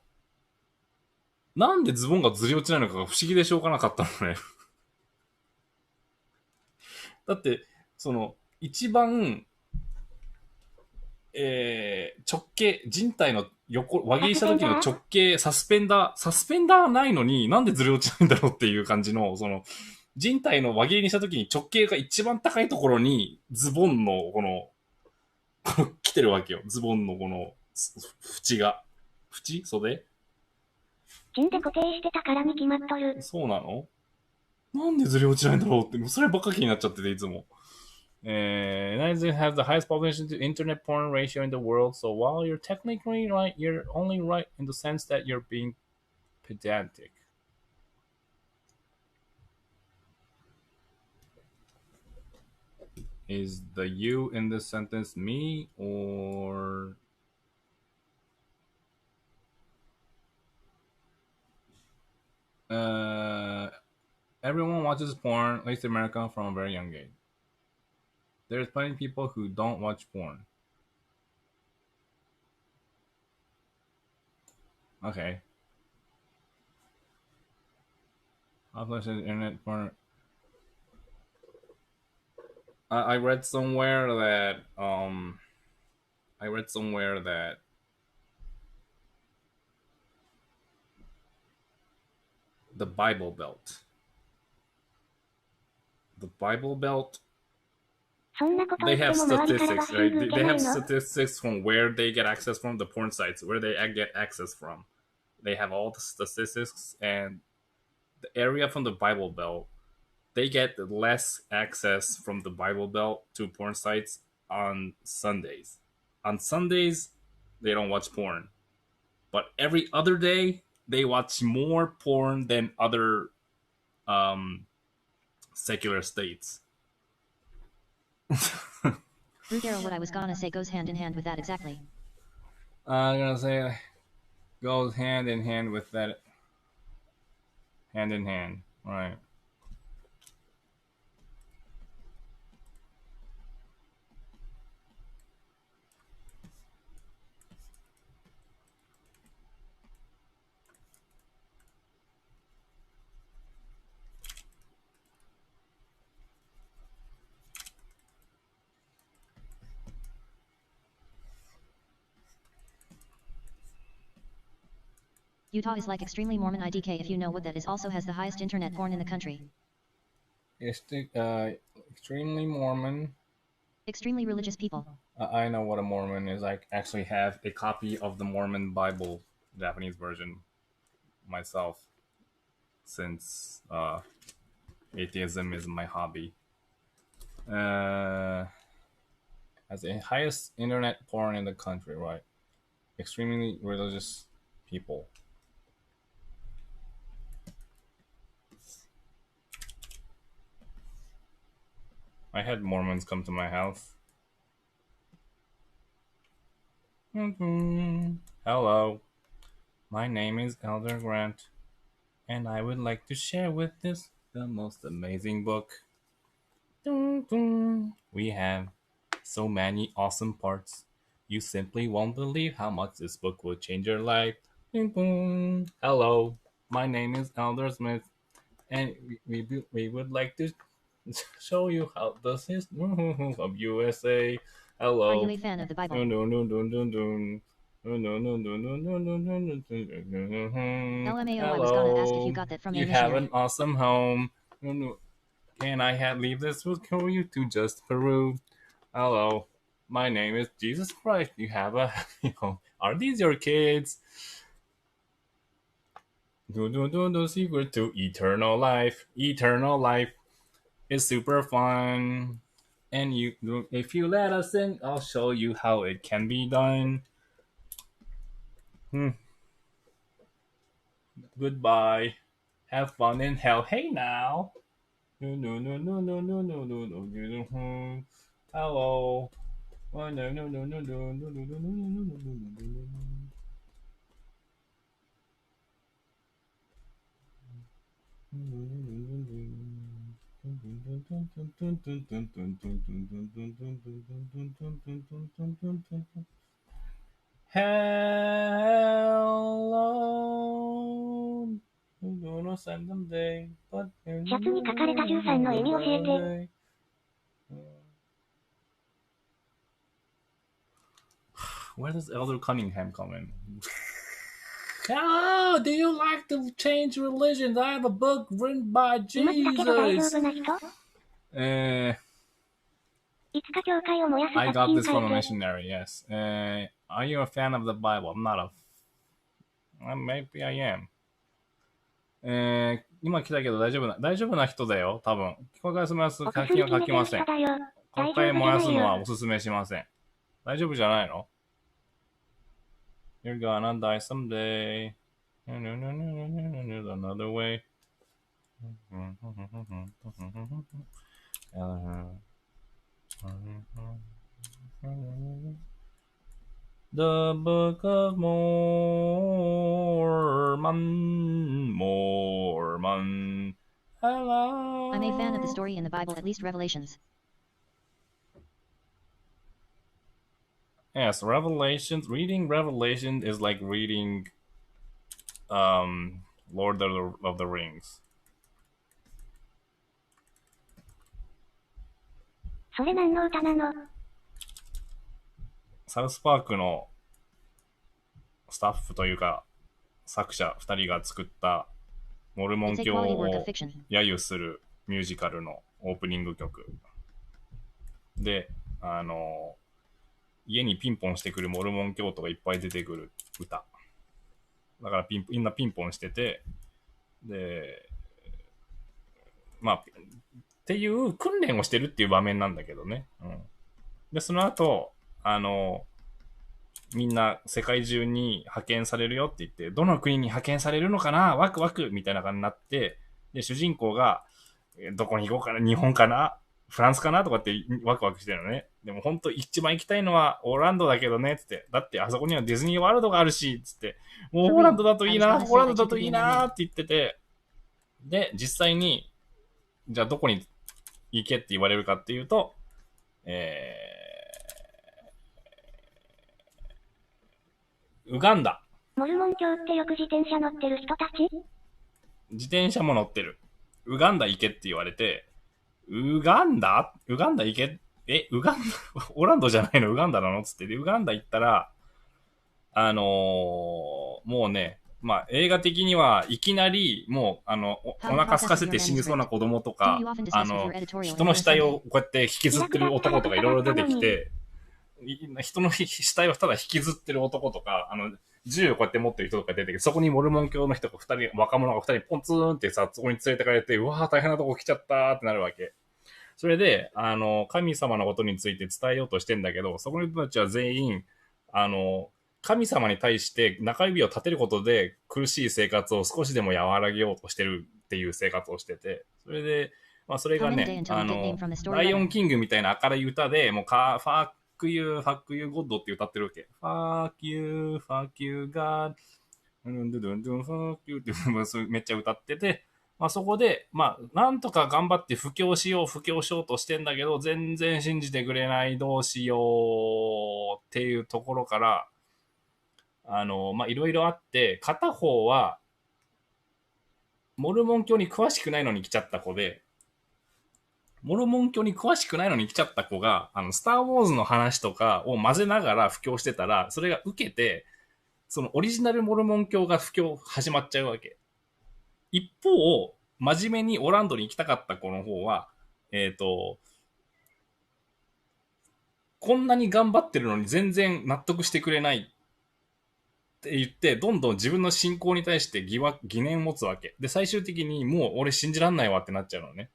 なんでズボンがずり落ちないのかが不思議でしょうがなかったのね。だって、一番、直径、人体の輪切りした時の直径、サスペンダーないのになんでずれ落ちないんだろうっていう感じの、人体の輪切りにした時に直径が一番高いところに、ズボンの来てるわけよ。ズボンの縁が。袖チンで固定してたからに決まっとる。そうなの？なんでずれ落ちないんだろうって、もうそればっか気になっちゃってて、いつも。United States has the highest population to internet porn ratio in the world, so while you're technically right, you're only right in the sense that you're being pedantic. Is the you in this sentence me or everyone watches porn, at least in America, from a very young age. There's plenty of people who don't watch porn. Okay. Population internet porn. I read somewhere that the Bible Belt そんなこと They 言って have も周りからバ statistics, ッシン right? グ They, 受け they な have いの？ statistics from where they get access from, the porn sites, where they get access from. They have all the statistics, and the area from the Bible Belt, they get less access from the Bible Belt to porn sites on Sundays. On Sundays, they don't watch porn. But every other day, they watch more porn than other secular states. Rugero, what I was gonna say goes hand in hand with that exactly. I'm gonna say goes hand in hand with that. Hand in hand, right? Utah is like extremely Mormon IDK if you know what that is. Also has the highest internet porn in the country. Extremely Mormon. Extremely religious people. I know what a Mormon is. I actually have a copy of the Mormon Bible, Japanese version, myself, since atheism is my hobby. Has the highest internet porn in the country, right? Extremely religious people. I had Mormons come to my house. Hello, my name is Elder Grant, and I would like to share with this the most amazing book. We have so many awesome parts. You simply won't believe how much this book will change your life. Hello, my name is Elder Smith, and we would like to show you how the history of USA. Hello. Are you a fan of the Bible? LMAO, I was gonna ask if you got that from a You have missionary. an awesome home. Can I leave this for you to just Peru? Hello, my name is Jesus Christ. You have a home. Are these your kids? The secret to eternal life. Eternal life is super fun. And if you let us in, I'll show you how it can be done. Goodbye. Have fun in hell. Hey now. Hello. Hello. シャツに書かれた13の意味教えて。Where does Elder Cunningham come in? Hello, do you like to change religions? I have a book written by 今だけど大丈 Jesus. 夫な人？いつか教会を燃やす I 作 got 品 this from a 書いて。 missionary, yes. Are you a fan of the Bible? I'm not a... maybe I am. 今来たけど大丈夫な人だよ、多分。公開します。お書き薬決めてるません。人だよ。公大丈夫じゃ開燃やすないよ。のはおすすめしません。大丈夫じゃないの？ You're gonna die someday. There's another way. The Book of Mormon. Hello. I'm a fan of the story in the Bible, at least Revelations. Yes, Revelations. Reading Revelation is like reading Lord of the Rings. それ何の歌なの？サウスパークのスタッフというか作者2人が作ったモルモン教を揶揄するミュージカルのオープニング曲。で、家にピンポンしてくるモルモン教徒がいっぱい出てくる歌。だからみんなピンポンしてて、で、まあ、っていう訓練をしてるっていう場面なんだけどね。うん。で、その後、みんな世界中に派遣されるよって言って、どの国に派遣されるのかなワクワクみたいな感じになって、で、主人公が、どこに行こうかな日本かなフランスかなとかってワクワクしてるのね。でも本当一番行きたいのはオーランドだけどね、つって。だってあそこにはディズニーワールドがあるし、つって。もうオーランドだといいな、オーランドだといいなって言ってて。で、実際に、じゃあどこに行けって言われるかっていうと、ウガンダ。モルモン教ってよく自転車乗ってる人たち？自転車も乗ってる。ウガンダ行けって言われて、ウガンダ行けウガンダオランドじゃないのウガンダなのつって。で、ウガンダ行ったら、もうね、まあ、映画的にはいきなり、もう、お腹空かせて死にそうな子供とか、人の死体をこうやって引きずってる男とかいろいろ出てきて、人の死体をただ引きずってる男とか、銃をこうやって持ってる人とか出てきて、そこにモルモン教の人が二人、若者が二人ポンツーンってさ、そこに連れてかれて、うわー大変なとこ来ちゃったーってなるわけ。それで、神様のことについて伝えようとしてんだけど、そこの人たちは全員、神様に対して中指を立てることで苦しい生活を少しでも和らげようとしてるっていう生活をしてて、それで、まあそれがね、ライオンキングみたいな明るい歌で、もうファックユーゴッドって歌ってるわけ。ファックユーガード、ファックユーってめっちゃ歌ってて、まあそこで、まあなんとか頑張って布教しようとしてんだけど、全然信じてくれない、どうしようっていうところから、まあいろいろあって、片方は、モルモン教に詳しくないのに来ちゃった子で、モルモン教に詳しくないのに来ちゃった子が、スターウォーズの話とかを混ぜながら布教してたら、それが受けて、そのオリジナルモルモン教が布教始まっちゃうわけ。一方、真面目にオランドに行きたかった子の方は、こんなに頑張ってるのに全然納得してくれないって言って、どんどん自分の信仰に対して疑念を持つわけ。で、最終的にもう俺信じらんないわってなっちゃうのね。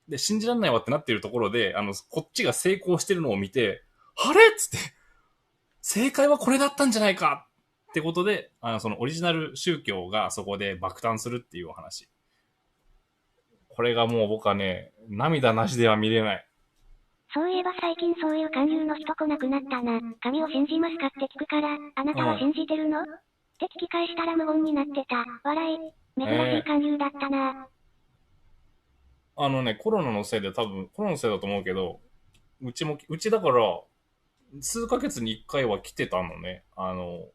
で、信じらんないわってなってるところで、こっちが成功してるのを見て、あれっつって、正解はこれだったんじゃないかってことで、そのオリジナル宗教がそこで爆誕するっていうお話。これがもう僕はね、涙なしでは見れない。そういえば最近そういう勧誘の人来なくなったな。神を信じますかって聞くから、あなたは信じてるの、って聞き返したら無言になってた。笑い。珍しい勧誘だったな。コロナのせいだと思うけど、うちだから、数ヶ月に一回は来てたのね。ほ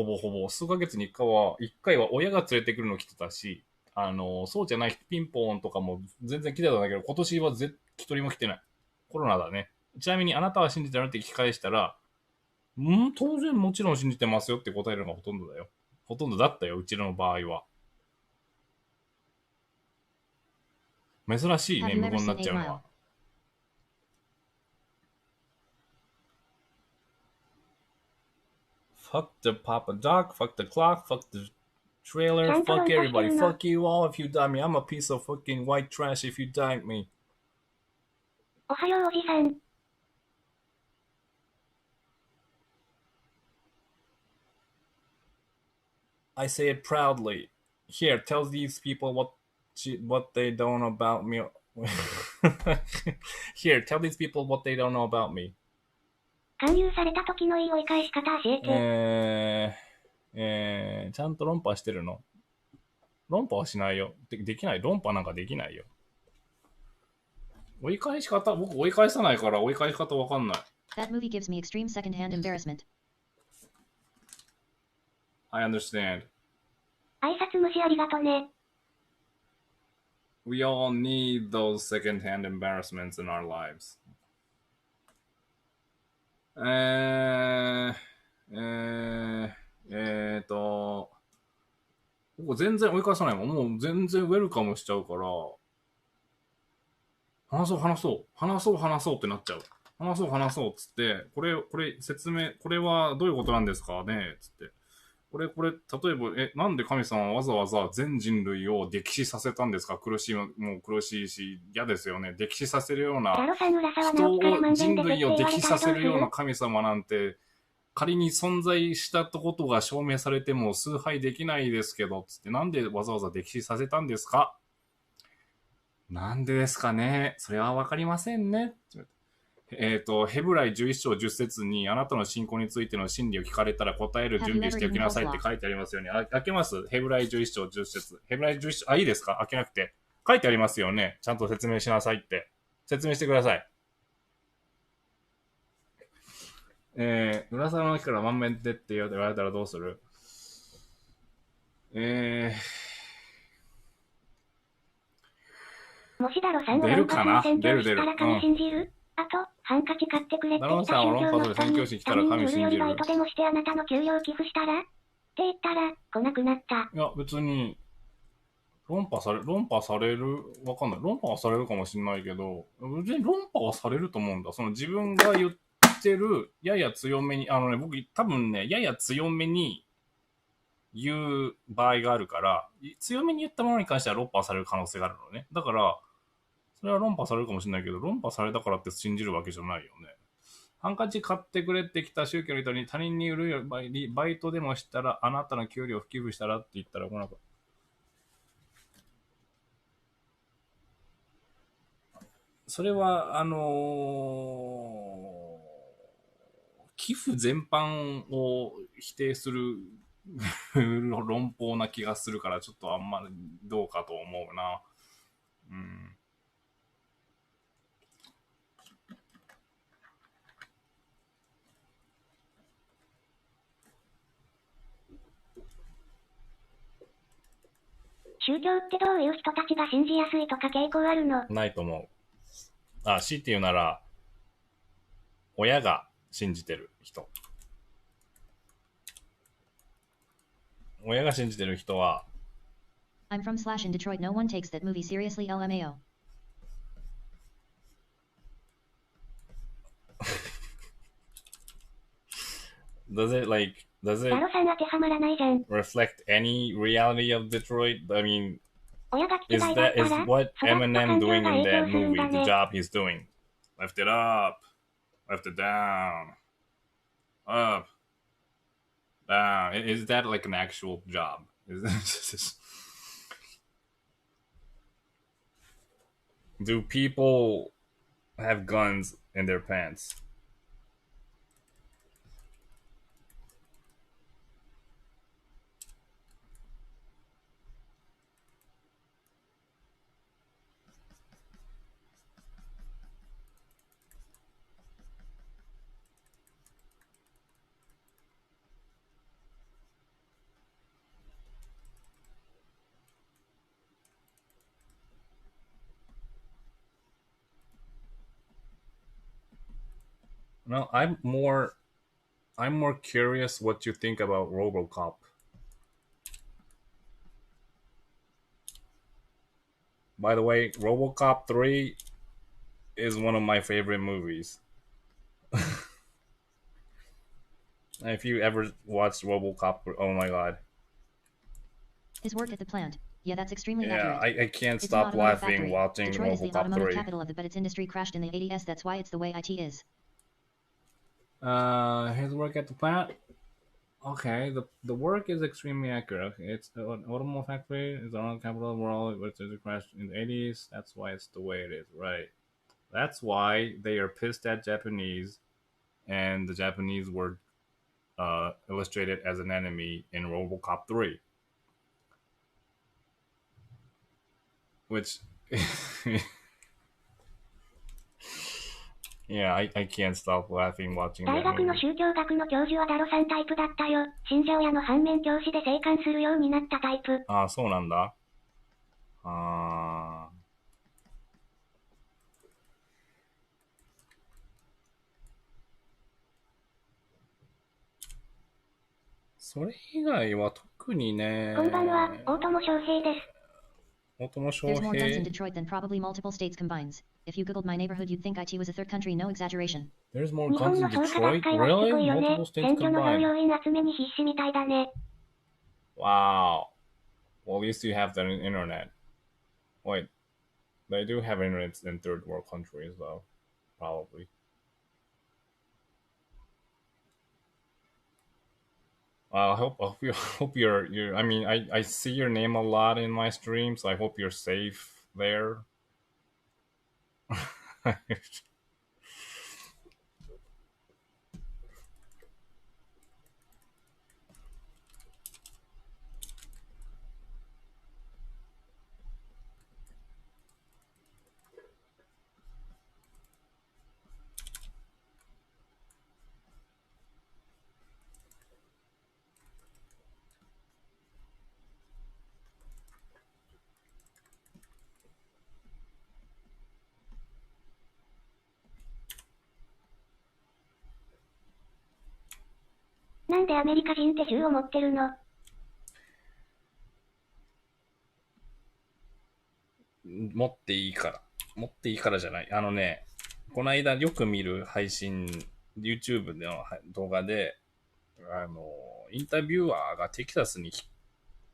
ぼほぼ、数ヶ月に一回は親が連れてくるの来てたし、そうじゃない人、ピンポーンとかも全然来てたんだけど、今年は一人も来てない。コロナだね。ちなみにあなたは信じてるって聞き返したら、当然もちろん信じてますよって答えるのがほとんどだよ。ほとんどだったよ、うちの場合は。珍しいね、無言になっちゃうのは。Fuck the Papa Doc, fuck the clock, fuck the trailer, fuck everybody, fuck you all if you die me. I'm a piece of fucking white trash if you die me. おはようおじさん。I say it proudly. Here, tell these people what they don't know about me. Here, tell these people what they don't know about me. 勧誘された時のいい追い返し方教えて。ちゃんと論破してるの？論破はしないよ。できない。論破なんかできないよ。追い返し方、僕追い返さないから追い返し方わかんない。That movie gives me extreme second-hand embarrassment. I understand. 挨拶無視ありがとね。We all need those second-hand embarrassments in our lives. ここ全然追い返さないもん。もう全然ウェルカムしちゃうから。話そうってなっちゃう。話そうっつって、これ説明、これはどういうことなんですかねつって。例えば、なんで神様はわざわざ全人類を溺死させたんですか？もう苦しいし、嫌ですよね。溺死させるような、人類を溺死させるような神様なんて、仮に存在したことが証明されても崇拝できないですけど、つって、なんでわざわざ溺死させたんですか？なんでですかね？それはわかりませんね。ヘブライ11章10節にあなたの信仰についての真理を聞かれたら答える準備しておきなさいって書いてありますよね。開けます？ヘブライ11章10節。ヘブライ11章、いいですか？開けなくて。書いてありますよね。ちゃんと説明しなさいって。説明してください。浦沢の木から満面でって言われたらどうする？もしダロさんを論破する宣教師したら神信じる？あと、ハンカチ買ってくれって言った宗教の人に、他人に売るよりバイトでもしてあなたの給料を寄付したらって言ったら、来なくなった。いや、別に、論破される、わかんない。論破はされるかもしれないけど、別に論破はされると思うんだ。その自分が言ってる、やや強めに、僕多分ね、やや強めに言う場合があるから、強めに言ったものに関しては論破される可能性があるのね。だから、それは論破されるかもしれないけど、論破されたからって信じるわけじゃないよね。ハンカチ買ってくれってきた宗教の人に他人に売るよりバイトでもしたら、あなたの給料を寄付したらって言ったら、なんか、それは、寄付全般を否定する論法な気がするから、ちょっとあんまりどうかと思うな。うん。宗教ってどういう人たちが信じやすいとか傾向あるの？ないと思う。強いて言うなら、親が信じてる人。親が信じてる人は、I'm from slash in Detroit. No one takes that movie seriously. LMAO. does it ダロさん当てはまらないじゃん。reflect any reality of Detroit? I mean, 親が聞きたいだったら、 what 育った Eminem 環境 doing が in 影 that 響するん movie? だ The ね。 job he's doing. Lift it up. Lift it down. Up. Down. Is that like an actual job? Do people have guns in their pants? No, I'm more curious what you think about RoboCop. By the way, RoboCop 3 is one of my favorite movies. If you ever watched RoboCop, oh my god. His work at the plant. Yeah, that's extremely Yeah, accurate. I can't It's an stop automotive laughing factory. watching Detroit is the RoboCop automotive 3. capital of the but its industry crashed in the 80s. That's why it's the way IT is. His work at the plant. Okay, the work is extremely accurate. Okay, it's an automotive factory. It's the capital of the world, which is a crash in the 80s. That's why it's the way it is, right? That's why they are pissed at Japanese, and the Japanese were illustrated as an enemy in RoboCop 3. Which, yeah, I can't stop laughing watching 大 that 学の movie. 宗教学の教授はダロさんタイプだったよ。信者親の反面教師で生還するようになったタイプ。ああ、そうなんだ。ああ。それ以外は特にね。こんばんは、大友翔平です。There's more guns in Detroit than probably multiple states combines. If you googled my neighborhood, you'd think IT was a third country, no exaggeration. There's more 日本 guns の in 創価学 Detroit? 会はしつこ Really? いよね。 Multiple 選 states 挙の combined. 総要員集めに必死みたいだね。Wow. Well, at least you have the internet. Wait, they do have internet in third world countries, though. Probably. I hope you're. I mean, I see your name a lot in my streams. So I hope you're safe there. なんでアメリカ人って銃を持ってるの？持っていいから。持っていいからじゃない。この間よく見る配信、YouTube の動画で、インタビュアーがテキサスに、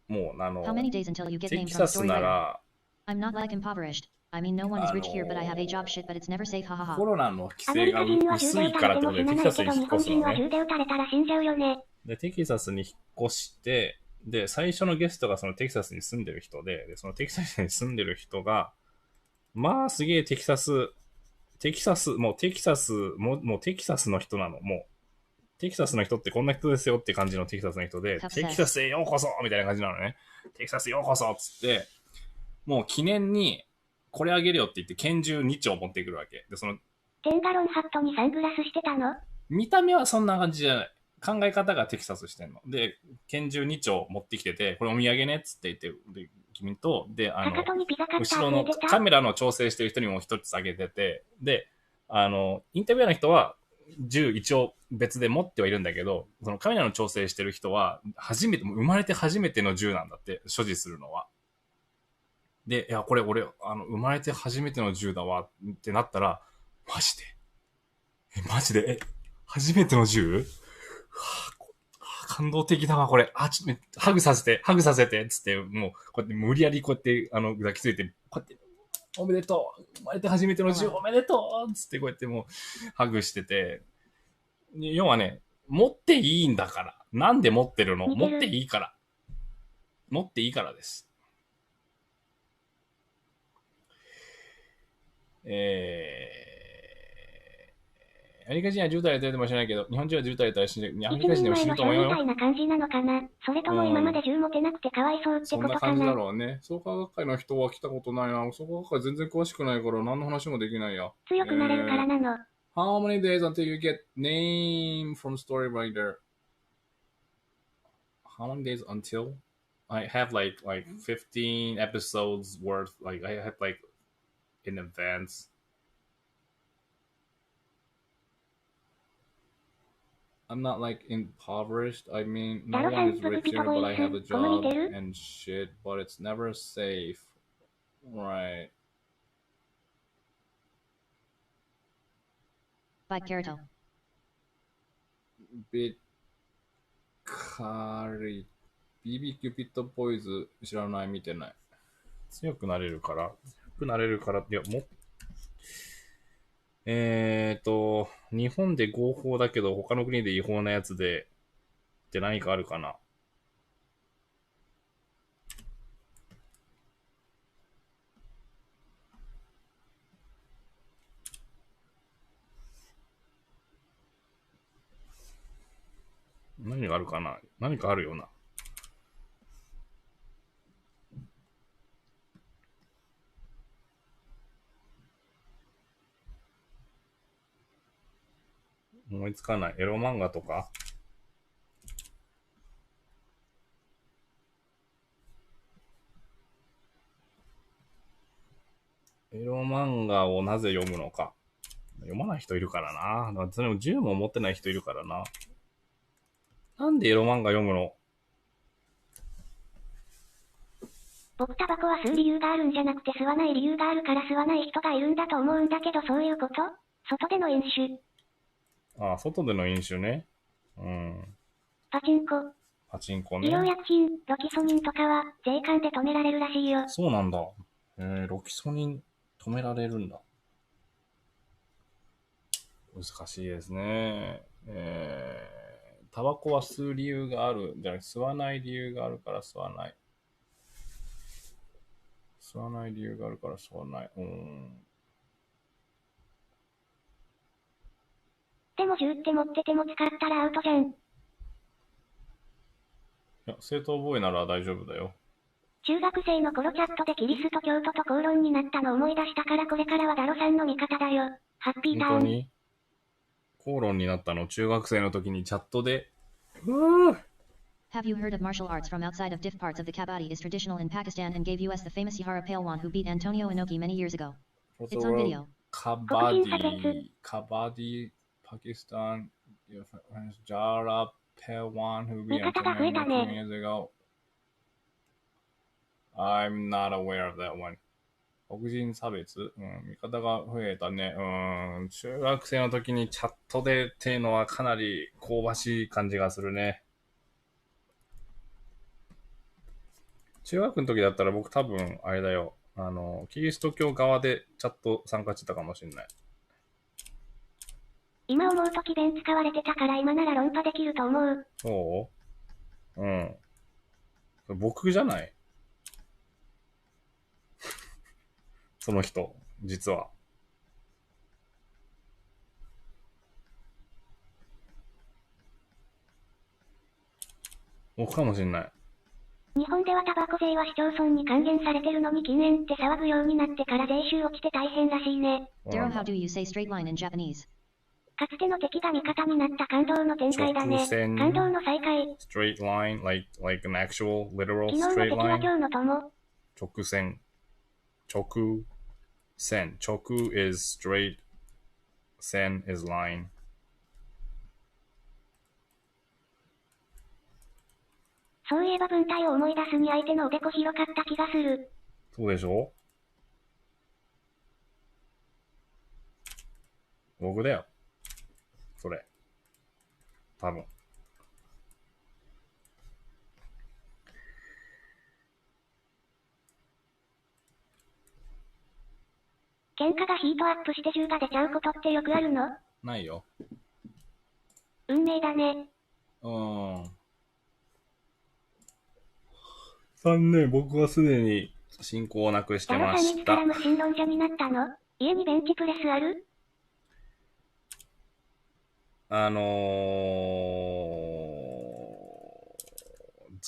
もうHow many days until you get テ named キ from サ a ス story な writer? ら、I'm not like impoverished. I mean, no one is rich here, but I have a job shit, but it's never safe, コ hahaha. ロナの規アメリ制がカ人は銃薄いで撃たれてからってことでも死なないけど、テキサスに引っ日本人は越すのね。銃で撃たれたら死んじゃうよね。で、テキサスに引っ越して、で、最初のゲストがそのテキサスに住んでる人で、そのテキサスに住んでる人が、まあすげえもうテキサスの人なの。もう、テキサスの人ってこんな人ですよって感じのテキサスの人で、テキサスへようこそみたいな感じなのね。テキサスへようこそっつって、もう記念にこれあげるよって言って拳銃2丁持ってくるわけ。で、その、テンガロンハットにサングラスしてたの？見た目はそんな感じじゃない。考え方がテキサスしてんの。で、拳銃2丁持ってきてて、これお土産ねっつって言って、で、君と、で、かかとにピザカッタ後ろのーついてた？カメラの調整してる人にも一つあげてて、で、インタビュアーの人は銃一応別で持ってはいるんだけど、そのカメラの調整してる人は生まれて初めての銃なんだって、所持するのは。で、いや、これ俺、生まれて初めての銃だわってなったら、マジで初めての銃？感動的だわ、これ。ハグさせて、つって、もう、こうやって無理やりこうやって、抱きついて、こうやって、おめでとう、生まれて初めての銃おめでとうつってこうやってもう、ハグしてて、要はね、持っていいんだから。なんで持ってるの？持っていいから。持っていいからです。アメリカ人は銃弾やってるかもしれないけど、日本人は銃弾やったら死ぬ。アメリカ人でも死ぬと思うよ。みたいな感じなのかな。それとも今まで銃持てなくてかわいそうってそんなことかな。感じだろうね。創価学会の人は来たことないな。創価学会全然詳しくないから何の話もできないや。強くなれるからなの。How many days until you get name from story writer? How many days until? I have like 15 episodes worth. Like I have like in advance. I'm not like impoverished. I mean, no one is rich here, but I have a job and shit. But it's never safe, right? By Karato. ビビキューピットボーイズ知らない、見てない。強くなれるから、いや、日本で合法だけど他の国で違法なやつでって何かあるかな。何があるかな。何かあるよな。思いつかない。エロ漫画とか。エロ漫画をなぜ読むのか。読まない人いるからな。それも銃も持ってない人いるからな。なんでエロ漫画読むの？僕タバコは吸う理由があるんじゃなくて吸わない理由があるから吸わない人がいるんだと思うんだけどそういうこと？外での飲酒。あ、外での飲酒ね。うん。パチンコ。パチンコ医療ね。薬品、ロキソニンとかは税関で止められるらしいよ。そうなんだ。ロキソニン止められるんだ。難しいですね。タバコは吸う理由がある。じゃなくて吸わない理由があるから吸わない。吸わない理由があるから吸わない。でも銃って持ってても使ったらアウトじゃん。いや、正当防衛なら大丈夫だよ。中学生の頃チャットでキリスト教徒と口論になったの思い出したからこれからはダロさんの味方だよ。ハッピーターン。本当に口論になったの中学生の時にチャットで。Have you heard of martial arts from outside of diff parts of the Kabaddi is traditional in Pakistan and gave us the famous Yahara Palwan who beat Antonio Inoki many years ago. It's on video. カバディ、パキスタン、ジャーラ・ペワン who beat Antonio Inoki many years ago. I'm not aware of that one. 黒人差別、味方が増えたね。中学生の時にチャットでっていうのはかなり香ばしい感じがするね。中学の時だったら僕多分あれだよ。キリスト教側でチャット参加してたかもしれない。今思うと詭弁使われてたから今なら論破できると思う。そう？うん。僕じゃないその人、実は。僕かもしんない。日本ではタバコ税は市町村に還元されてるのに禁煙って騒ぐようになってから税収落ちて大変らしいね。Darrow, how do you say straight line in Japanese? かつての敵が味方になった感動の展開だね。感動の再会。straight line, like an actual literal 昨日の straight 敵は line. 今日の友。直線。直線。直 is straight. 線 is line. そういえば文体を思い出すに相手のおでこ広かった気がする。そうでしょ？僕だよ。それ。多分。喧嘩がヒートアップして銃が出ちゃうことってよくあるの？ないよ。運命だね。残念、僕はすでに信仰をなくしてました。ダロさんいつから無神論者になったの？家にベンチプレスある？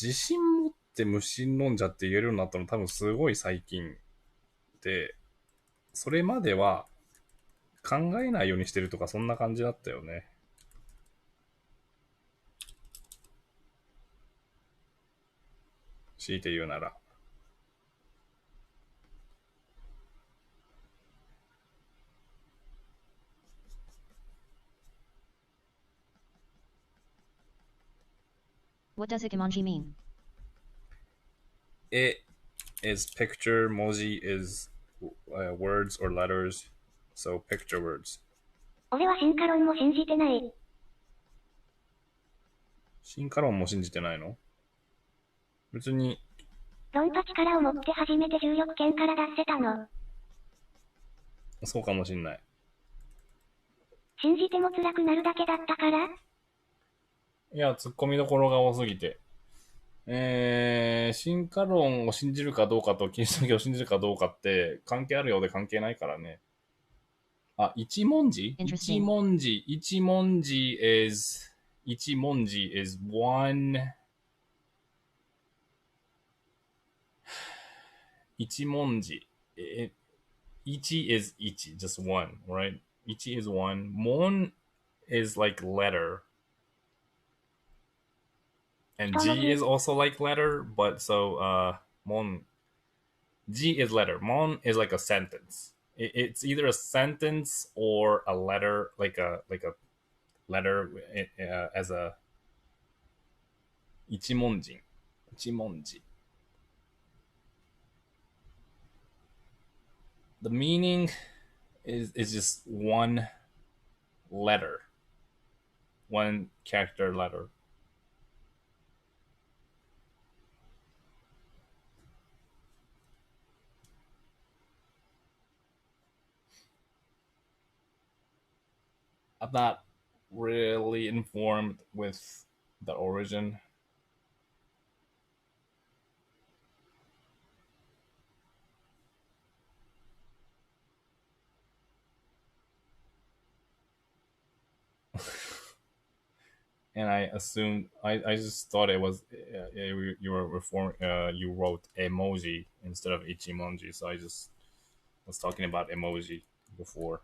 自信持って無神論者って言えるようになったの多分すごい最近で、それまでは考えないようにしてるとかそんな感じだったよね。強いて言うなら。What does hikamanji mean? It is picture, moji is words or letters, so picture words. 俺は進化論も信じてない。進化論も信じてないの？別に。論破力を持って初めて重力圏から出せたの。そうかもしんない。信じても辛くなるだけだったから？いや、突っ込みどころが多すぎて。進化論を信じるかどうかとキリスト教を信じるかどうかって関係あるようで関係ないからね。あ、一文字 Interesting. 一文字 is one. 一文字。1 is 1, just one, right? 1 is one. Mon is like letter. And G is also like letter, but so, Mon. G is letter. Mon is like a sentence. It's either a sentence or a letter, like a letter as a 一文字。The meaning is just one letter, one character letter. I'm not really informed with the origin. And I assumed I just thought it was you were you wrote emoji instead of ichimonji, so I just was talking about emoji before.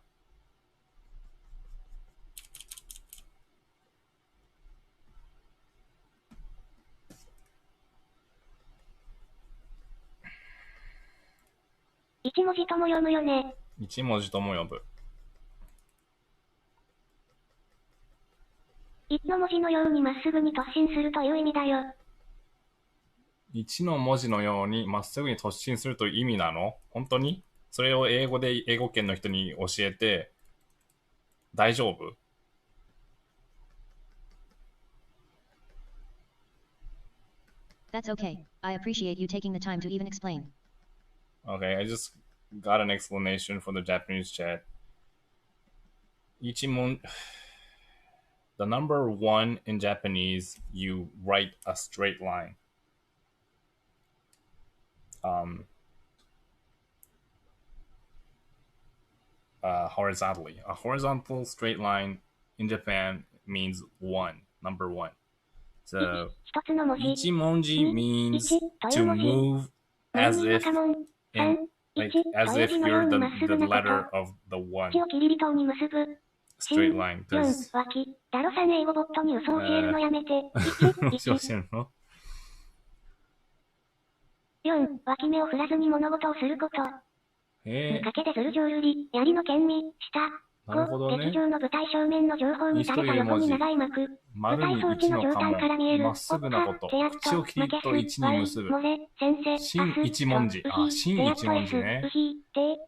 一文字とも読むよね。一文字とも呼ぶ。一の文字のようにまっすぐに突進するという意味だよ。一の文字のようにまっすぐに突進するという意味なの？本当に？それを英語で英語圏の人に教えて大丈夫？ That's okay. I appreciate you taking the time to even explain. Okay, I just got an explanation for the Japanese chat. Ichimon. The number 1 in Japanese, you write a straight line. Horizontally. A horizontal straight line in Japan means 1, number 1. So, 一つの文字。 ichimonji means to move as if you're the letter of the 1. 一をキリリ島に結ぶ。 Straight line. 4、脇。ダロさん英語ボットに嘘を教えるのやめて。教えるの？ 4、脇目を振らずに物事をすること。見かけでずる上瑠璃、槍の剣味、下。なるほどね。劇場の舞台正面の情報に垂れた横に長い幕。舞台装置の上端から見える。まっすぐなこと。口をキリッと一に結ぶ。新一文字。あ、新一文字ね。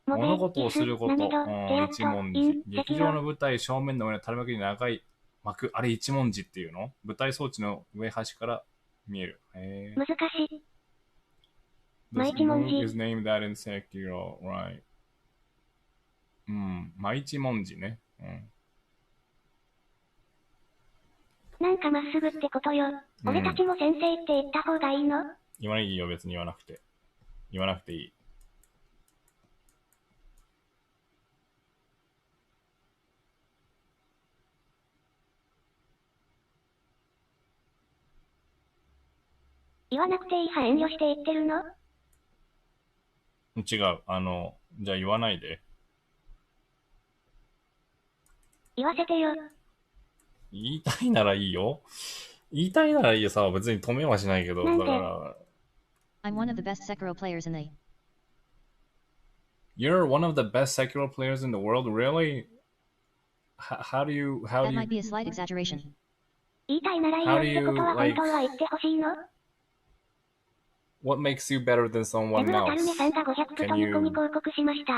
物事をすること。一文字。劇場の舞台正面の上の垂れ幕に長い幕。あれ一文字っていうの？舞台装置の上端から見える。難しい。 This book is named that in Sekiro, right? まあ一文字ね。なんかまっすぐってことよ。俺たちも先生って言った方がいいの？言わないよ、別に言わなくて。言わなくていい。言わなくていい派遠慮して言ってるの？違う。じゃあ言わないで。言わせてよ。言いたいならいいよ。言いたいならいいよさ、別に止めはしないけど、だから。I'm one of the best Sekiro players in the... You're one of the best Sekiro players in the world? Really? How do you... That might be a slight exaggeration. 言いたいならいいよってことは本当は言ってほしいの？ What makes you better than someone else?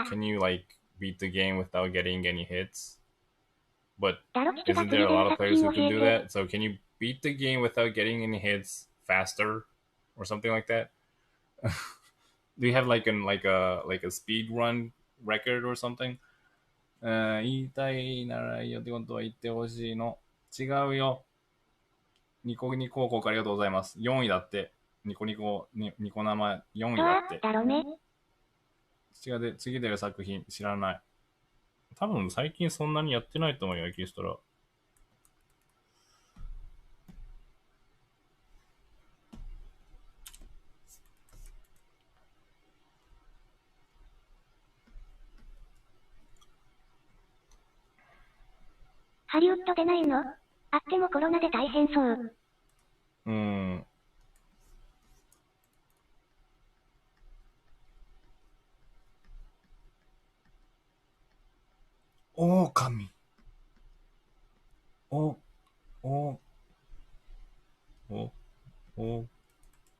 Can you like beat the game without getting any hits? But isn't there a lot of players who can do that? So can you beat the game without getting any hits faster or something like that? Do you have like a speed run record or something? 言いたいならいいよってことは言ってほしいの。違うよ。ニコニコ広告ありがとうございます。4位だって。ニコ生4位だって。だろね。次出る作品知らない。多分最近そんなにやってないと思うよ、エキストラ。ハリウッドでないの？あってもコロナで大変そう。狼。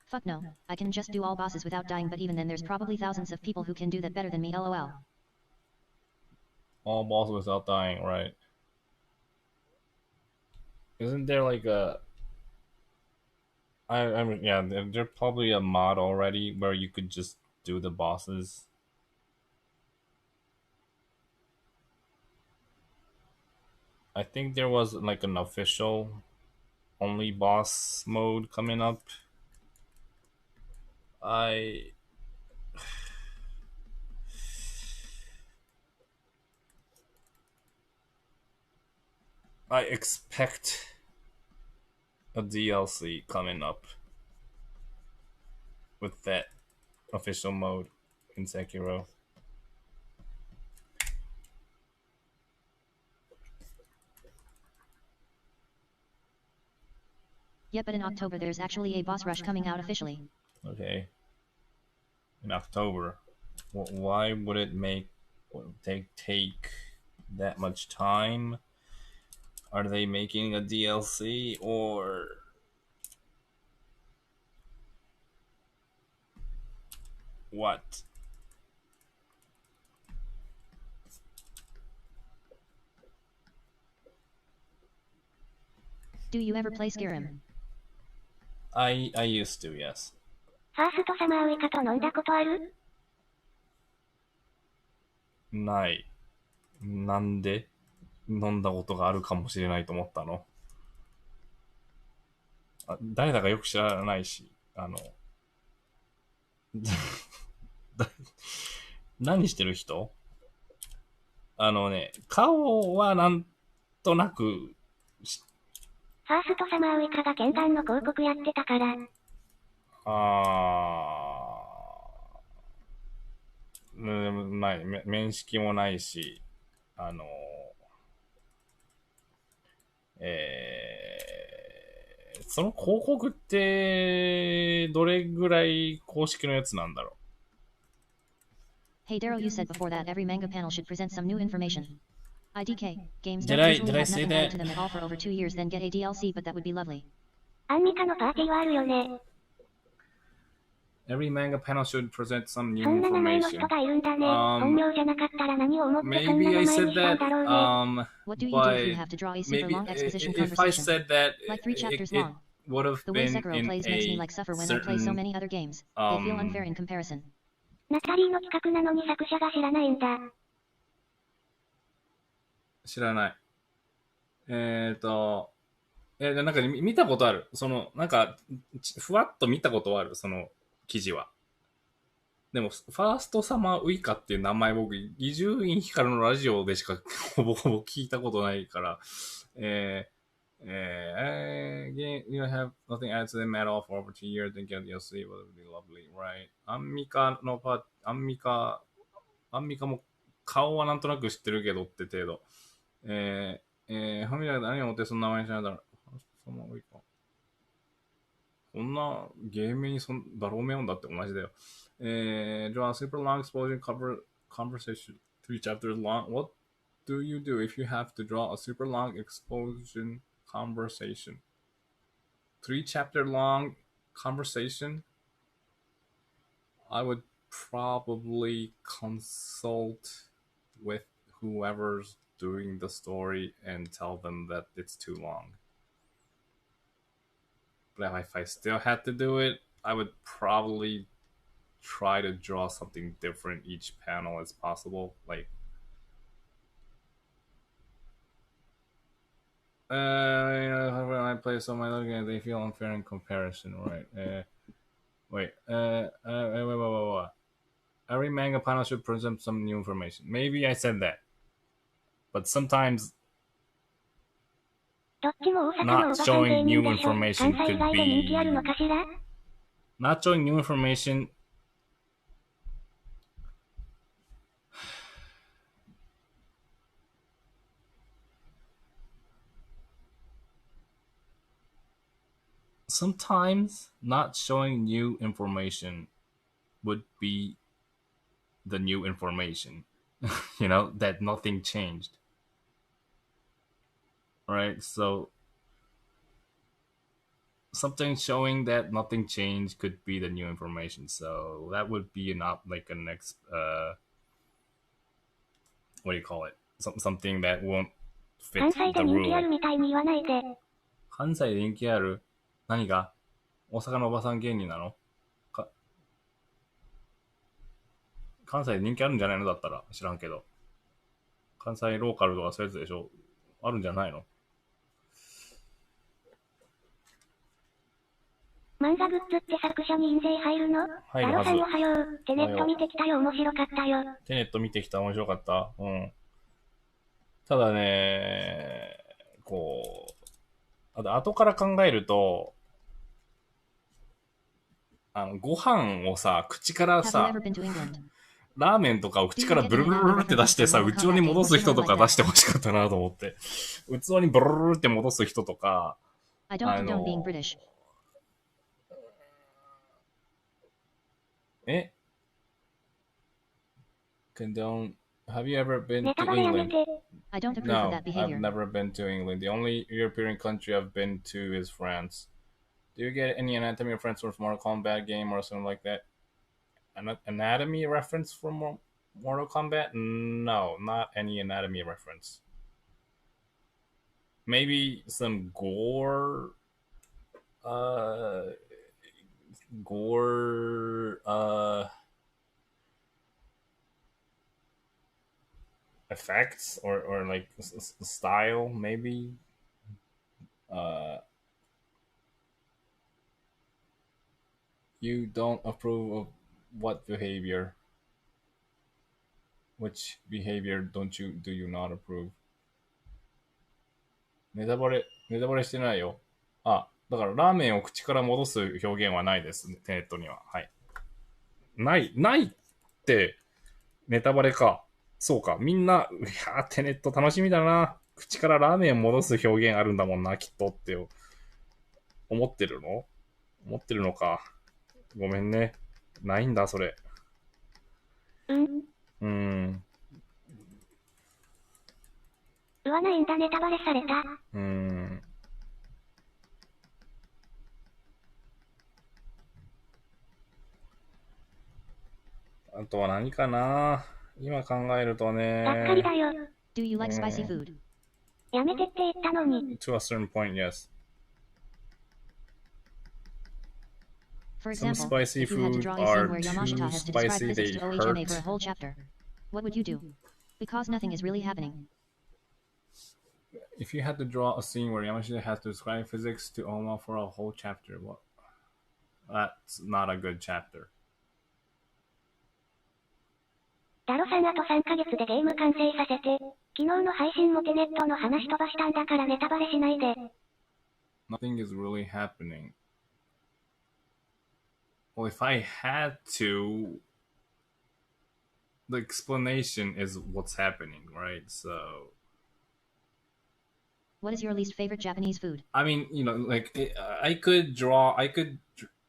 Fuck no, I can just do all bosses without dying, but even then there's probably thousands of people who can do that better than me, lol. all balls without dying, right? Isn't there like a I mean, yeah, there's probably a mod already where you could just do the bosses. I think there was like an official only boss mode coming up. I expect a DLC coming up with that official mode in Sekiro. Yep, but in October there's actually a boss rush coming out officially. Okay. In October. Why would it take that much time? Are they making a DLC or what? Do you ever play Skyrim? I used to, yes. ファーストサマーウイカと飲んだことある？ない。なんで飲んだことがあるかもしれないと思ったの？誰だかよく知らないし、何してる人？顔はなんとなく、ファーストサマーウイカがkenganの広告やってたから。ない、面識もないし、その広告って、どれぐらい公式のやつなんだろう？ Hey Darrow, you said before that every manga panel should present some new information. IDK, games Did don't I- usually did I have say nothing added that? to them at all for over 2 years, then get a DLC, but that would be lovely. アンミカのパーティーはあるよね。Every manga panel should present some new そんな名前の information. 人がいるんだね。本名じゃなかったら何を思ってそん Maybe な名 I 前 said にしたん that, だろうね。What do you do if you but have to draw a super maybe long exposition if I conversation? said that, Like 3 chapters it long. would have The way been Sekiro in plays makes me a like suffer when I play so certain, many other games. They feel unfair in comparison. ナタリーの企画なのに作者が知らないんだ。知らない。なんか見たことある。なんか、ふわっと見たことある、その記事は。でも、ファーストサマーウイカっていう名前僕、伊集院光のラジオでしかほぼほぼ聞いたことないから、you have nothing added to them at all for over 2 years, then get DLC, would be lovely, right? アンミカも顔はなんとなく知ってるけどって程度。ファミリアで何を持ってその名前にしないだろう。その多いか。こんなゲームにダローメオンだって同じだよ。Draw a super long explosion conversation 3 chapters long. What do you do if you have to draw a super long explosion conversation? 3 chapter long conversation? I would probably consult with whoever's doing the story and tell them that it's too long. But if I still had to do it, I would probably try to draw something different each panel as possible. Like, when I play so many other games, they feel unfair in comparison, right? Wait. Every manga panel should present some new information. Maybe I said that. But sometimes どっちも大阪のお not ばさん芸 showing 人 new でしょ。 information 関西以 could 外で人気あるの be かしら？ not showing new information. Sometimes not showing new information would be the new information. That nothing changed. Right? So something showing that nothing changed could be the new information. So that would be not like a next what do you call it? something that won't 関 fit 西 the で人気ある rule. みたいに言わないで。関西で人気ある？何が？大阪のおばさん芸人なの？関西で人気あるんじゃないの？だったら知らんけど。関西ローカルとかそういうやつでしょ？あるんじゃないの？漫画グッズって作者に印税入るの？入るはず。ガロさんおはよう。テネット見てきたよ、面白かったよ。テネット見てきた、面白かった。うん。ただね、こう、後から考えると、ご飯をさ、口からさ、ラーメンとかを口からブルブルブルって出してさ、器に戻す人とか出してほしかったなと思って。器にブルブルって戻す人とか、condone. Have you ever been to England? I don't approve No, of that behavior. I've never been to England. The only European country I've been to is France. Do you get any anatomy reference from Mortal Kombat game or something like that? Anatomy reference from Mortal Kombat? No, not any anatomy reference. Maybe some gore, effects or like style, maybe. You don't approve of what behavior? Which behavior do you not approve? ネタバレしてないよ。だからラーメンを口から戻す表現はないです、テネットには。はい。ないってネタバレか。そうか。みんな、テネット楽しみだな。口からラーメンを戻す表現あるんだもんな、きっとって思ってるのか。ごめんね。ないんだ、それ。言わないんだ、ネタバレされた。あとは何かな？今考えるとね。がっかりだよ。Do you like spicy food? やめてって言ったのに。To a certain point, yes. For Some example, spicy if you had to food draw a scene are where too Yamashita has to describe spicy physics they to OHMA for a hurt. whole chapter, what would you do? Because nothing is really happening. If you had to draw a scene where Yamashita has to describe physics to Oma for a whole chapter, that's not a good chapter. ダロさんあと3ヶ月でゲーム完成させて。昨日の配信もテネットの話飛ばしたんだからネタバレしないで。Nothing is really happening. Well, if I had to, the explanation is what's happening, right? So, What is your least favorite Japanese food? I mean, like,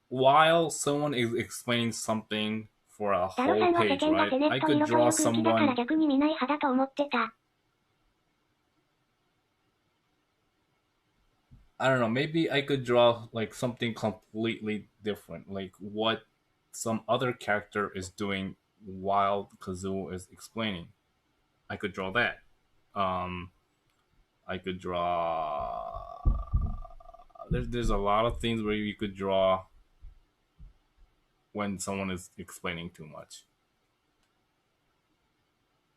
while someone is explaining something for a ダロさ whole んは世 page, 間が right? テネッ I トに could 色とい draw う空気だから someone, 逆に見ない派だと思ってた。I don't know, maybe I could draw like something completely different, like what some other character is doing while Kazuo is explaining. I could draw that. I could draw. There's a lot of things where you could draw when someone is explaining too much,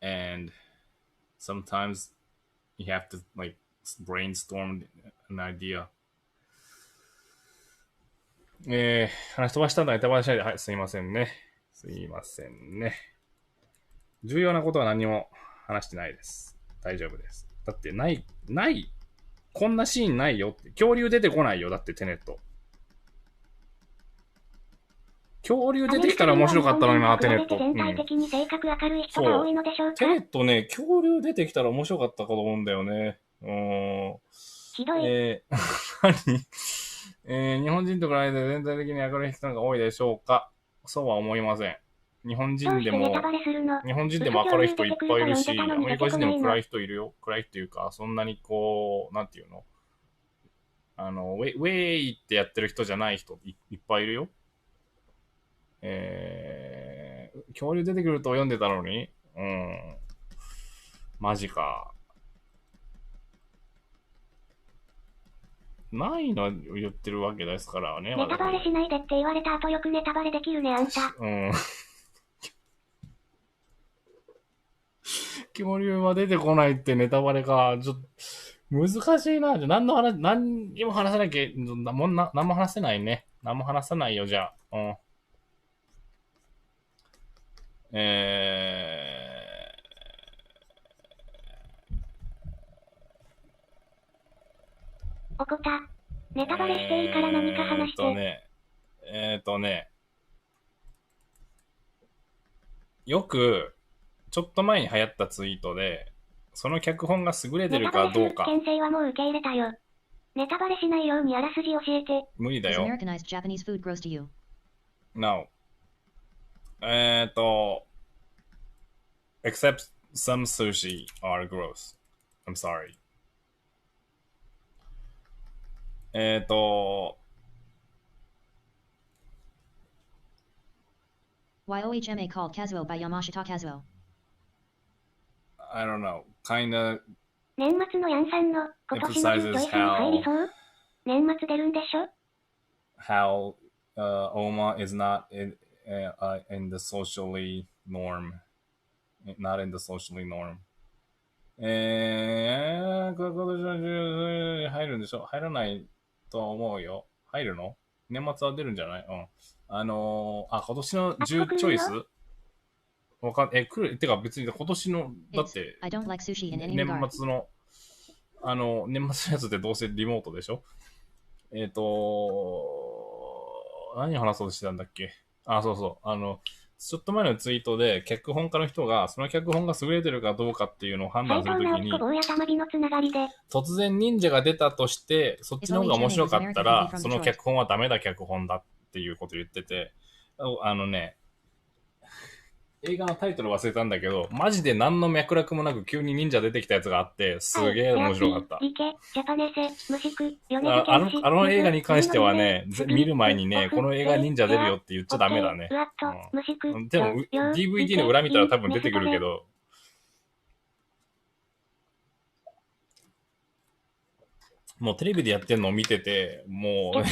and sometimes you have to like brainstorm an idea. 話飛ばしたんだ、ネタバレしないで。はい、すいませんね。重要なことは何も話してないです。大丈夫です。だってない、こんなシーンないよって。恐竜出てこないよ。だってテネット。恐竜出てきたら面白かったのにな、テネット。全体的に性格明るい人が多いのでしょうか。テネットね、恐竜出てきたら面白かったかと思うんだよね。ひどい。日本人と比べて全体的に明るい人が多いでしょうか？そうは思いません。日本人でも明るい人いっぱいいるし、アメリカ人でも暗い人いるよ。暗いっていうか、そんなにこう、なんていうの？ウェイってやってる人じゃない人いっぱいいるよ。恐竜出てくると読んでたのに、マジか。ないの言ってるわけですからね。ネタバレしないでって言われた後よくネタバレできるね、あんた。うん。キモリは出てこないってネタバレか。ちょっと、難しいな。じゃ、何にも話さなきゃ、何も話せないね。何も話さないよ、じゃあ。うん。おこた。ネタバレしていいから何か話して。よく、ちょっと前に流行ったツイートで、その脚本が優れてるかどうか。牽制はもう受け入れたよ。ネタバレしないようにあらすじ教えて。無理だよ。Americanized Japanese food gross to you? No. Except some sushi are gross. I'm sorry. YOHMA called Kazuo by Yamashita Kazuo. I don't know. Kinda 年末のヤンさんの今年の優勝に入りそう？年末出るんでしょ？ how Oma is not in the socially norm. Not in the socially norm. 今年入るんでしょ？入らないと思うよ。入るの？年末は出るんじゃない？うん。今年の10チョイス来るてか別に今年の、だって、年末の、年末のやつってどうせリモートでしょ？何を話そうとしてたんだっけ？そうそう。ちょっと前のツイートで、脚本家の人が、その脚本が優れてるかどうかっていうのを判断するときに、突然忍者が出たとして、そっちの方が面白かったら、その脚本はダメだ脚本だっていうこと言ってて、映画のタイトル忘れたんだけど、マジで何の脈絡もなく急に忍者出てきたやつがあって、すげえ面白かった。あの映画に関してはね、見る前にね、この映画忍者出るよって言っちゃダメだね。うん、でも、DVD の裏見たら多分出てくるけど、もうテレビでやってんのを見てて、もう、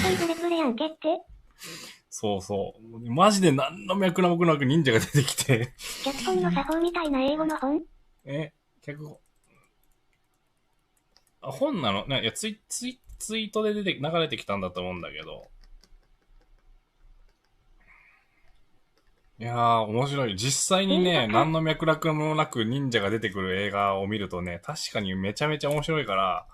そうそう。マジで何の脈絡もなく忍者が出てきて。脚本の作法みたいな英語の本？脚本。本なの？いや、ツイートで流れてきたんだと思うんだけど。いやー、面白い。実際にね、何の脈絡もなく忍者が出てくる映画を見るとね、確かにめちゃめちゃ面白いから、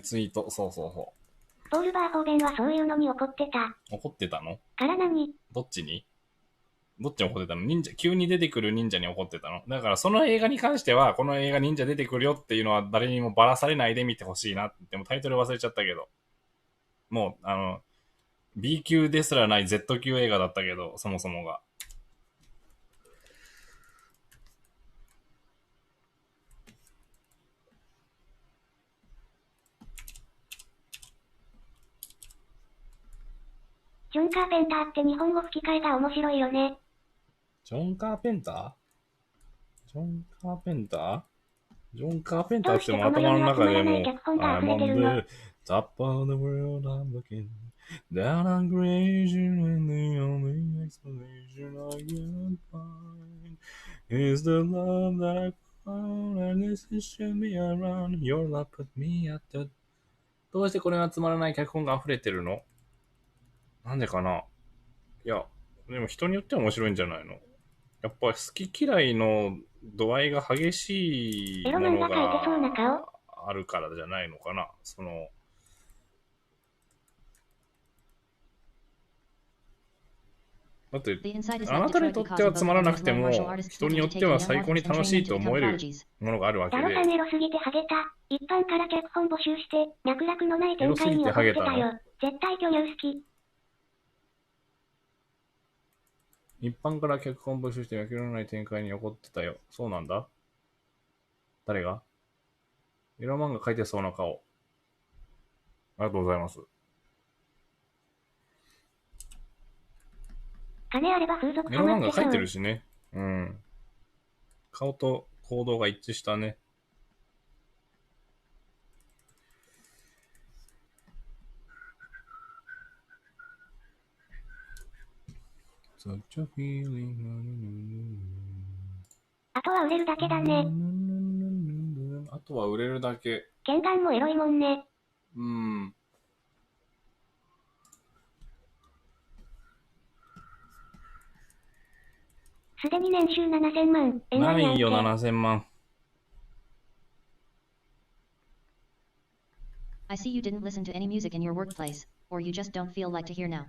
ツイート、そうそうそう。ポール・バーホーベンはそういうのに怒ってた。怒ってたの？から何？どっちに怒ってたの？急に出てくる忍者に怒ってたの？だからその映画に関しては、この映画忍者出てくるよっていうのは誰にもばらされないで見てほしいなって。でもタイトル忘れちゃったけど。もう、B 級ですらない Z 級映画だったけど、そもそもが。ジョン・カーペンターって日本語吹き替えが面白いよね。ジョン・カーペンターっても頭の中でも、I'm on the top of the world, I'm looking down on creation and the only explanation I can find is the love that I found and this is should be around your love put me at the どうしてこれはつまらない脚本が溢れてるの？なんでかな？いや、でも人によっては面白いんじゃないの？やっぱ好き嫌いの度合いが激しいものがあるからじゃないのかな。だって、あなたにとってはつまらなくても、人によっては最高に楽しいと思えるものがあるわけで。ダロさんエロすぎてハゲた。一般から脚本募集して、脈絡のない展開に怒ってたよ。絶対巨乳好き。一般から脚本募集して脈絡のない展開に怒ってたよ。そうなんだ。誰がエロ漫画描いてそうな顔。ありがとうございます。金あれば風俗エロ漫画描いてハマってそう。るしね。うん。顔と行動が一致したね。Such a feeling. あとは売れるだけだね。あとは売れるだけ。剣眼もエロいもんね。うん。すでに年収7000万。ないよ、7000万。I see you didn't listen to any music in your workplace, or you just don't feel like to hear now.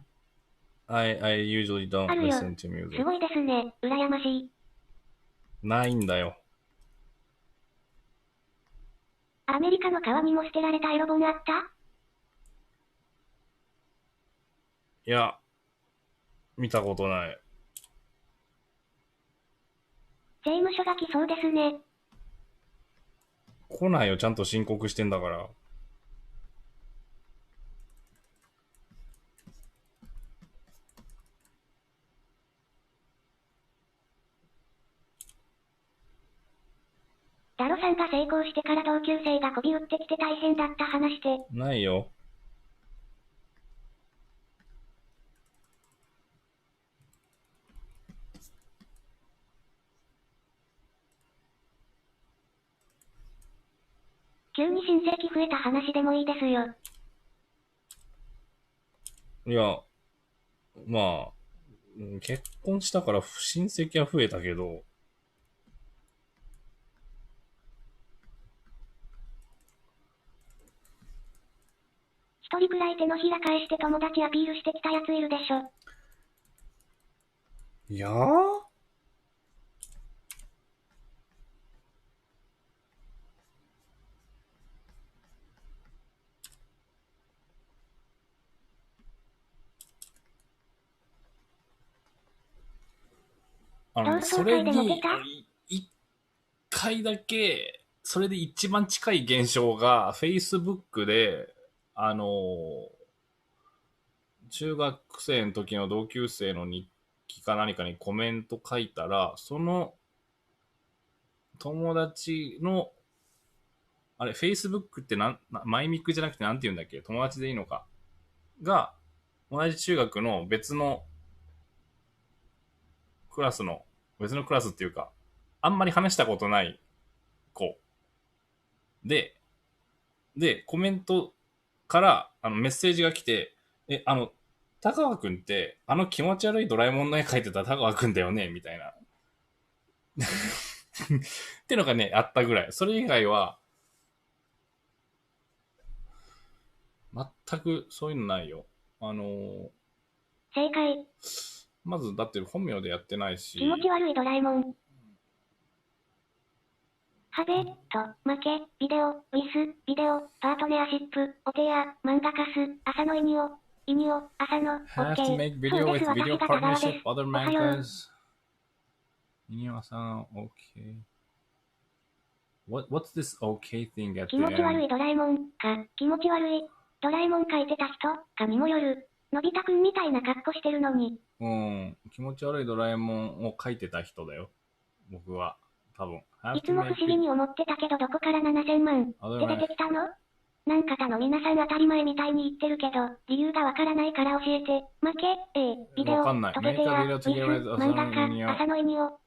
I usually don't あるよ。 listen to す music. ごいですね。羨ましい。ないんだよ。アメリカの川にも捨てられたエロ本あった？いや、見たことない。税務署が来そうですね。来ないよ、ちゃんと申告してんだから。ダロさんが成功してから同級生が媚び売ってきて大変だった話して。ないよ。急に親戚増えた話でもいいですよ。いや、まあ、結婚したから親戚は増えたけど、一人くらい手のひら返して友達アピールしてきたやついるでしょ。いやーそれに、一回だけ、それで一番近い現象が、Facebook で、中学生の時の同級生の日記か何かにコメント書いたら、その友達の、あれ、Facebook ってマイミクじゃなくてなんて言うんだっけ？友達でいいのかが、同じ中学の別のクラスっていうか、あんまり話したことない子で、コメントからメッセージが来て、田川くんって、気持ち悪いドラえもんの絵描いてた田川くんだよねみたいな。ってのがね、あったぐらい。それ以外は、全くそういうのないよ。正解。まず、だって本名でやってないし。気持ち悪いドラえもん。ハベと、負け、ビデオ、ウィス、ビデオ、パートネアシップ、お手や、漫画家す、朝のイニオ、朝の、have to make video with video partnership, other mangas. イニオ、朝の、OK. What's this OK thing at the end? 気持ち悪いドラえもんか、気持ち悪い。ドラえもん描いてた人かにもよる。のび太くんみたいな格好してるのに。うん、気持ち悪いドラえもんを描いてた人だよ。僕は。多分。いつも不思議に思ってたけどどこから7000万って出てきたの？なんか他の皆さん当たり前みたいに言ってるけど、理由がわからないから教えて。負け、ビデオ、トゲテや、ウィス、漫画家、朝のイニオ、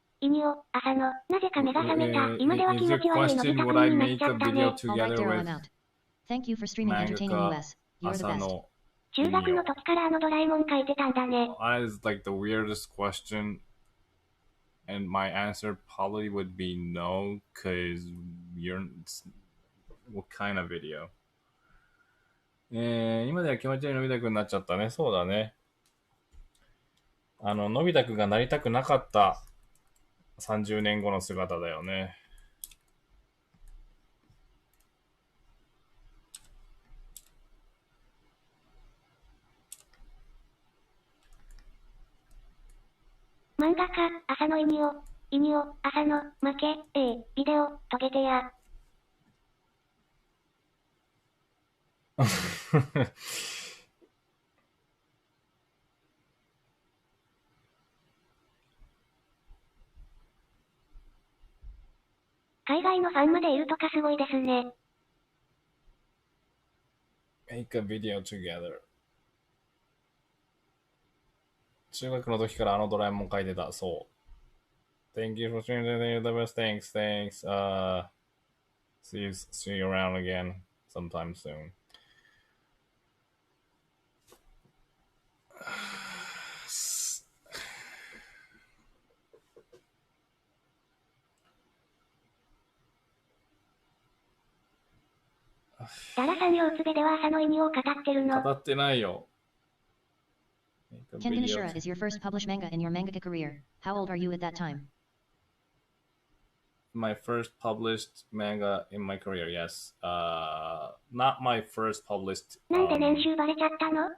朝の、なぜか目が覚めた。今では気持ち悪いのび太くんになっちゃったね。Alright, Daryl, I'm out. Thank you for streaming entertaining US. You're the best. 中学の時からドラえもん描いてたんだね。That is like the weirdest question. And my answer probably would be no, cause what kind of video? 今では気持ち悪いのび太くんになっちゃったね。そうだね。のび太くんがなりたくなかった30年後の姿だよね。漫画家、朝のイニオ、朝の、負け、ビデオ、トゲテや。海外のファンまでいるとかすごいですね。Make a video together. 中学の時からあのドラえもん書いてた。そう。Thank you for sharing the best. Thanks. See you around again sometime soon. ダラさん腰つべでは朝の意味を語ってるの。語ってないよ。Kengan Ashura is your first published manga in your mangaka career. How old are you at that time? My first published manga in my career, yes. Not my first published. なんで年収バレちゃったの？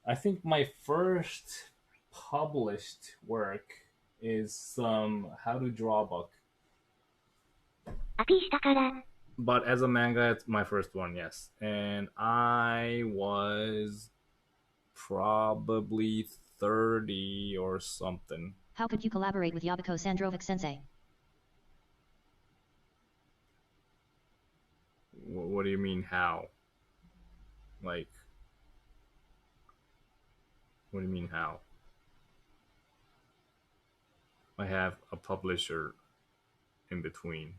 I think my first published work is some how to draw book. アピーしたから。But as a manga, it's my first one, yes. And I was probably 30 or something. How could you collaborate with Yabako Sandrovic sensei? What do you mean, how? Like, what do you mean, how? I have a publisher in between. ?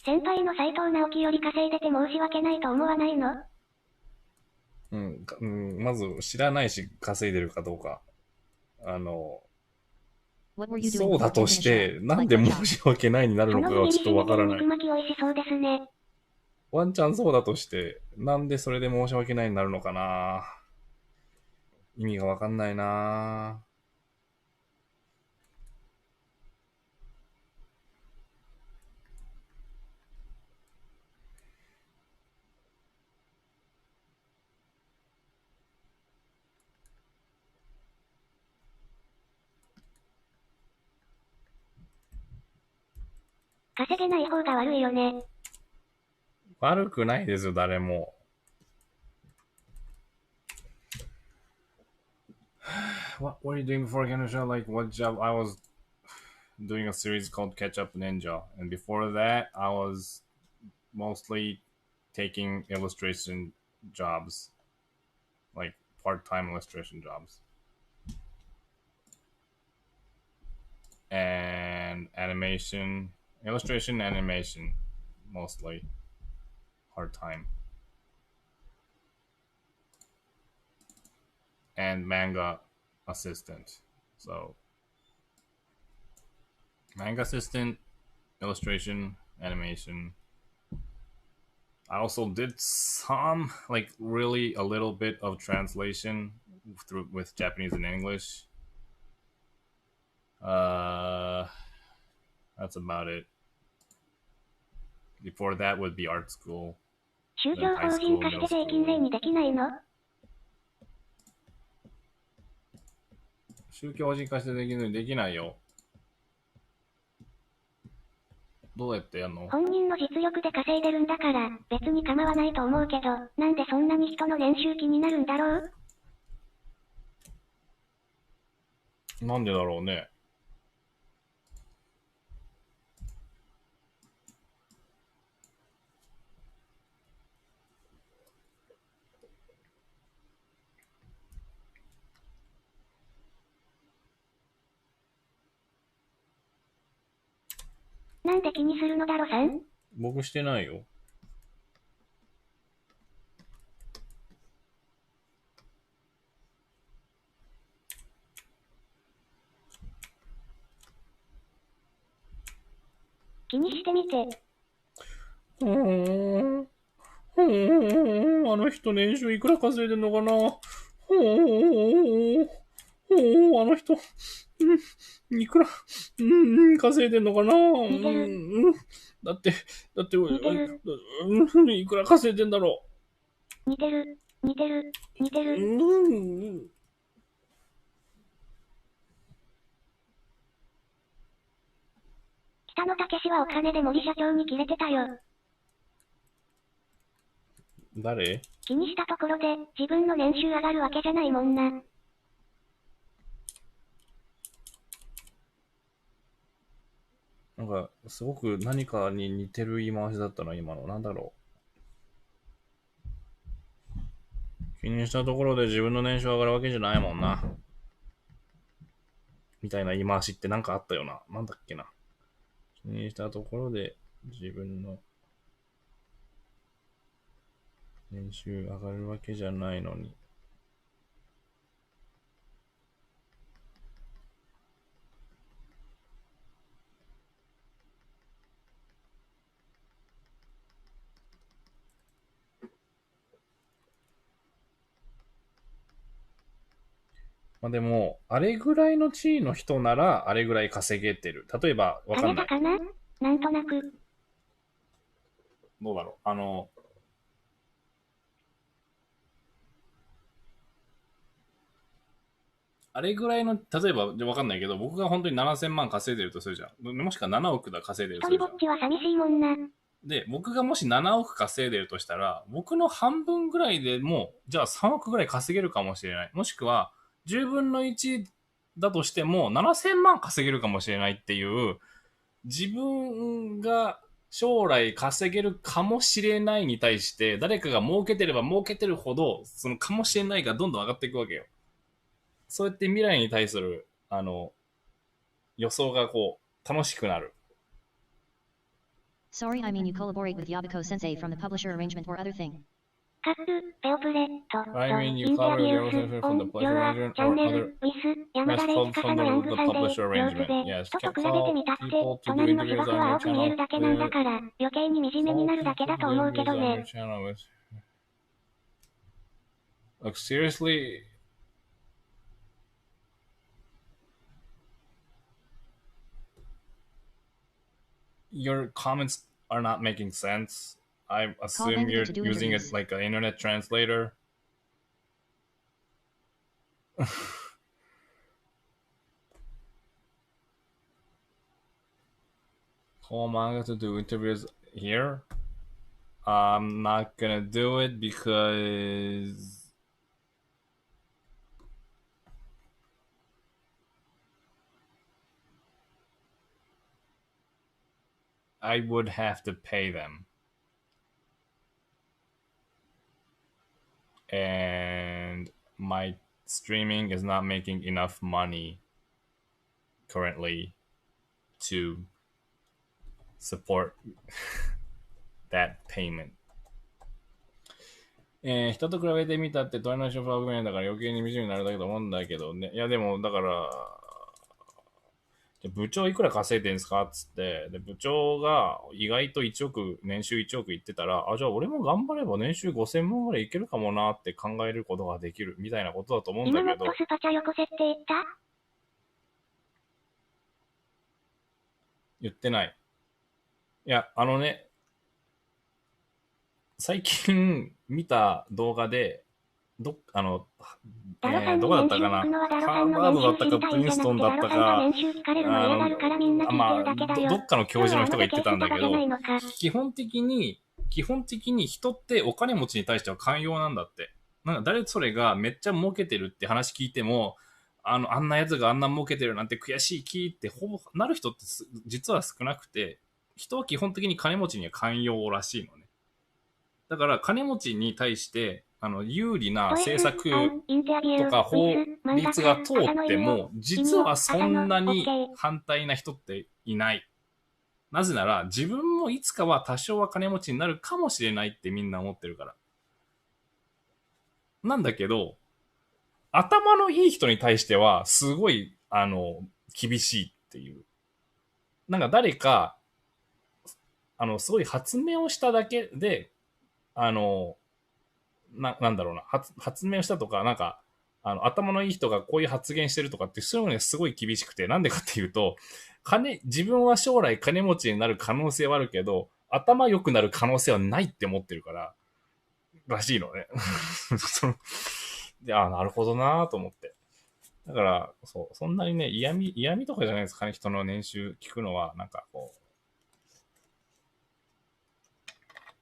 先輩の斎藤直樹より稼いでて申し訳ないと思わないの？まず知らないし稼いでるかどうか。そうだとして、なんで申し訳ないになるのかがちょっとわからない。ワンチャンそうだとして、なんでそれで申し訳ないになるのかな。意味がわかんないな。稼げない方が悪いよね。悪くないですよ、誰も。What were you doing before Canada? Like, what job? I was doing a series called Catch Up Ninja. And before that, I was mostly taking illustration jobs. Like, part-time illustration jobs. And animation, illustration, animation, mostly part-time. And manga assistant. So, manga assistant, illustration, animation. I also did some, like, really a little bit of translation with Japanese and English. That's about it. Before that would be art school. 宗教法人化して税金例にできないの？宗教法人化してできるのにできないよ。どうやってやんの？本人の実力で稼いでるんだから、別に構わないと思うけど、なんでそんなに人の年収気になるんだろう？なんでだろうね。なんで気にするのだろさん？僕してないよ。気にしてみて。あの人年収いくら稼いでんのかな。あの人、いくら、稼いでんのかな。だって、いくら稼いでんだろう。似てる。北野武はお金で森社長にキレてたよ。誰？気にしたところで、自分の年収上がるわけじゃないもんな。なんか、すごく何かに似てる言い回しだったな、今の。なんだろう。気にしたところで自分の年収上がるわけじゃないもんな。みたいな言い回しってなんかあったよな。なんだっけな。気にしたところで自分の年収上がるわけじゃないのに。まあでも、あれぐらいの地位の人なら、あれぐらい稼げてる。例えば、わかんない。かななんとなく。どうだろう。あれぐらいの、例えば、わかんないけど、僕が本当に7000万稼いでるとするじゃん。もしくは7億だ稼いでるとするじゃん。一人ぼっちは寂しいもんな。で、僕がもし7億稼いでるとしたら、僕の半分ぐらいでも、じゃあ3億ぐらい稼げるかもしれない。もしくは、10分の1だとしても、7000万稼げるかもしれないっていう、自分が将来稼げるかもしれないに対して、誰かが儲けてれば儲けてるほど、そのかもしれないがどんどん上がっていくわけよ。そうやって未来に対する、予想がこう、楽しくなる。Sorry, I mean you collaborate with Yabiko Sensei from the publisher arrangement or other thing. カップ、ペオプレ、と、 I mean, you インテア collaborate ビ with ュ the ー other ス、from オ the ン、pleasure ジョア、 arrangement チャン or ネ other ル、ウィス、山 That's 田レイ called チカサ from のヤング the サンデー、 publisher 両手 arrangement. で、 Yes, 人と can't 比べて call みたって、 people to do 隣の interviews 芝生 on は your 青く見え channel るだけなんだ with から、余計に惨めに call なるだけ people だ to と do 思うけ interviews ど on your ね。channel with like seriously, your comments are not making sense. I Call assume Bangalore you're to do using interviews. it like an internet translator. Call manga to do interviews here. I'm not gonna do it because I would have to pay them. And my streaming is not making enough money currently to support that payment. 人と比べてみたって隣の人は不便だから余計に惨めになるだけと思うんだけどね。いやでもだから、じゃ部長いくら稼いでんすかっつって、で部長が意外と1億、年収1億いってたら、あ、じゃあ俺も頑張れば年収5000万ぐらいいけるかもなって考えることができるみたいなことだと思うんだけど。今もっとスパチャよこせって言った？言ってない。いや、最近見た動画で、どこだったかな、ハーバードだったか、プリンストンだったか、どっかの教授の人が言ってたんだけど、基本的に人ってお金持ちに対しては寛容なんだって。なんか誰それがめっちゃ儲けてるって話聞いても、あんなやつがあんな儲けてるなんて悔しい気ってほぼなる人って実は少なくて、人は基本的に金持ちには寛容らしいのね。だから金持ちに対して有利な政策とか法律が通っても、実はそんなに反対な人っていない。なぜなら自分もいつかは多少は金持ちになるかもしれないってみんな思ってるから。なんだけど、頭のいい人に対してはすごい厳しいっていう。なんか誰かすごい発明をしただけでなんだろうな、発明をしたとか、なんか、頭のいい人がこういう発言してるとかって、そういうのね、すごい厳しくて、なんでかっていうと、自分は将来金持ちになる可能性はあるけど、頭良くなる可能性はないって思ってるから、らしいのね。で、なるほどなぁと思って。だから、そんなにね、嫌味とかじゃないですかね、人の年収聞くのは、なんかこう。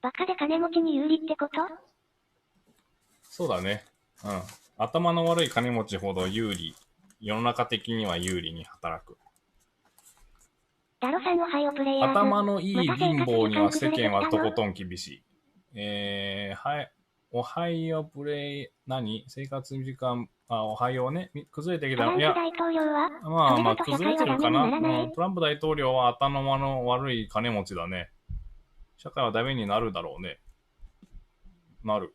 バカで金持ちに有利ってこと？そうだね。うん。頭の悪い金持ちほど有利。世の中的には有利に働く。ダロさんおはようプレイヤーズ。頭のいい貧乏には世間はとことん厳しい。はい。おはようプレイ、生活時間、おはようね。崩れてきた。トランプ大統領はまあ、崩れてるかな。トランプ大統領は頭の悪い金持ちだね。社会はダメになるだろうね。なる。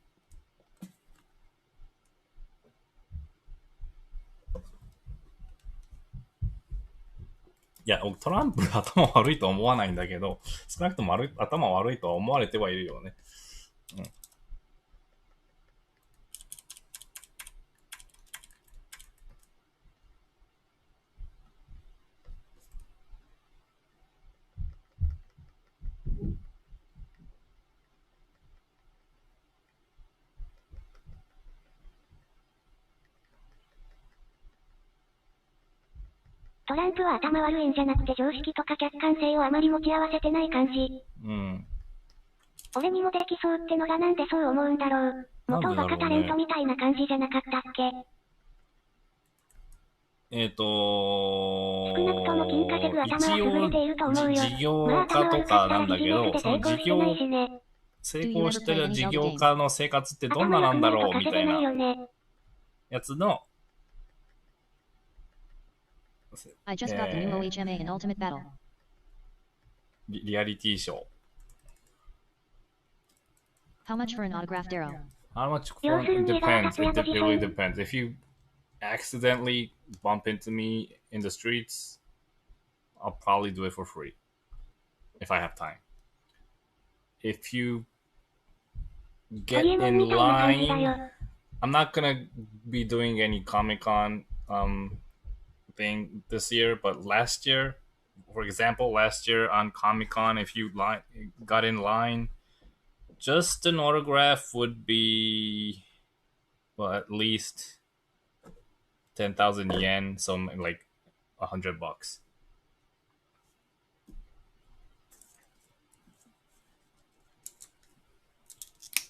いや、トランプ頭悪いとは思わないんだけど、少なくとも頭悪いとは思われてはいるよね。うん。トランプは頭悪いんじゃなくて常識とか客観性をあまり持ち合わせてない感じ。うん。俺にもできそうってのがなんでそう思うんだろう。元バカタレントみたいな感じじゃなかったっけ？少なくとも金稼ぐ頭は優れていると思うよ。事業家とかなんだけど、その成功してる事業家の生活ってどんななんだろうみたいなやつの、I just got the new OHMA in Ultimate Battle. リアリティショー。How much for an autographed arrow? How much for it depends. It really depends. If you accidentally bump into me in the streets, I'll probably do it for free. If I have time. If you get in line, I'm not gonna be doing any Comic-Con thing this year, but last year, for example, on Comic-Con, if you got in line, just an autograph would be, well, at least 10,000 yen, so like $100.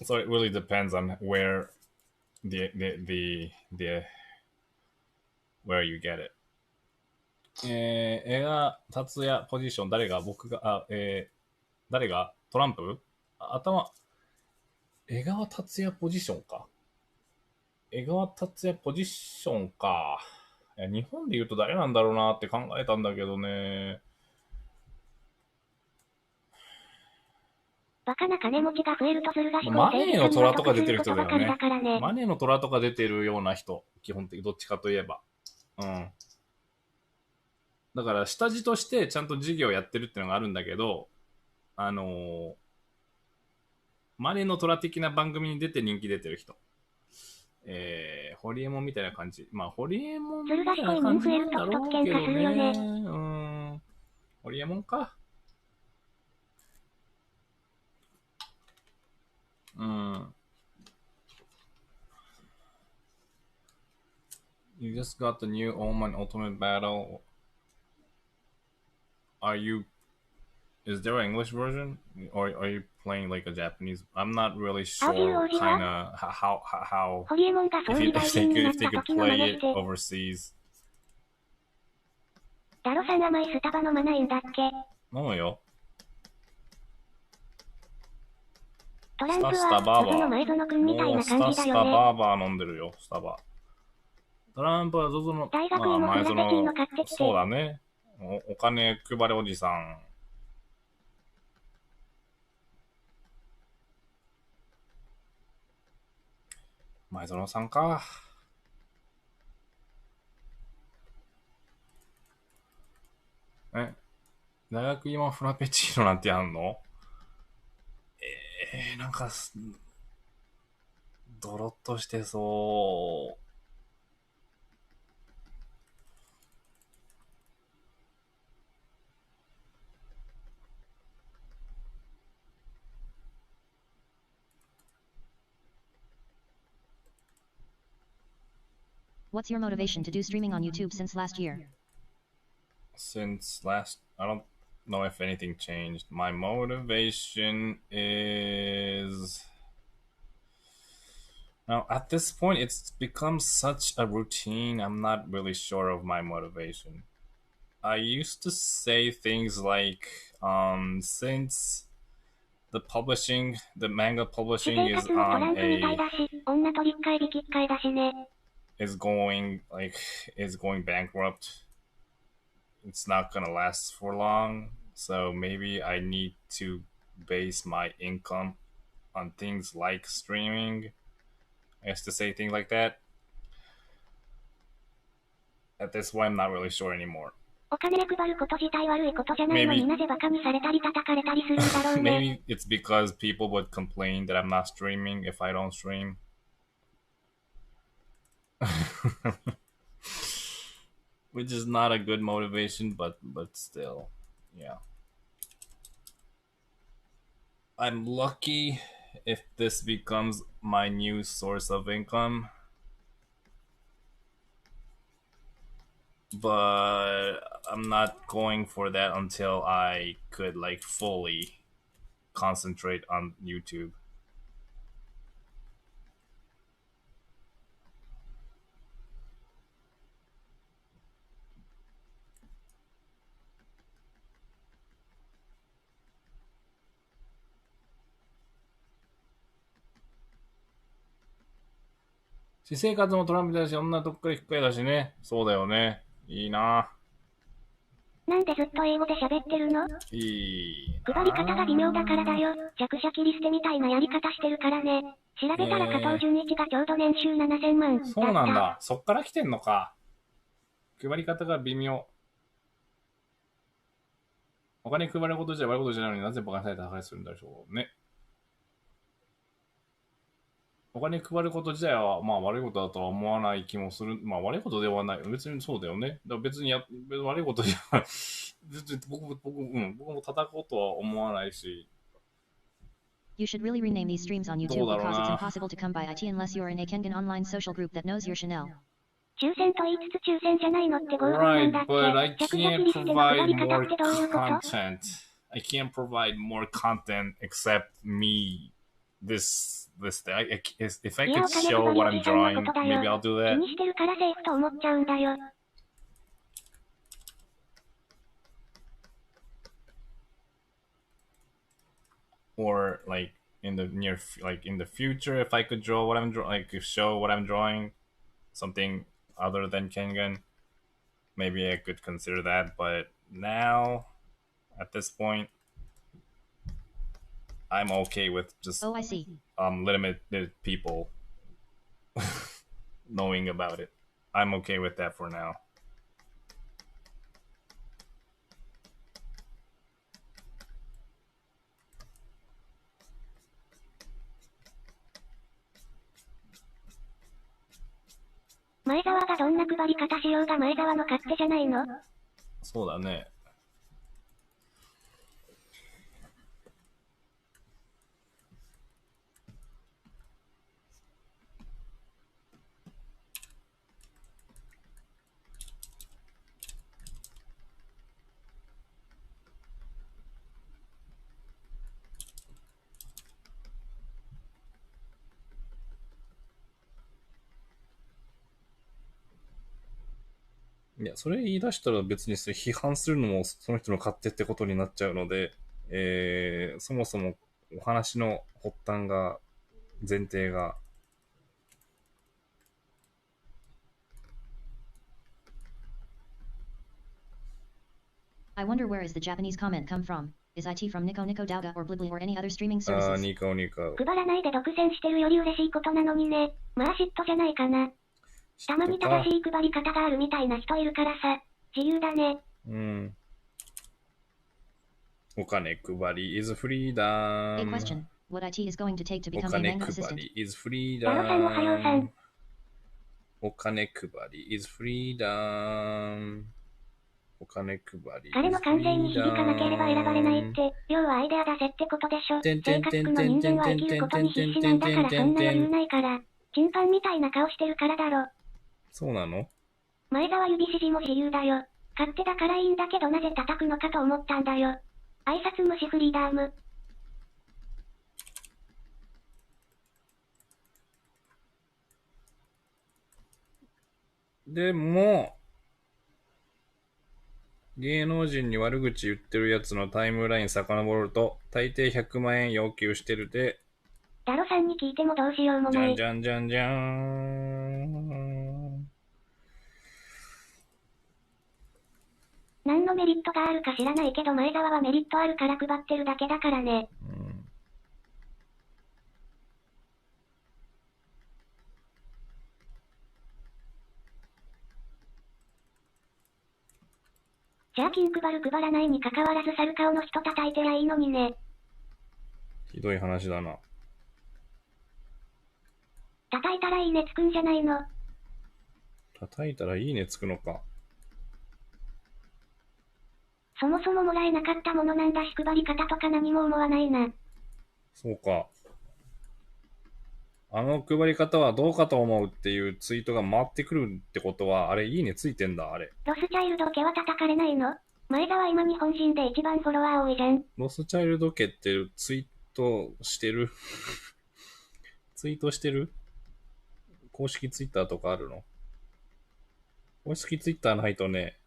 So it really depends on where where you get it. 江川達也ポジション、誰がトランプ江川達也ポジションか。江川達也ポジションか。いや、日本で言うと誰なんだろうなって考えたんだけどね。バカな金持ちが増えるとするがマネーの虎とか出てる人だよね。マネーの虎とか出てるような人。基本的にどっちかといえば。うん。だから下地としてちゃんと事業やってるってのがあるんだけど、マネーの虎的な番組に出て人気出てる人。ホリエモンみたいな感じ。まあ、ホリエモンみたいな感じなんだろうけどね。ホリエモンか。You just got the new Oman Ultimate Battle. Is there an English version? Or are you playing like a Japanese? I'm not really sure kinda how if they could play it overseas. ダロさん甘いスタバ飲まないんだっけ？飲むよ。トランプは謎の前園くんみたいな感じだよね。スタバーバー飲んでるよ、スタバ。トランプはZOZOの大学芋フラペチーノ買ってきて。そうだね。お金配れおじさん。前園さんか。大学芋フラペチーノなんてやんの？なんかドロッとしてそう。What's your motivation to do streaming on YouTube since last year? Since last, I don't know if anything changed. My motivation is now at this point it's become such a routine. I'm not really sure of my motivation. I used to say things like, since the manga 私 publishing 生 is 活もトラ on ンクみたい a だし、女と立会引き換えだしね。is going bankrupt. It's not gonna last for long. So maybe I need to base my income on things like streaming. I guess to say things like that. At this point, I'm not really sure anymore. お金配ること自体悪いことじゃないのになぜバカにされたり叩かれたりするんだろうね。Maybe it's because people would complain that I'm not streaming if I don't stream. Which is not a good motivation, but still, yeah. I'm lucky if this becomes my new source of income. But I'm not going for that until I could like fully concentrate on YouTube. "私生活もトランプだし、女どっかり引っかえだしね。そうだよね。いいな。なんでずっと英語で喋ってるの？いいな。配り方が微妙だからだよ。弱者切り捨てみたいなやり方してるからね。調べたら加藤純一がちょうど年収7000万だった。そうなんだ。そっから来てんのか。配り方が微妙。お金配ることじゃ悪いことじゃないのになぜバカにされた話するんでしょうね。お金配ること自体はまあ悪いことだとは思わない気もする。まあ悪いことではない。別にそうだよね。だから別に悪いことじゃない。別に僕も叩こうとは思わないし。You should really rename these streams on YouTube because it's impossible to come by IT unless you're in a kengan online social group that knows your Chanel. 抽選と言いつつ抽選じゃないのって合法なんだ Right, って。but I 弱者切り捨 can't ての配 provide り方 more ってどういうこと？ content. I can't provide more content except me. This thing. If I いや、 could お金 show 配り what お I'm じさんの drawing, ことだ maybe よ。 I'll do 気 that. にしてるからセーフと思っちゃうんだよ。Or like in the future, if I could draw what I'm drawing, like show what I'm drawing, something other than Kengan, maybe I could consider that. But now, at this point, I'm okay with just Oh, I see. limited people knowing about it. I'm okay with that for now.「前澤がどんな配り方しようが前澤の勝手じゃないの？」そうだね。いや、それ言い出したら別にそれ批判するのもその人の勝手ってことになっちゃうので、そもそもお話の発端が、前提が、I wonder where is the Japanese comment come from? Is IT from Nico Nico Douga or Blibli or any other streaming services? ニカオニカオ。配らないで独占してるより嬉しいことなのにね。まあ嫉妬じゃないかな。たまに正しい配り方があるみたいな人いるからさ。自由だね。うん。お金配り is freedom. A question. What IT is going to take to お become a 金 manga 配 assistant? り is ダロさんおはようさ freedom. ん。お金配り is freedom. お金配り is freedom. 彼の感性に響かなければ選ばれないって、要はアイデア出せってことでしょ。性格の人間は生きることに必死なんだからそんな余裕ないから。チンパンみたいな顔してるからだろ。そうなの？前澤指指示も自由だよ。勝手だからいいんだけどなぜ叩くのかと思ったんだよ。挨拶無視フリーダーム。でも、芸能人に悪口言ってるやつのタイムライン遡ると、大抵100万円要求してるで、ダロさんに聞いてもどうしようもない。じゃんじゃんじゃんじゃーん。何のメリットがあるか知らないけど前澤はメリットあるから配ってるだけだからね。じゃあ金配る配らないに関わらず猿顔の人叩いてりゃいいのにね。ひどい話だな。叩いたらいいねつくんじゃないの。叩いたらいいねつくのか。そもそももらえなかったものなんだし配り方とか何も思わないな。そうか。あの配り方はどうかと思うっていうツイートが回ってくるってことは、あれいいねついてんだ、あれ。ロスチャイルド家は叩かれないの？前澤今日本人で一番フォロワー多いじゃん。ロスチャイルド家ってツイートしてるツイートしてる公式ツイッターとかあるの？公式ツイッターないとね、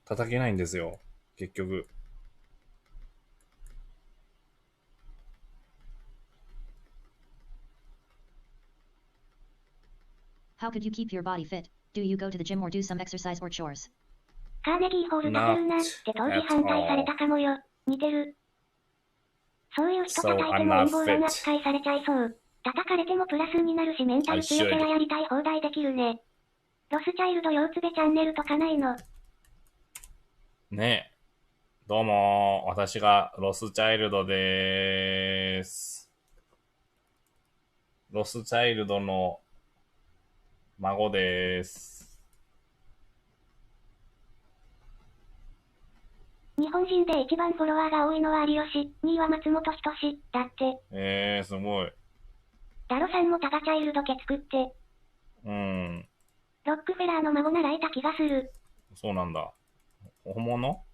叩けないんですよ。結局。How could you keep your body fit? Do you go to the gym or do some exercise or chores? カーネギーホール出てるなって当時反対されたかもよ。似てる。そういう人叩いても陰謀論扱いされちゃいそう。叩かれてもプラスになるしメンタル強けりゃやりたい放題できるね。ロスチャイルド腰つべチャンネルとかないの？ねえ。どうも、私がロスチャイルドでーす。ロスチャイルドの孫でーす。日本人で一番フォロワーが多いのは有吉、2位は松本人志、だって。すごい。ダロさんもタガチャイルド家作って。ロックフェラーの孫ならいた気がする。そうなんだ。本物？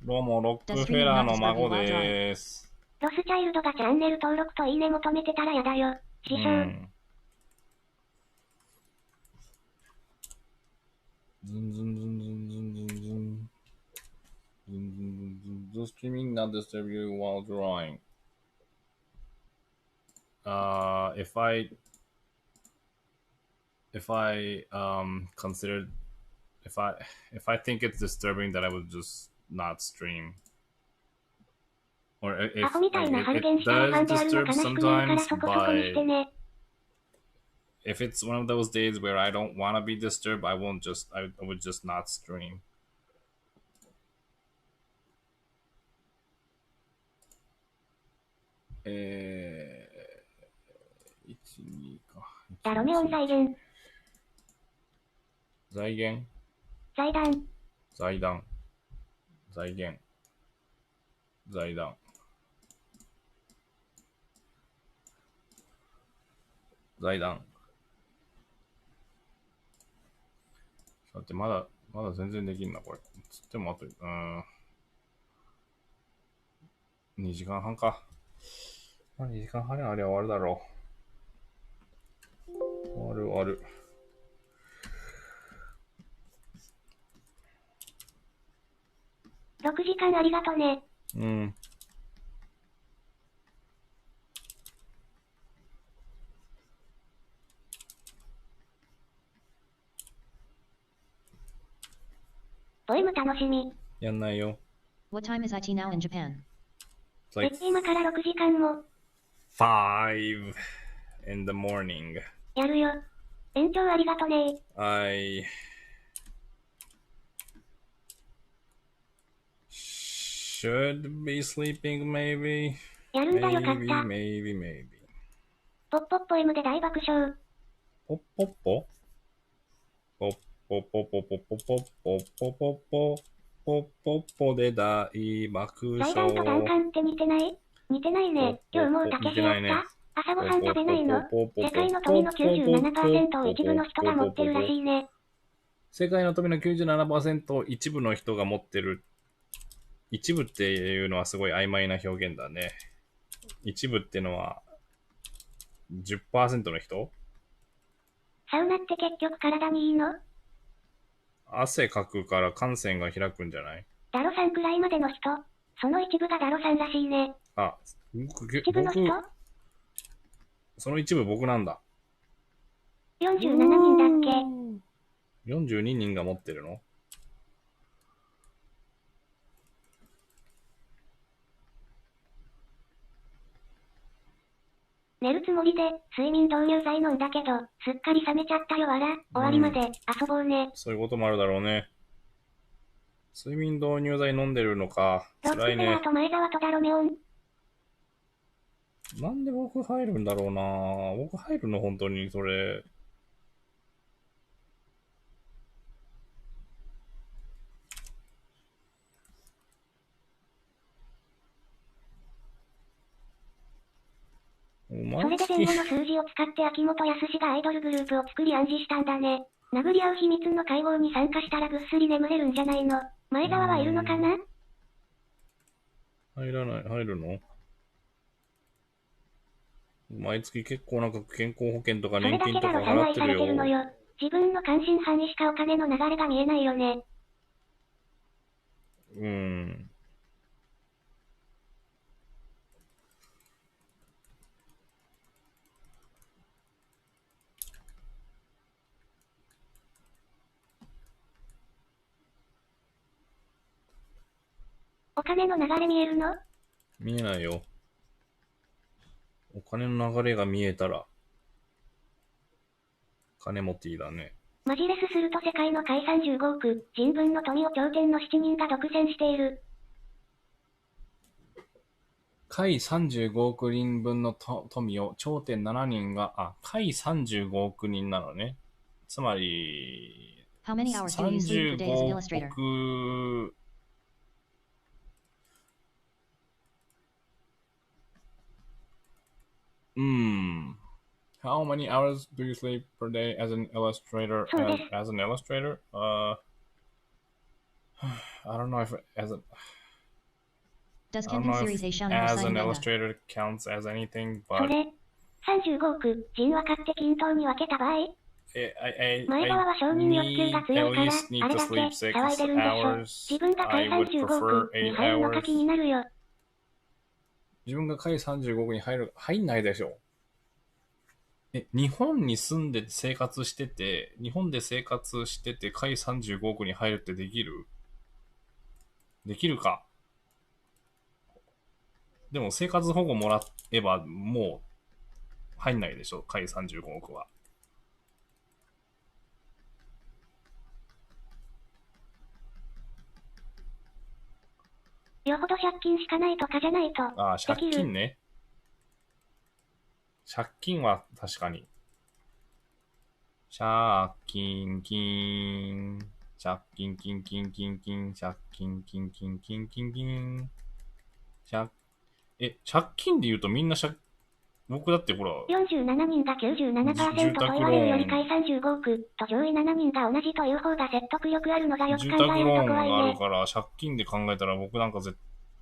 どうも、ロックフェラーの孫でーす。ロスチャイルドがチャンネル登録といいね求めてたらやだよ。師匠。The streaming not disturb you while drawing. If I consider if I think it's disturbing that I would just not stream. Or if it does disturb sometimes, but if it's one of those days where I don't want to be disturbed, I would just not stream.ダロネオン財源。財源？財団。財団。財源。財団。財団。だってまだ全然できんな、これ。つってもあと、2時間半か。まあ、2時間半あれは終わるだろう。終わる。6時間ありがとね。ポエム楽しみ。やんないよ。What time is IT now in Japan? 今から6時間も。5 in the morning. やるよ。延長ありがとね。I should be sleeping maybe. やるんだよかった。Maybe. ポッポッポ M で大爆笑。ポッポッポポッポッポポポポポポポポポポポポで大爆笑。財団とダンカンって似てない？似てないね。今日もうたけしやった？朝ごはん食べないの？世界の富の 97% を一部の人が持ってるらしいね。世界の富の 97% を一部の人が持ってる。一部っていうのはすごい曖昧な表現だね。一部ってのは 10% の人？サウナって結局体にいいの？汗かくから汗腺が開くんじゃない？ダロさんくらいまでの人。その一部がダロさんらしいね。あ、一部の人？その一部僕なんだ。47人だっけ？42人が持ってるの？寝るつもりで、睡眠導入剤飲んだけど、すっかり冷めちゃったよわら。終わりまで、遊ぼうね。そういうこともあるだろうね。睡眠導入剤飲んでるのか。ロックフェラーと前澤とダロメオン。なんで僕入るんだろうな。僕入るの本当にそれ。それで前後の数字を使って秋元康がアイドルグループを作り暗示したんだね。殴り合う秘密の会合に参加したらぐっすり眠れるんじゃないの？前澤はいるのかな？入らない、入るの？毎月結構なんか健康保険とか年金とか払ってるよ。自分の関心範囲しかお金の流れが見えないよね。お金の流れ見えるの？見えないよ。お金の流れが見えたら、金持っていいだね。マジレスすると世界の下位35億、人分の富を頂点の7人が独占している。下位35億人分の富を頂点7人が、下位35億人なのね。つまり、35億、How many hours do you sleep per day as an illustrator? As an illustrator? I don't know if as an illustrator counts as anything, but それ、35億人分かって均等に分けた場合、前側は承認欲求が強いから、あれだけ騒いでるんでしょ。自分が下位35億に入るのか気になるよ。自分が下位35億に入んないでしょ。日本に住んで生活してて、日本で生活してて下位35億に入るってできる？できるか。でも生活保護もらえばもう入んないでしょ、下位35億は。よほど借金しかないとかじゃないと。借金ね。借金は確かに。借金金。借金金金金金。借金金金金金金。借金で言うとみんな僕だってほら。47人が 97% と言われるより下位35億と上位7人が同じという方が説得力あるのがよく考えると怖いね。住宅ローンがあるから借金で考えたら僕なんか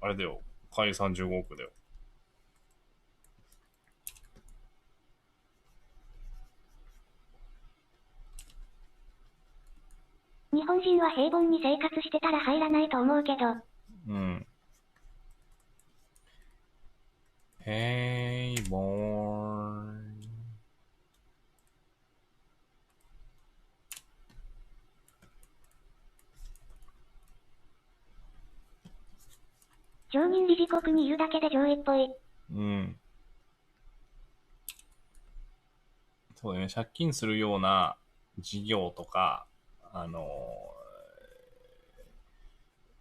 あれだよ。下位35億だよ。日本人は平凡に生活してたら入らないと思うけど。平凡。常任理事国にいるだけで上位っぽい。そうだね。借金するような事業とか、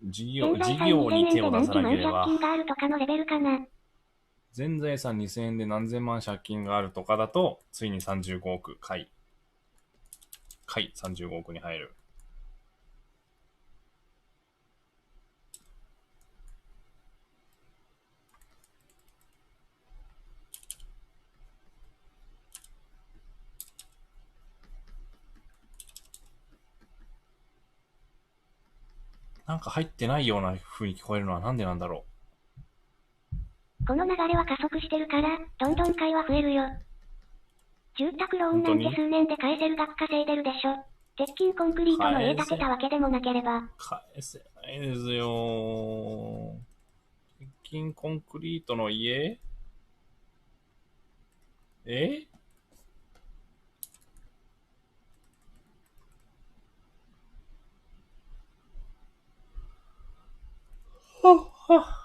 事業に手を出さなければ、全財産2000円で何千万借金があるとかだと、ついに35億、下位35億に入る。なんか入ってないような風に聞こえるのはなんでなんだろこの流れは加速してるから、どんどん会話増えるよ。住宅ローンなんて数年で返せる額稼いでるでしょ。鉄筋コンクリートの家建てたわけでもなければ。返せないですよ。鉄筋コンクリートの家はっは。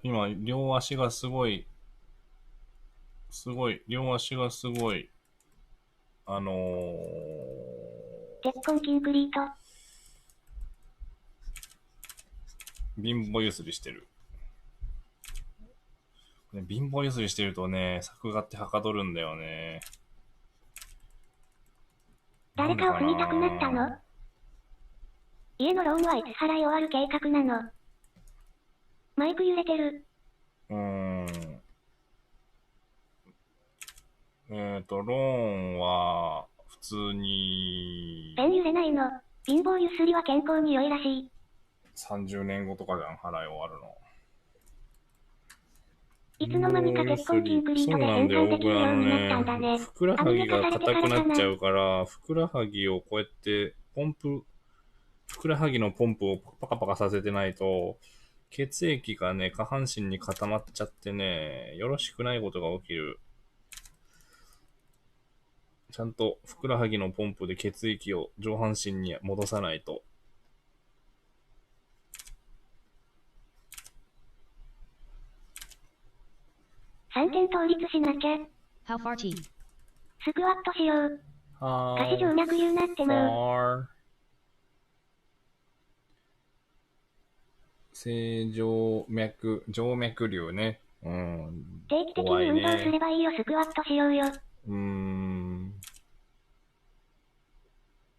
今、両足がすごい、両足がすごい、鉄痕キンクリート。貧乏ゆすりしてる。ね、貧乏ゆすりしてるとね、作画ってはかどるんだよね。誰かを踏みたくなったの？家のローンはいつ払い終わる計画なの？マイク揺れてる。ローンは、普通に、ペン揺れないの。貧乏ゆすりは健康に良いらしい。30年後とかじゃん、払い終わるの。いつの間にか鉄痕キンクリートで変換できるようになったんだね。ふくらはぎが硬くなっちゃうから、ふくらはぎをこうやってふくらはぎのポンプをパカパカさせてないと、血液がね、下半身に固まっちゃってね、よろしくないことが起きる。ちゃんとふくらはぎのポンプで血液を上半身に戻さないと。3点倒立しなきゃ。How far T? スクワットしよう。下肢静脈瘤なってまう。正静脈、静脈瘤ね。定期的に運動すればいいよ、スクワットしようよ。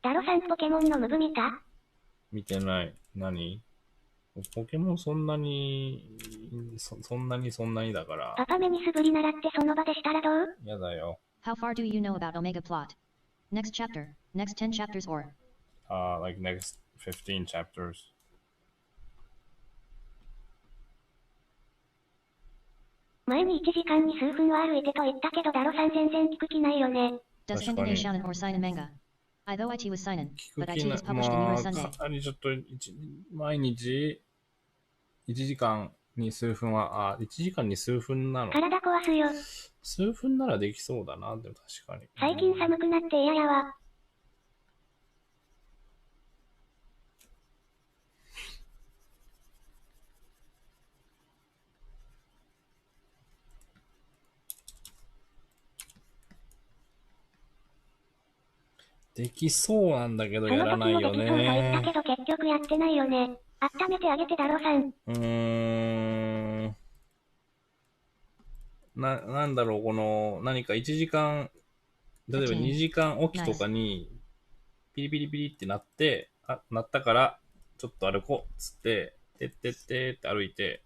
ダロさんポケモンのムブ見た？見てない。何？ポケモンそんなにだから。パパ目に素振り習ってその場でしたらどう？やだよ。How far do you know about Omega plot? Next chapter, next 10 chapters or? Like next 15 chapters. 前に1時間に数分は歩いてと言ったけどダロさん全然聞く気ないよね。Does kengan a shonen or seinen manga? I though IT was seinen, but IT is published in Euro Sunday. かなりちょっと毎日1時間に数分は、1時間に数分なの。体壊すよ。数分ならできそうだな、でも確かに。最近寒くなって嫌やわ。できそうなんだけどやらないよね。その時もできそうと言ったけど結局やってないよね。温めてあげてだろさん。なんだろう、この、何か1時間、例えば2時間おきとかに、ピリピリピリってなって、なったから、ちょっと歩こう、つって、てってってって歩いて、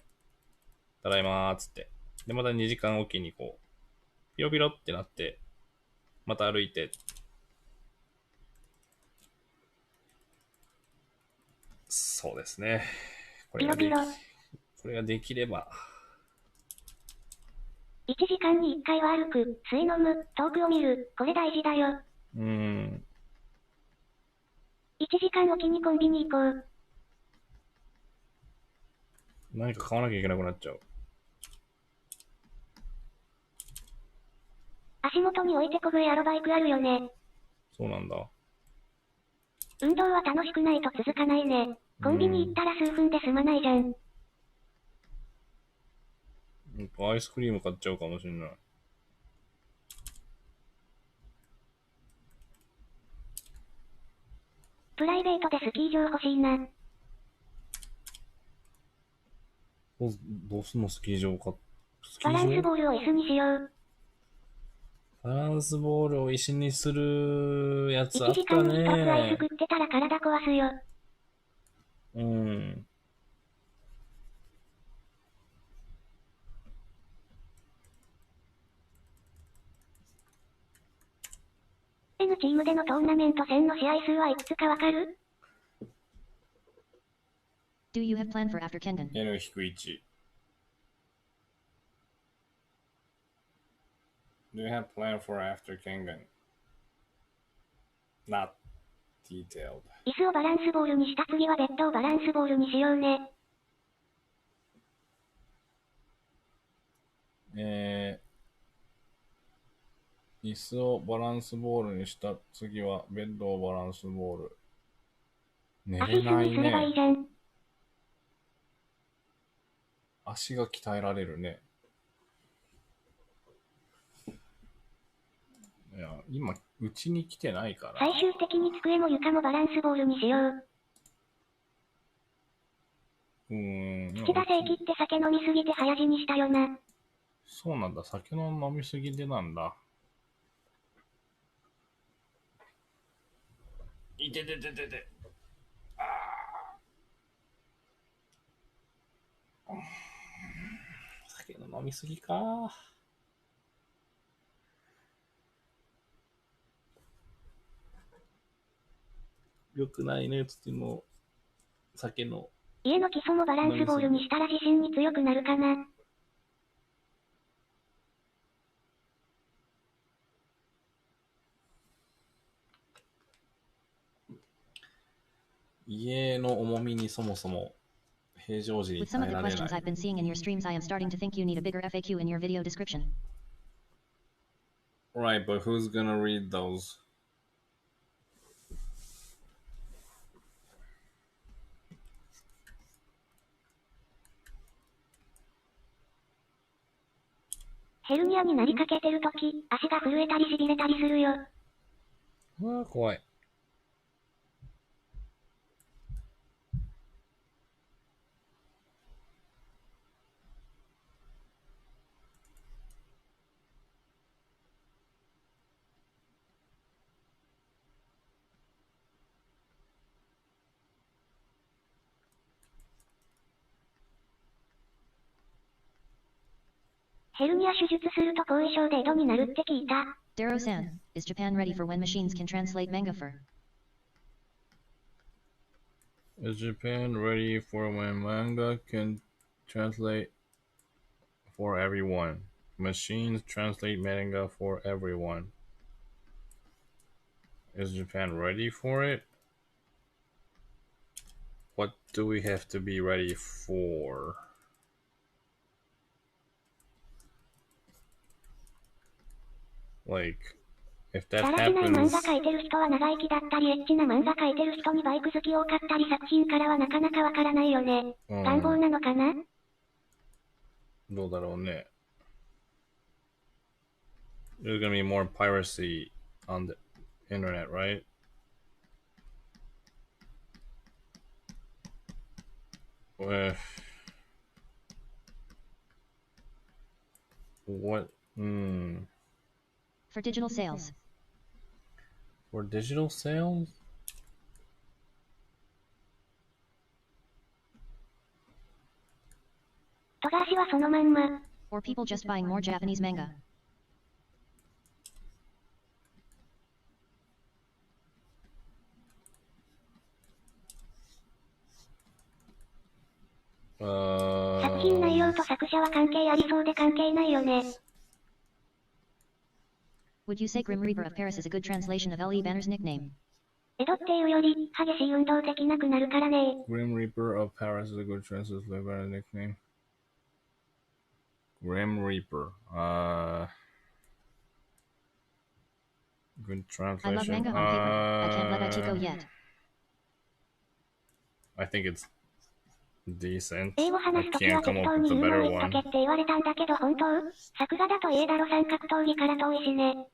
ただいまーつって。で、また2時間おきにこう、ピロピロってなって、また歩いて、そうですね。これができれば。1時間に1回は歩く、水飲む、遠くを見る、これ大事だよ。1時間おきにコンビニ行こう。何か買わなきゃいけなくなっちゃう。足元に置いてこぐエアロバイクあるよね。そうなんだ。運動は楽しくないと続かないね。コンビニ行ったら数分で済まないじゃん。アイスクリーム買っちゃうかもしれない。プライベートでスキー場欲しいな。どうすんのスキー場か。バランスボールを椅子にしよう。バランスボールを椅子にするやつあ1時った間に1つアイスね。食ってたら体壊すよ。N チームでのトーナメント戦の試合数はいくつかわかる？ Do you have plan for after Kengan? N-1。Do you have plan for after Kengan? Not detailed. 椅子をバランスボールにした次はベッドをバランスボールにしようね。椅子をバランスボールにした次はベッドをバランスボール。寝れない足一緒にすればいいね。じゃん。足が鍛えられるね。いや、今、うちに来てないから。最終的に机も床もバランスボールにしよう。土田聖輝って酒飲みすぎて早死にしたよな。そうなんだ。酒の飲みすぎでなんだ。いててててて。酒の飲みすぎか。よくないね、つっても、酒の。家の基礎もバランスボールにしたら自信に強くなるかな。家の重みにそもそも平常時に With some 耐 of え the られ questions ない。 I've been seeing in your streams, I am starting to think you need a bigger FAQ in your video description. Right, but who's gonna read those?ヘルニアになりかけてるとき、足が震えたり痺れたりするよ。うわー、怖い。ヘルニア手術すると後遺症でエドになるって聞いた。Daro-san, is Japan ready for when machines can translate manga for? Is Japan ready for when manga can translate for everyone? Machines translate manga for everyone. Is Japan ready for it? What do we have to be ready for? Like, if だ that らしない漫 happens, 画描いてる人は長生きだったり、エッチな漫画描いてる人にバイク好き多かったり、作品からはなかなかわからないよね。願望なのかな？どうだろうね。There's gonna be more piracy on the internet, right? What? For digital sales. For digital sales? 戸田足はそのまんま。Or people just buying more Japanese manga. .作品内容と作者は関係ありそうで関係ないよね。Would you say Grim Reaper of Paris is a good translation of L.E. Banner's nickname? エドっていうより、激しい運動できなくなるからね。Grim Reaper of Paris is a good translation of a nickname. Grim Reaper. Good translation. I love manga on paper. I can't let IT go yet. I think it's decent. 英語 I 話すときは can't 適 come 当 up に with a 言うの better を言った one. けって言われたんだけど本当？作画だと家だろ三角闘技から遠いしね。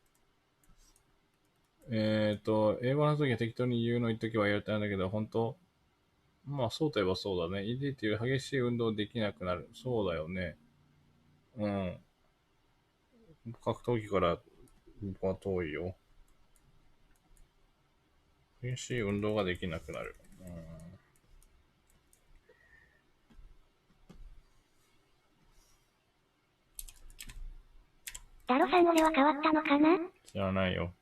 英語の時は適当に言うの言っときは言われたんだけど、本当まあそうといえばそうだね。ED っていう激しい運動できなくなる。そうだよね。うん。格闘技から僕は遠いよ。激しい運動ができなくなる。ダロさん俺は変わったのかな？知らないよ。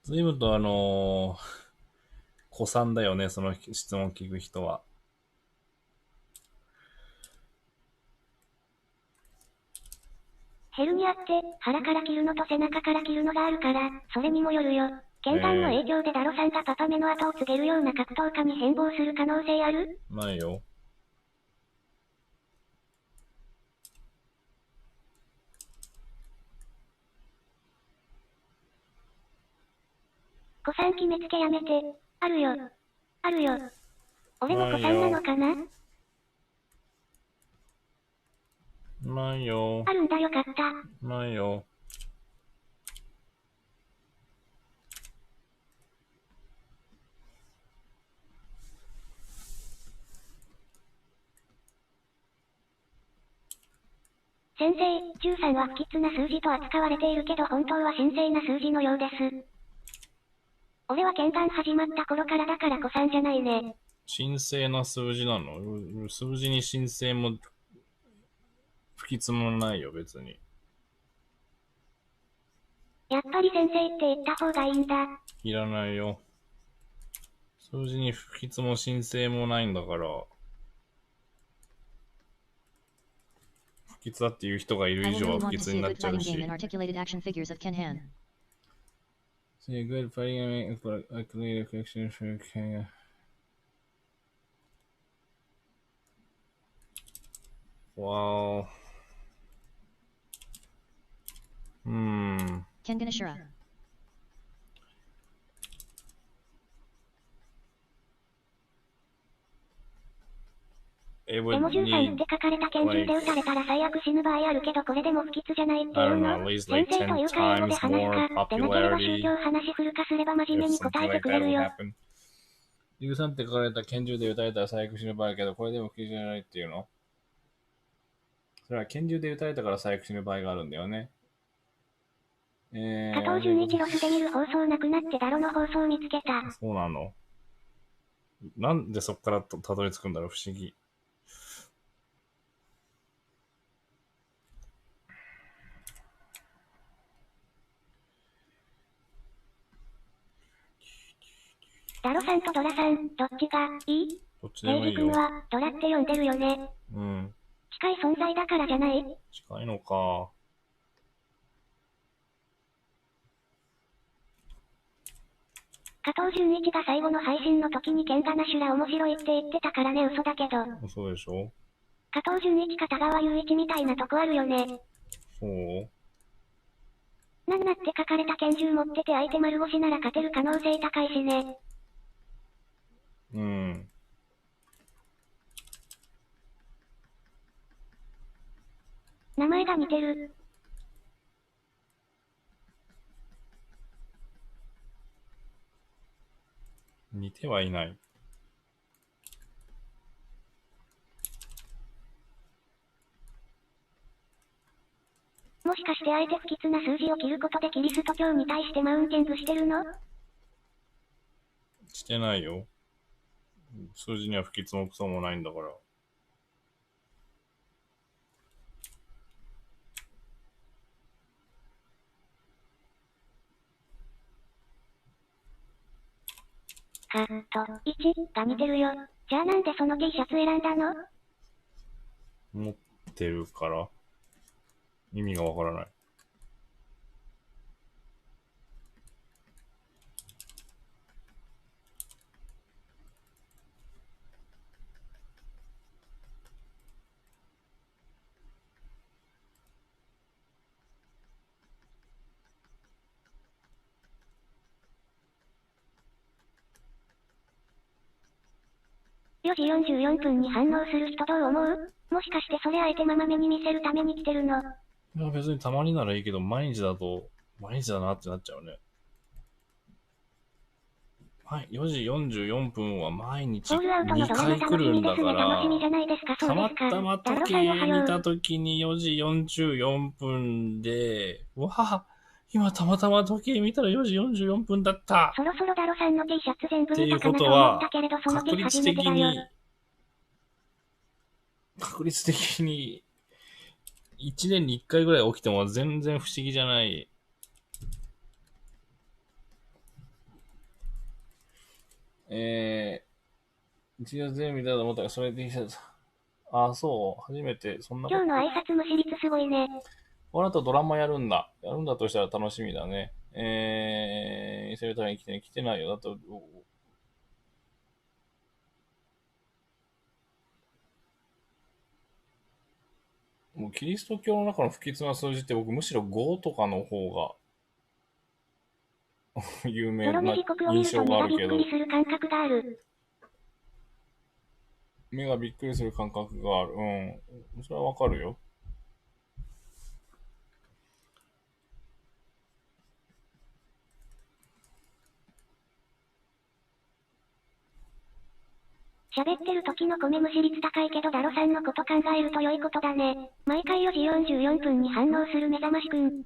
随分と古参だよね、その質問聞く人は。ヘルニアって腹から切るのと背中から切るのがあるから、それにもよるよ。剣眼の影響でダロさんがパパ目の後を告げるような格闘家に変貌する可能性ある？ないよ。古参決めつけやめて。あるよ。あるよ。俺も古参なのかな？ないよ。あるんだよかった。ないよ。先生、13は不吉な数字と扱われているけど本当は神聖な数字のようです。俺は剣眼始まった頃からだから古参じゃないね。神聖な数字なの？数字に神聖も不吉もないよ、別に。やっぱり先生って言った方がいいんだ。いらないよ。数字に不吉も神聖もないんだから、不吉だっていう人がいる I 以 will 上は really 不 want to 吉 see に a なっ good ちゃう fighting し。game and articulated action figures of kengan. See a good fighting game and articulated action figures of kengan. Wow. Kengan Ashura. It で would も13っ need て書かれた拳銃で撃たれたら最悪死ぬ場合あるけどこれでも不吉じゃないってい I う don't の？ know, at least 先 like 生と 10 いうか英語で times 話 more すか。でなければ宗 popularity 教話振るかすれば真面目 if に答 something えて like くれ that る would よ。happen. 13って書かれた拳銃で撃たれたら最悪死ぬ場合だけど、これでも不吉じゃないっていうの？それは拳銃で撃たれたから最悪死ぬ場合があるんだよね。加藤純一ロスで見る放送なくなってダロの放送見つけた。そうなの？なんでそっからたどり着くんだろう、不思議。ダロさんとドラさん、どっちがいい？どっちでもケイジ君いいよ。はドラって呼んでるよね。うん。近い存在だからじゃない？近いのか。加藤純一が最後の配信の時にケンガナシュラ面白いって言ってたからね、嘘だけど。そうでしょ？加藤純一片川雄一みたいなとこあるよね。そう？なんなって書かれた拳銃持ってて相手丸腰なら勝てる可能性高いしね。うん。名前が似てる。似てはいない。もしかしてあえて不吉な数字を切ることでキリスト教に対してマウンティングしてるの？してないよ。数字には不吉もクソもないんだから。か、と、1が似てるよ。じゃあなんでその T シャツ選んだの？持ってるから。意味がわからない。4時44分に反応する人どう思う？もしかしてそれあえてママ目に見せるために来てるの？いや別にたまにならいいけど、毎日だと、毎日だなってなっちゃうね。はい、4時44分は毎日ホールアウトの2ドラマ回来るんだ楽しみですね。から、楽しみじゃないですか。そたまうですか。たま時計見たときに4時44分で、わあ、今たまたま時計見たら4時44分だった。そろそろダロさんの T シャツ全部っていう見たかなとことは思ったけれど、その T 確率初めてだよ。確率的に、1年に1回ぐらい起きても全然不思議じゃない。一応全部見たと思ったら、それできた。あ、そう初めて、そんなこと。今日の挨拶無視率すごいね。この後ドラマやるんだ。やるんだとしたら楽しみだね。それために来てないよ。だって、もうキリスト教の中の不吉な数字って僕むしろ5とかの方が有名な印象があるけど、目がびっくりする感覚がある。うん。それはわかるよ。喋ってる時の米無視率高いけどダロさんのこと考えると良いことだね。毎回4時44分に反応する目覚ましくん。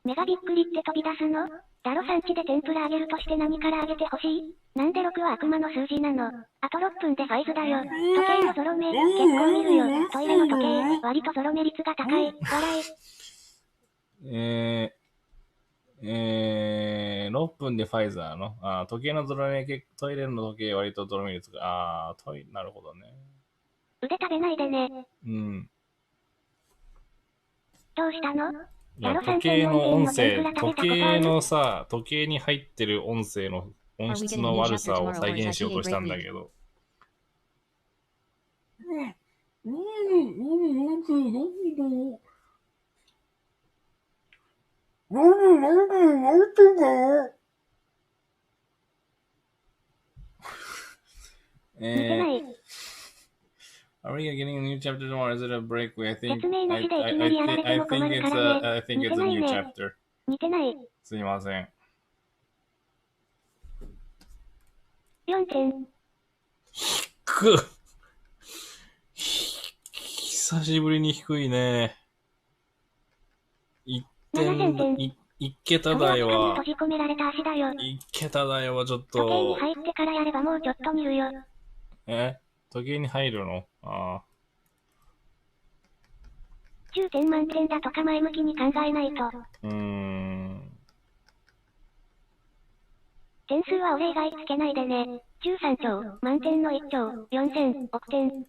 目がびっくりって飛び出すの？ダロさん家で天ぷらあげるとして何からあげてほしい？なんで6は悪魔の数字なの？あと6分でファイズだよ。時計のゾロ目、結構見るよ。トイレの時計、割とゾロ目率が高い。笑い。6分でファイザーの時計のゾロ目、トイレの時計割とゾロ目率が、なるほどね。腕食べないでね。うん。どうしたの？いや、時計の音声、時計のさ、時計に入ってる音声の音質の悪さを再現しようとしたんだけど。Are we getting a new chapter tomorrow? Is it a break? I think it's a new chapter. 見てない。すいません。4点。久しぶりに低いね。1桁台は、1桁台はちょっと。時計に入ってからやればもうちょっと見るよ。時計に入るの？ああ。10点満点だとか前向きに考えないと。点数はお礼以外つけないでね。13兆、満点の1兆、4000、億点。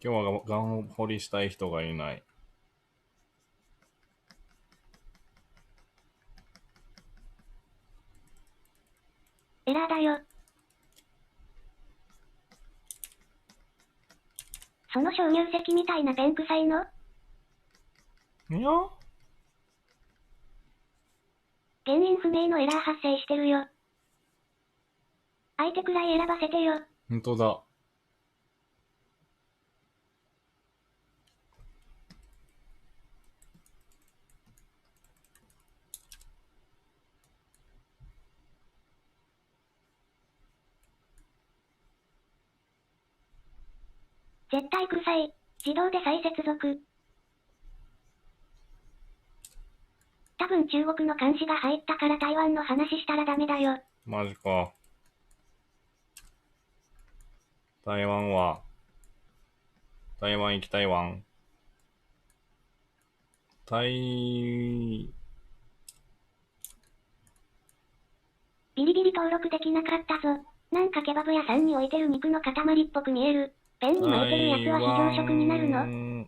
今日はガン掘りしたい人がいない。エラーだよ。その鍾乳石みたいなペン臭いの？いや？原因不明のエラー発生してるよ。相手くらい選ばせてよ。ほんとだ。絶対臭い。自動で再接続。多分中国の監視が入ったから台湾の話したらダメだよ。マジか。台湾行き台湾。ビリビリ登録できなかったぞ。なんかケバブ屋さんに置いてる肉の塊っぽく見える。ペンに巻いてるやつは非常食になるの？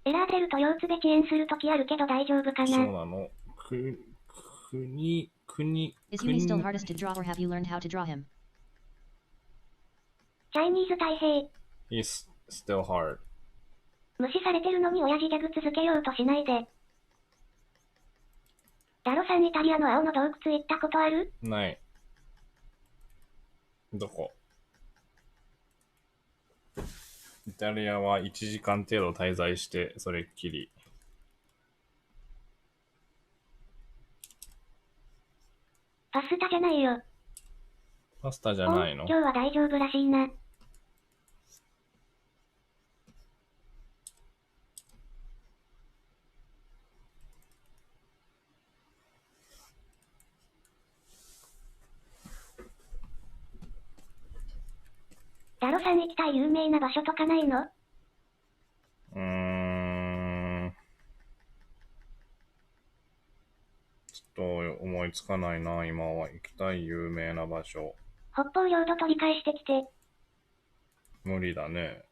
エラー出ると腰つべ遅延するときあるけど大丈夫かな？そうなの。Is Yumi still hardest to draw or have you learned how to draw him? チャイニーズ太平。He's still hard. 無視されてるのに親父ギャグ続けようとしないで。ダロさんイタリアの青の洞窟行ったことある？ない。どこ？イタリアは1時間程度滞在して、それっきり。パスタじゃないよ。パスタじゃないの？今日は大丈夫らしいな。ダロさん行きたい有名な場所とかないの？ちょっと思いつかないな、今は。行きたい有名な場所。北方領土取り返してきて。無理だね。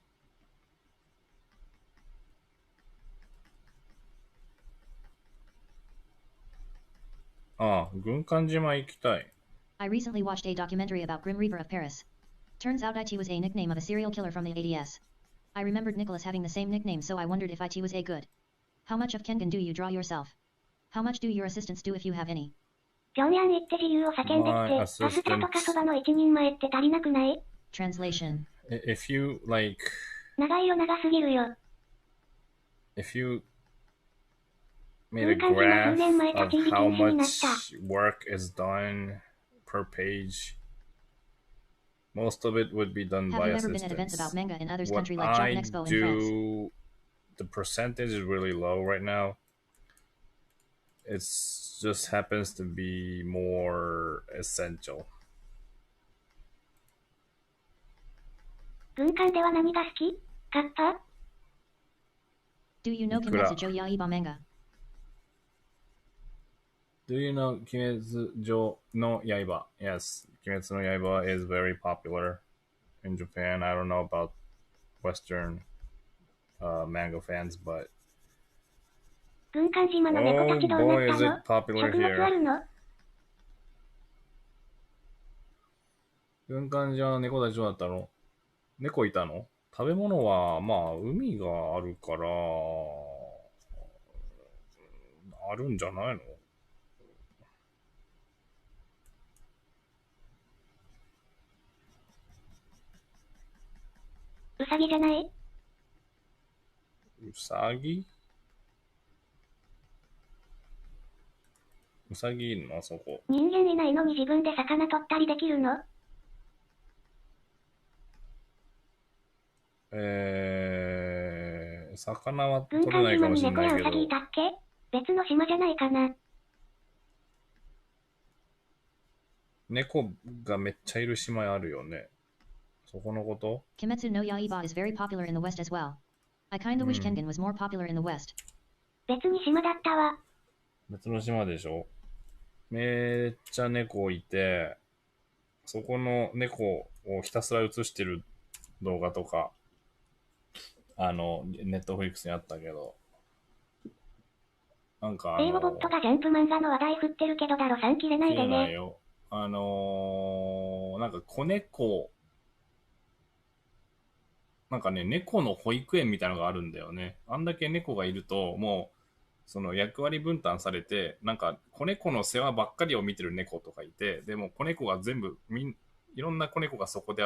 ああ、軍艦島行きたい。I recently watched a documentary about Grim Reaper of Paris. Turns out IT was a nickname of a serial killer from the 80s. I remembered Nicholas having the same nickname, so I wondered if IT was a good. How much of kengan do you draw yourself? How much do your assistants do if you have any? 平壌行って自由を叫んできて、パスタとかそばの一人前って足りなくない？ Translation. If you, like... 長いよ、長すぎるよ。If you made a graph of how much work is done per page, most of it would be done by assistants. Have you ever been at events about manga in others' country like Japan Expo in France? The percentage is really low right now. It just happens to be more essential. 軍艦では何が好き？カッパ？ Do you know Kimetsu Yaiba manga? Do you know Kimetsu no Yaiba? Yes, Kimetsu no Yaiba is very popular in Japan. I don't know about Western manga fans, but 軍艦島の猫たちどうなったの？ is it popular 食物あ here. るの？軍艦島の猫たちどうだったの？猫いたの？食べ物は、まあ、海があるから、あるんじゃないの？ウサギじゃない？ウサギ？ウサギいるの？あそこ。人間いないのに自分で魚取ったりできるの？魚は取れないかもしれないけど。軍艦島に猫やウサギいたっけ？別の島じゃないかな。猫がめっちゃいる島あるよね。そこのこと？ Kimetsu no Yaiba is very popular in the West as well. I kinda wish Kengan was more popular in the West. 別に島だったわ。別の島でしょ？めっちゃ猫いて、そこの猫をひたすら映してる動画とか、ネットフリックスにあったけど、なんか英語ボットがジャンプ漫画の話題振ってるけどだろさん切れないでね。よ。なんか子猫、なんかね、猫の保育園みたいなのがあるんだよね。あんだけ猫がいると、もう、その役割分担されて、なんか子猫の世話ばっかりを見てる猫とかいて、でも子猫が全部、いろんな子猫がそこで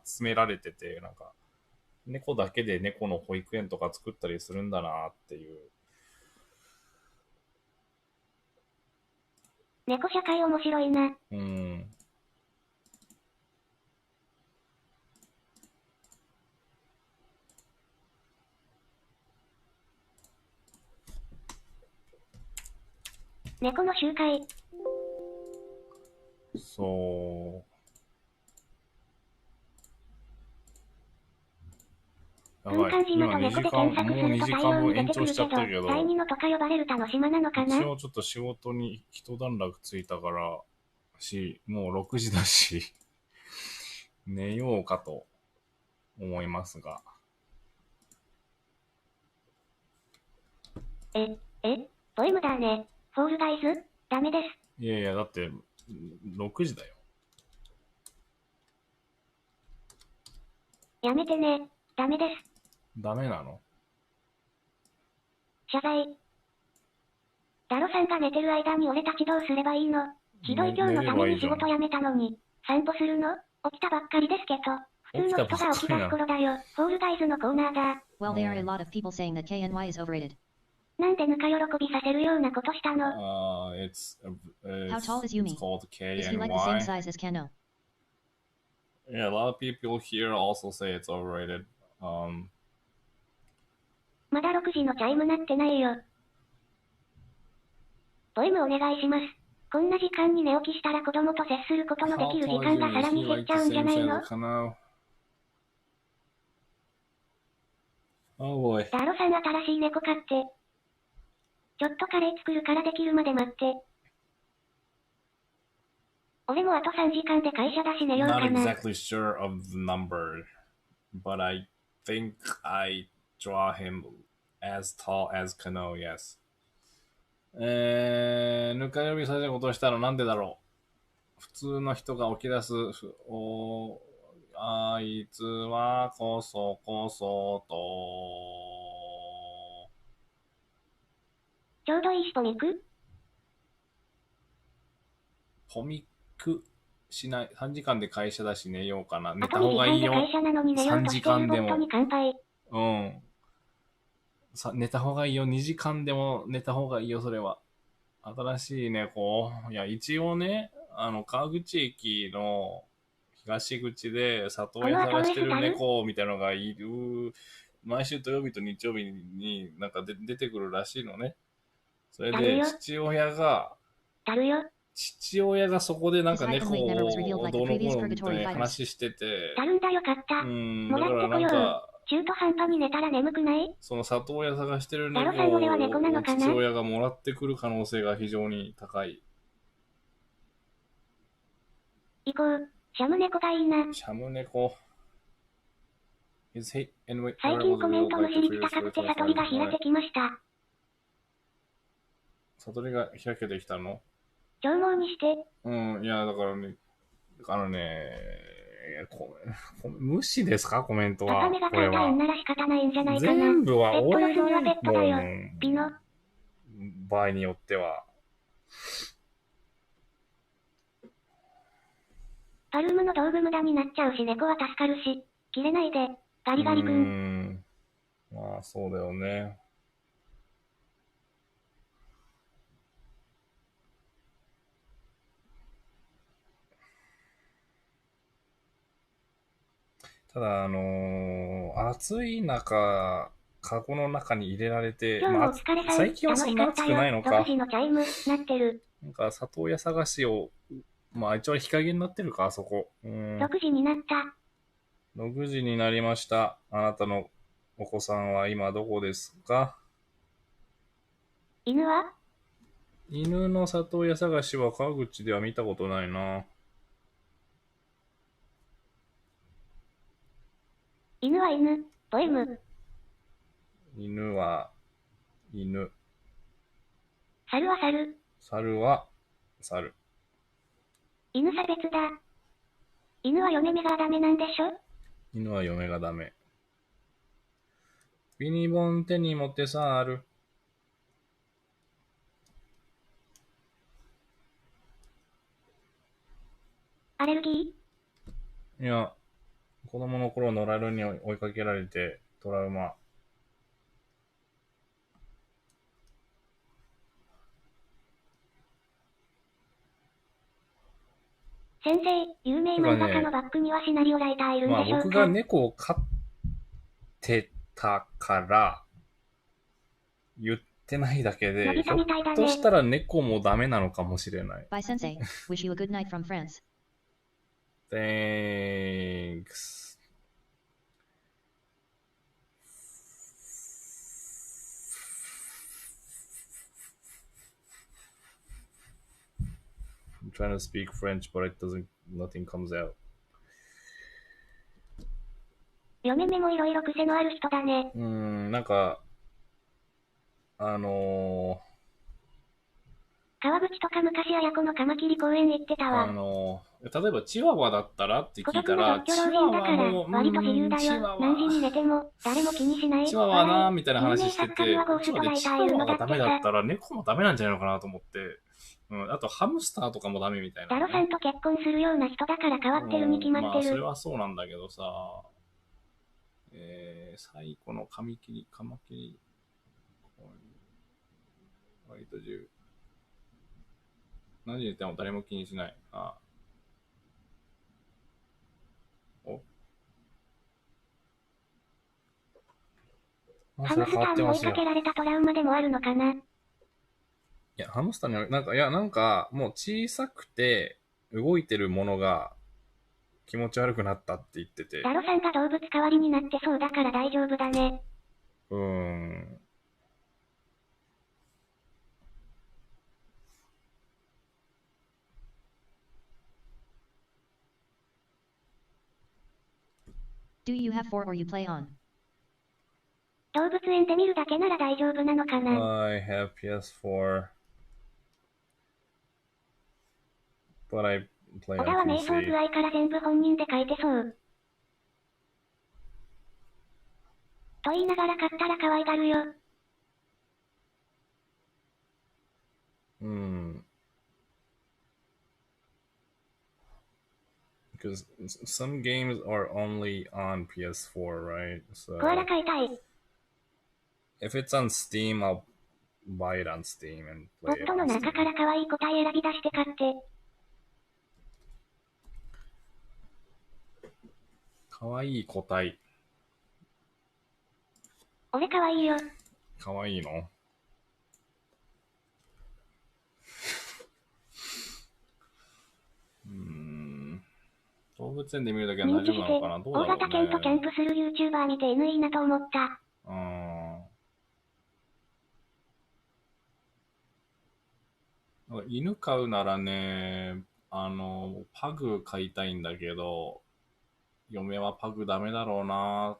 集められてて、なんか、猫だけで猫の保育園とか作ったりするんだなっていう。猫社会面白いな。猫の集会。そう。軍艦島と猫で検索すると大量に出てくるけど、第二のとか呼ばれる他の島なのかな？一応ちょっと仕事に一段落ついたから、もう6時だし、寝ようかと思いますが。ポエムだね。フォールガイズ？ダメです。いやいや、だって6時だよ。やめてね。ダメです。ダメなの？謝罪。ダロさんが寝てる間に俺たちどうすればいいの？ひどい今日のために仕事辞めたのに、散歩するの？起きたばっかりですけど、普通の人が起き出す頃だよ。フォールガイズのコーナーだ。Well, there are a lot of people saying that KNY is overrated. なんでぬか喜びさせるようなことしたの？ How tall is Yumi? It's called KNY. Is he like the same size as Kano? Yeah, a lot of people here also say it's overrated. まだ6時のチャイム鳴ってないよ。ポエムお願いします。こんな時間に寝起きしたら子供と接することのできる時間がさらに減っちゃうんじゃないの？ Oh boy. ダロさん新しい猫飼って。ちょっとカレー作るからできるまで待って。俺もあと3時間で会社だし寝よう Not かな。exactly sure of the number, but I think I draw him as tall as Kano, yes. ぬか呼びさせることをしたのなんでだろう。普通の人が起き出す、あいつはこそこそと。ちょうどいいしポミクポミクしない。3時間で会社だし寝ようかな。寝あとた方2がいいよ。時間で会社なのに寝ようとしている夫に乾杯。うん。寝た方がいいよ。2時間でも寝た方がいいよ、それは。新しい猫。いや、一応ね、川口駅の東口で里親探してる猫みたいなのがいる。毎週土曜日と日曜日になんか出てくるらしいのね。それで、父親がそこでなんか猫をどうのこうのみたいな話してて。だるんだよかった。だからなんか、中途半端に寝たら眠くない？その里親探してる猫を父親がもらってくる可能性が非常に高い。行こう。シャム猫がいいな。シャム猫。最近コメントの尻高くて悟りが開けてきました。悟りが開けてきたの？長毛にして。いや、だからね、無視ですかコメントは。朝目が変えたいんなら仕方ないんじゃないかな。全部はペットロスにはペットだよ。ピノ。場合によっては。パルームの道具無駄になっちゃうし、猫は助かるし、切れないで、ガリガリ君。まあ、そうだよね。ただ、暑い中、カゴの中に入れられて、最近はそんな暑くないのか。6時のチャイム、なってる。なんか、里親探しを、まあ、一応日陰になってるか、あそこ。6時になった。6時になりました。あなたのお子さんは今どこですか？犬の里親探しは川口では見たことないな。犬は犬、ポエム。犬は犬。猿は猿。猿は猿。犬差別だ。犬は嫁目がダメなんでしょ？犬は嫁がダメ。ビニボン手に持ってさある。アレルギー？いや、子供の頃野良犬に追いかけられてトラウマ。先生、有名漫画家のバックにはシナリオライターいるんでしょうか？まあ僕が猫を飼ってたから言ってないだけで、ひょっとしたら猫もダメなのかもしれない。Bye sensei, wish you a good night from France. Thanks. I'm trying to speak French, but nothing comes out. 嫁目もいろいろ癖のある人だね。なんか、川口とか昔綾子のカマキリ公園行ってたわ。例えばチワワだったらって聞いたら、チワワも割と自由だよ。何時に寝ても誰も気にしない。チワワなーみたいな話してて、チワワがダメだったら猫もダメなんじゃないのかなと思って、あとハムスターとかもダメみたいな、ダロさんと結婚するような人だから変わってるに決まってる。まあそれはそうなんだけどさ、最古のカマキリ、割と自由。何言っても誰も気にしない。ハムスターに追いかけられたトラウマでもあるのかな？いや、ハムスターになんか、もう小さくて動いてるものが気持ち悪くなったって言ってて。ダロさんが動物代わりになってそうだから大丈夫だね。うーん。Do you have 4 or you play on? 動物園で見るだけなら大丈夫なのかな。I have PS4, but I play 小田 on は瞑想 PC. 具合から全部本人で書いてそう。と言いながら買ったら可愛がるよ。Because some games are only on PS4, right? コアラ So 飼いたい。 if it's on Steam, I'll buy it on Steam and ポ play ッ it トの on 中 Steam. から可愛い個体選び出して買って。かわいい個体。俺可愛いよ。かわいいの？動物園で見るだけは大認知して、丈夫なのかな？どうだろうね。大型犬とキャンプする YouTuber 見て犬いいなと思った。犬飼うならね、パグ飼いたいんだけど、嫁はパグダメだろうなっ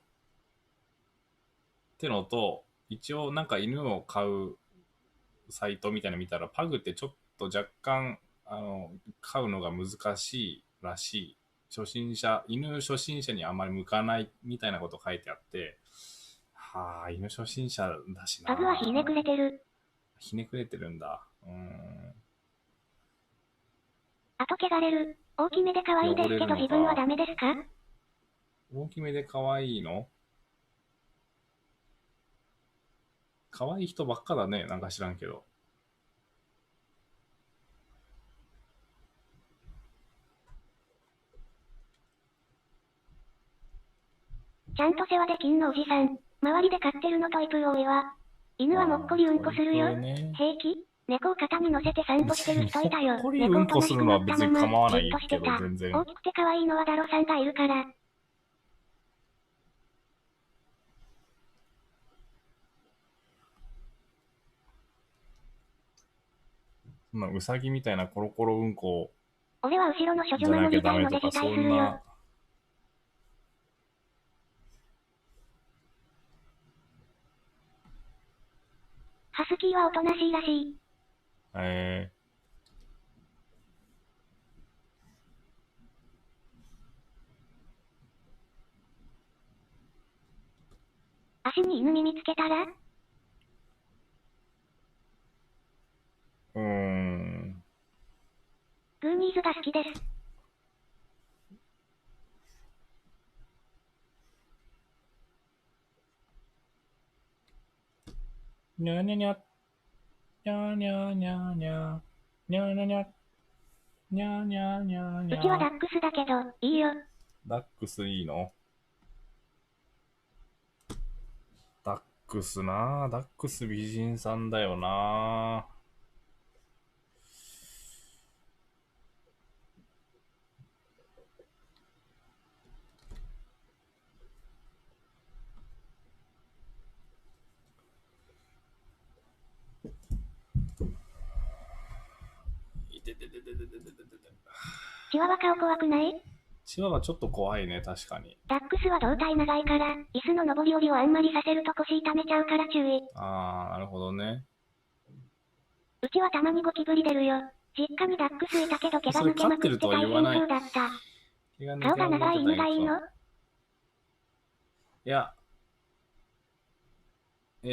てのと、一応なんか犬を飼うサイトみたいなの見たら、パグってちょっと若干、飼うのが難しいらしい。犬初心者にあまり向かないみたいなこと書いてあって、はあ、犬初心者だしな。パグはひねくれてる。ひねくれてるんだ。あと汚れる。大きめで可愛いですけど自分はダメですか？大きめで可愛いの？可愛い人ばっかだね。なんか知らんけど。ちゃんと世話できんのおじさん。周りで飼ってるのトイプー多いわ。犬はもっこりうんこするよ。平気？猫を肩に乗せて散歩してる人いたよ。もっこりうんこするのは別に構わないけど、全然。大きくて可愛いのはダロさんがいるから。そんなウサギみたいなコロコロうんこ俺は後ろの処女守りたいので辞退するよ。ハスキーはおとなしいらしい。足に犬耳つけたら？グーニーズが好きです。にゃにゃにゃ。にゃにゃにゃにゃ。にゃにゃにゃ。にゃにゃにゃにゃ。うちはダックスだけど、いいよ。ダックスいいの？ダックスなぁ。ダックス美人さんだよなぁ。チワワ顔怖くない？チワワちょっと怖いね、確かに。ダックスは胴体長いから、椅子の上り下りをあんまりさせると腰痛めちゃうから注意。なるほどね。うちはたまにゴキブリ出るよ。実家にダックスいたけど毛が抜けまくって大変そうだった。顔が長い犬がいいの？いや。今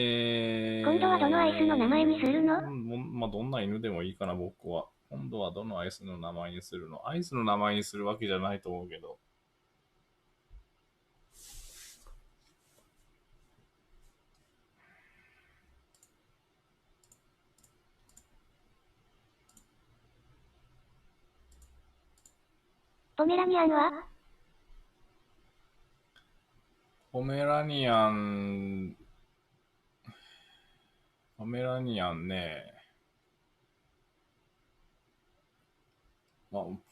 度はどのアイスの名前にするの？まあ、どんな犬でもいいかな、僕は。今度はどのアイスの名前にするの？アイスの名前にするわけじゃないと思うけど。ポメラニアンは？ポメラニアンね。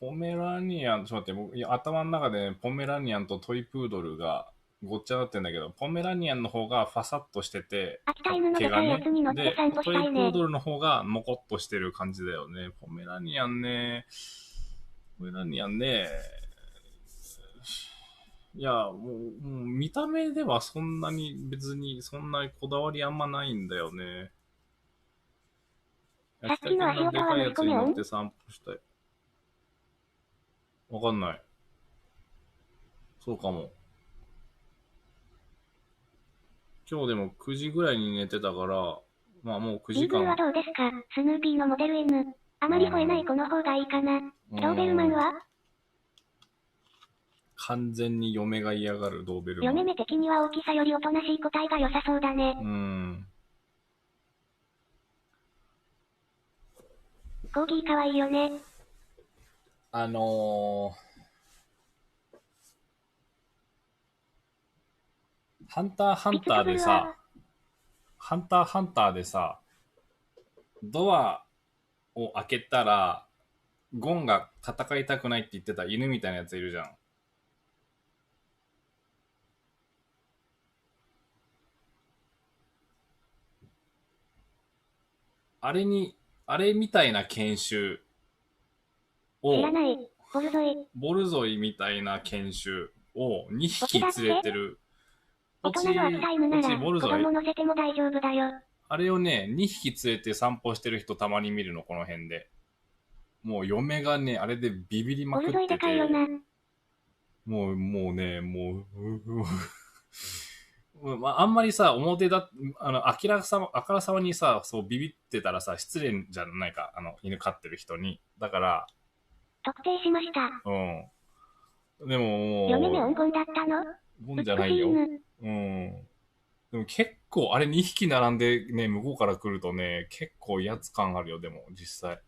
ポメラニアン、ちょっと待って、僕、頭の中で、ポメラニアンとトイプードルがごっちゃになってんだけど、ポメラニアンの方がファサッとしてて、秋田犬のでかいやつに乗って散歩したいトイプね。ードルの方がモコっとしてる感じだよね。ポメラニアンね。いや、もう見た目ではそんなに別にそんなにこだわりあんまないんだよね。さっきの足音は息子に乗って散歩したい。わかんない。そうかも。今日でも9時ぐらいに寝てたから、まあもう9時間。リーグルはどうですか？スヌーピーのモデル犬。あまり吠えない子の方がいいかな。ドーベルマンは？完全に嫁が嫌がるドーベルマン。嫁目的には大きさよりおとなしい個体が良さそうだね。コーギーかわいいよね。ハンターハンターでさ、ドアを開けたら、ゴンが戦いたくないって言ってた犬みたいなやついるじゃん。あれみたいな犬種を、知らない。ボルゾイみたいな犬種を2匹連れてる。大人の秋田犬なら子供乗せても大丈夫だよ。あれをね、2匹連れて散歩してる人たまに見るの、この辺で。もう嫁がね、あれでビビりまくってて。ボルゾイでかいよな。もうね、まあ、あんまりさ、あからさまにさ、そうビビってたらさ、失礼じゃないか、犬飼ってる人に。だから。特定しました。でももう。嫁目黄金だったの？ゴンじゃないよ。でも結構、あれ2匹並んでね、向こうから来るとね、結構威圧感あるよ、でも、実際。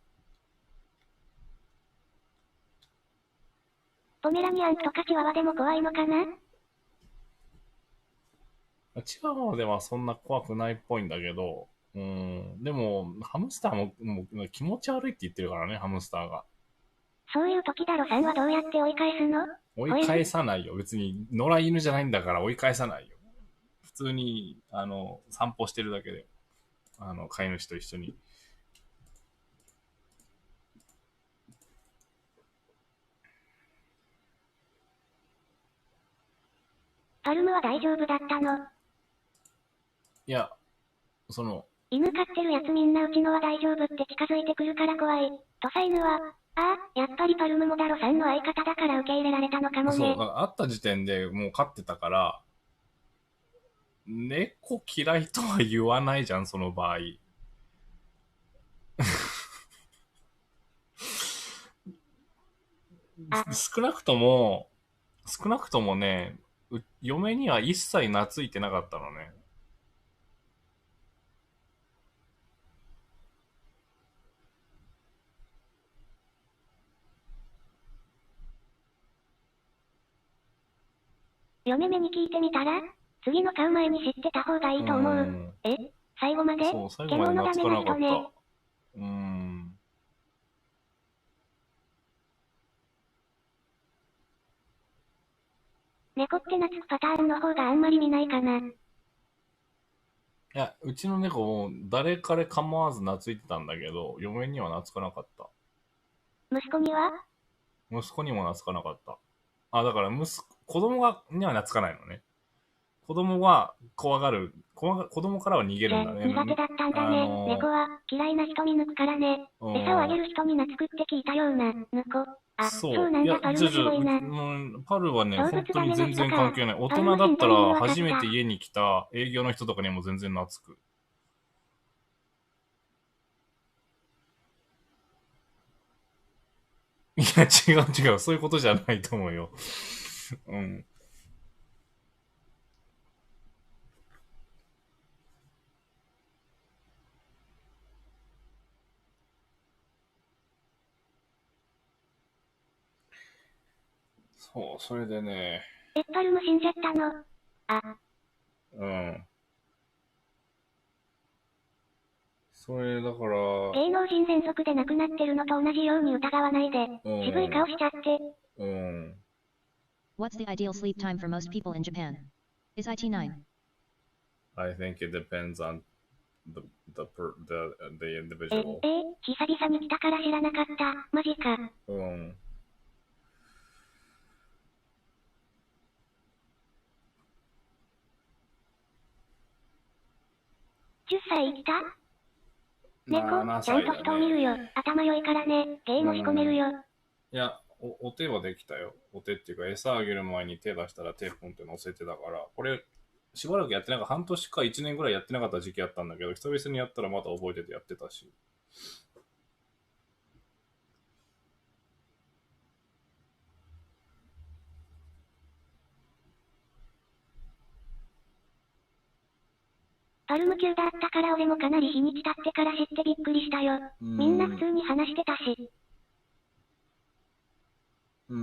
ポメラニアンとかチワワでも怖いのかな？チワワではそんな怖くないっぽいんだけど、でも、ハムスターも気持ち悪いって言ってるからね、ハムスターが。そういう時だろさんはどうやって追い返すの？追い返さないよ。別に、野良犬じゃないんだから追い返さないよ。普通に、散歩してるだけで、飼い主と一緒に。パルムは大丈夫だったの？いや、犬飼ってるやつみんなうちのは大丈夫って近づいてくるから怖い。土佐犬は、やっぱりパルムもダロさんの相方だから受け入れられたのかもね。そう、会った時点でもう飼ってたから、猫嫌いとは言わないじゃん、その場合。少なくともね、嫁には一切懐いてなかったのね。嫁目に聞いてみたら、次の買う前に知ってた方がいいと思う。最後まで？そう、最後まで懐かなかった。猫って懐くパターンの方があんまり見ないかな。いや、うちの猫も誰彼構わず懐いてたんだけど、嫁には懐かなかった。息子には？息子にも懐かなかった。だから子供には懐かないのね。子供は怖がる。子供からは逃げるんだね。苦手だったんだね。猫は嫌いな人に抜くからね。餌をあげる人に懐くって聞いたような、抜こ。そうなんだ、パルムすごいな。パルはね、本当に全然関係ない。大人だったら初めて家に来た営業の人とかにも全然懐く。いや、違う。そういうことじゃないと思うよ。そう、それでね。パルム死んじゃったの？それだから。芸能人全族で亡くなってるのと同じように疑わないで。渋い顔しちゃって。What's the ideal sleep time for most people in Japan? Is IT9? I think it depends on the individual. 久々に来たから知らなかった。マジか。うん。10歳生きた猫、 7ちゃんと歳だ人を見るね。よ。頭良いからね。芸も仕込めるよ。いや、お手はできたよ。お手っていうか、餌あげる前に手出したら手ポンって乗せてたから、これ、しばらくやってなんか半年か1年ぐらいやってなかった時期あったんだけど、久々にやったらまた覚えててやってたし。パルム級だったから俺もかなり日にち経ってから知ってびっくりしたよ。みんな普通に話してたし。あ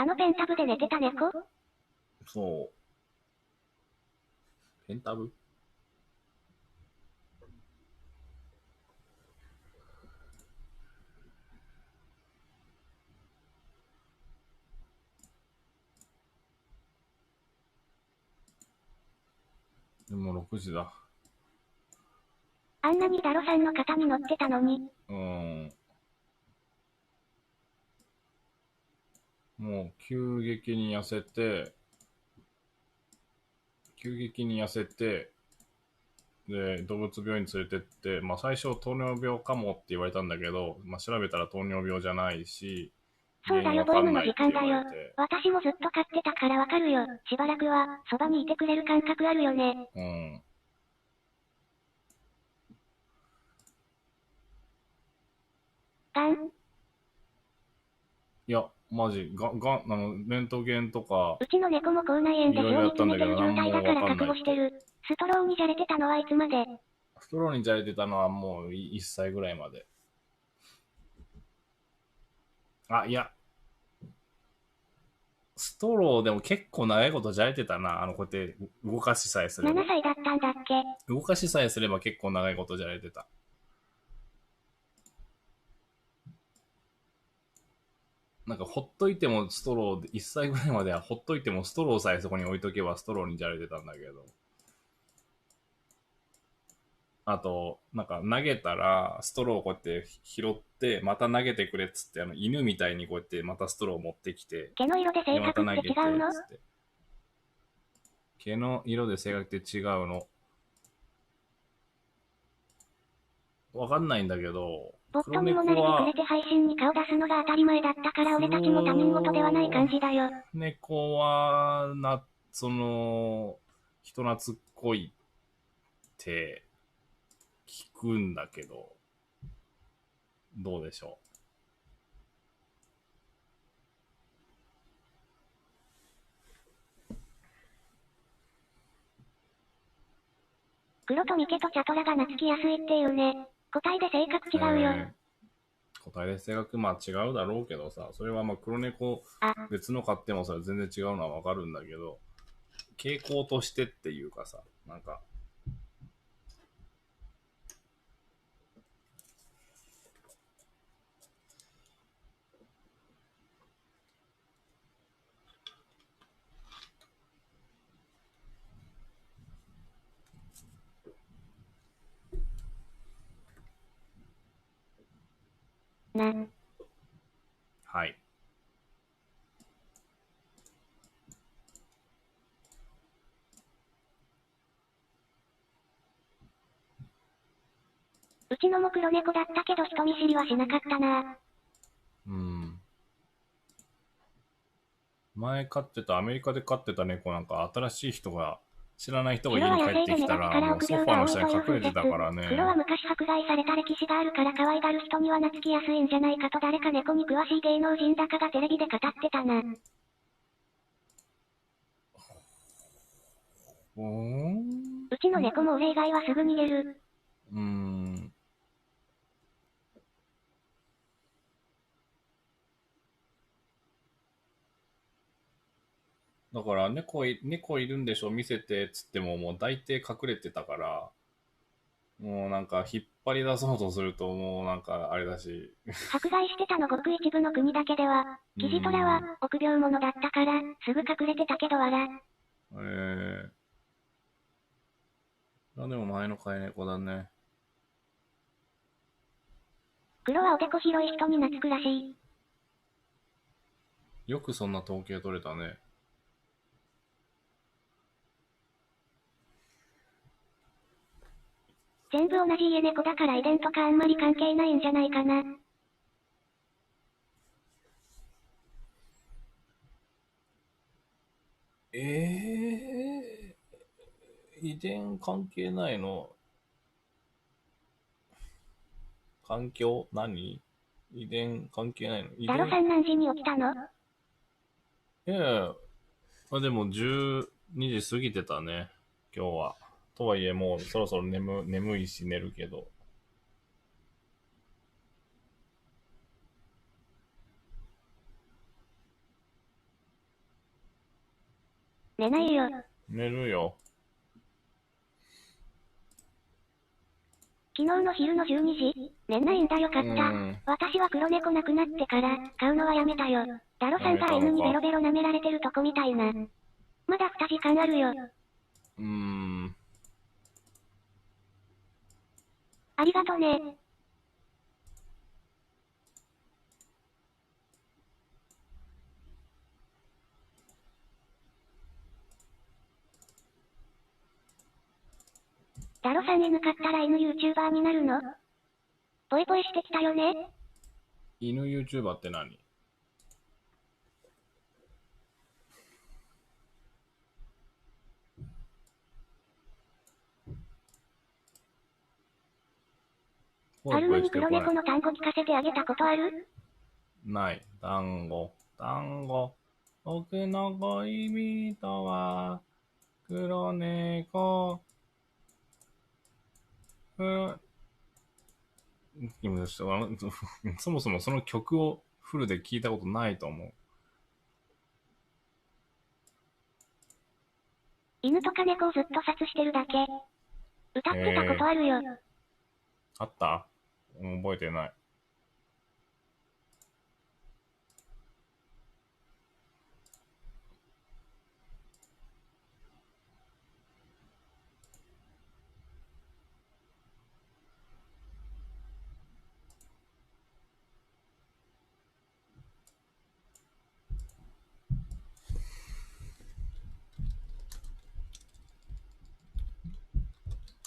のペンタブで寝てた猫？そう。ペンタブ？でも6時だ。あんなにダロさんの肩に乗ってたのに。もう急激に痩せて、で、動物病院に連れてって、まあ最初糖尿病かもって言われたんだけど、まあ調べたら糖尿病じゃないし、そうだよ、ボームの時間だよ。私もずっと飼ってたからわかるよ。しばらくは、そばにいてくれる感覚あるよね。がん？いや、マジ、レントゲンとか、うちの猫も口内炎でいろいろやったんだけど、状態だから覚悟してる。ストローにじゃれてたのはいつまで？ストローにじゃれてたのはもう1歳ぐらいまで。あ、いや。ストローでも結構長いことじゃれてたな。こうやって動かしさえすれば。7歳だったんだっけ？動かしさえすれば結構長いことじゃれてた。なんかほっといてもストローで、1歳ぐらいまではほっといてもストローさえそこに置いとけばストローにじゃれてたんだけど。あと、なんか投げたらストローをこうやって拾ってまた投げてくれっつって、犬みたいにこうやってまたストローを持ってきて、毛の色で性格って違うの？毛の色で性格って違うの。わかんないんだけど、ボットにも慣れてくれて配信に顔出すのが当たり前だったから俺たちも他人事ではない感じだよ。猫は、人懐っこいって聞くんだけど、どうでしょう。黒とミケとチャトラが懐きやすいっていうね。個体で性格違うよ。個体で性格違うだろうけどさ、それは黒猫別の飼ってもそれ全然違うのはわかるんだけど、傾向としてっていうかさ、なんか、はい。うちのも黒猫だったけど人見知りはしなかったな。前アメリカで飼ってた猫なんか新しい人が、知らない人が家に帰ってきたら、もうソファーの下に隠れてたからね。黒は昔迫害された歴史があるから可愛がる人には懐きやすいんじゃないかと誰か猫に詳しい芸能人だかがテレビで語ってたな。うちの猫も俺以外はすぐ逃げる。だから猫いるんでしょ見せてっつってももう大抵隠れてたから、もうなんか引っ張り出そうとするともうなんかあれだし。迫害してたのごく一部の国だけでは、キジトラは臆病者だったからすぐ隠れてたけどなんでも前の飼い猫だね。黒はおでこ広い人に懐くらしい。よくそんな統計取れたね。全部同じ家猫だから遺伝とかあんまり関係ないんじゃないかな。遺伝関係ないの？環境？何？遺伝関係ないの？遺伝？ダロさん何時に起きたの？いやいや、でも12時過ぎてたね、今日は。とはいえもうそろそろ眠いし寝るけど。寝ないよ。寝るよ。昨日の昼の12時？寝ないんだよかった。私は黒猫なくなってから飼うのはやめたよ。ダロさんが犬にベロベロ舐められてるとこみたいな。まだ2時間あるよ。ありがとね。ダロさん犬飼ったら犬 YouTuber になるの？ぽいぽいしてきたよね。犬 YouTuber って何？アルマに黒猫の単語聞かせてあげたことある？ない。単語。僕の恋人は黒猫。今そもそもその曲をフルで聞いたことないと思う。犬とか猫をずっと殺してるだけ。歌ってたことあるよ。あった？覚えてない。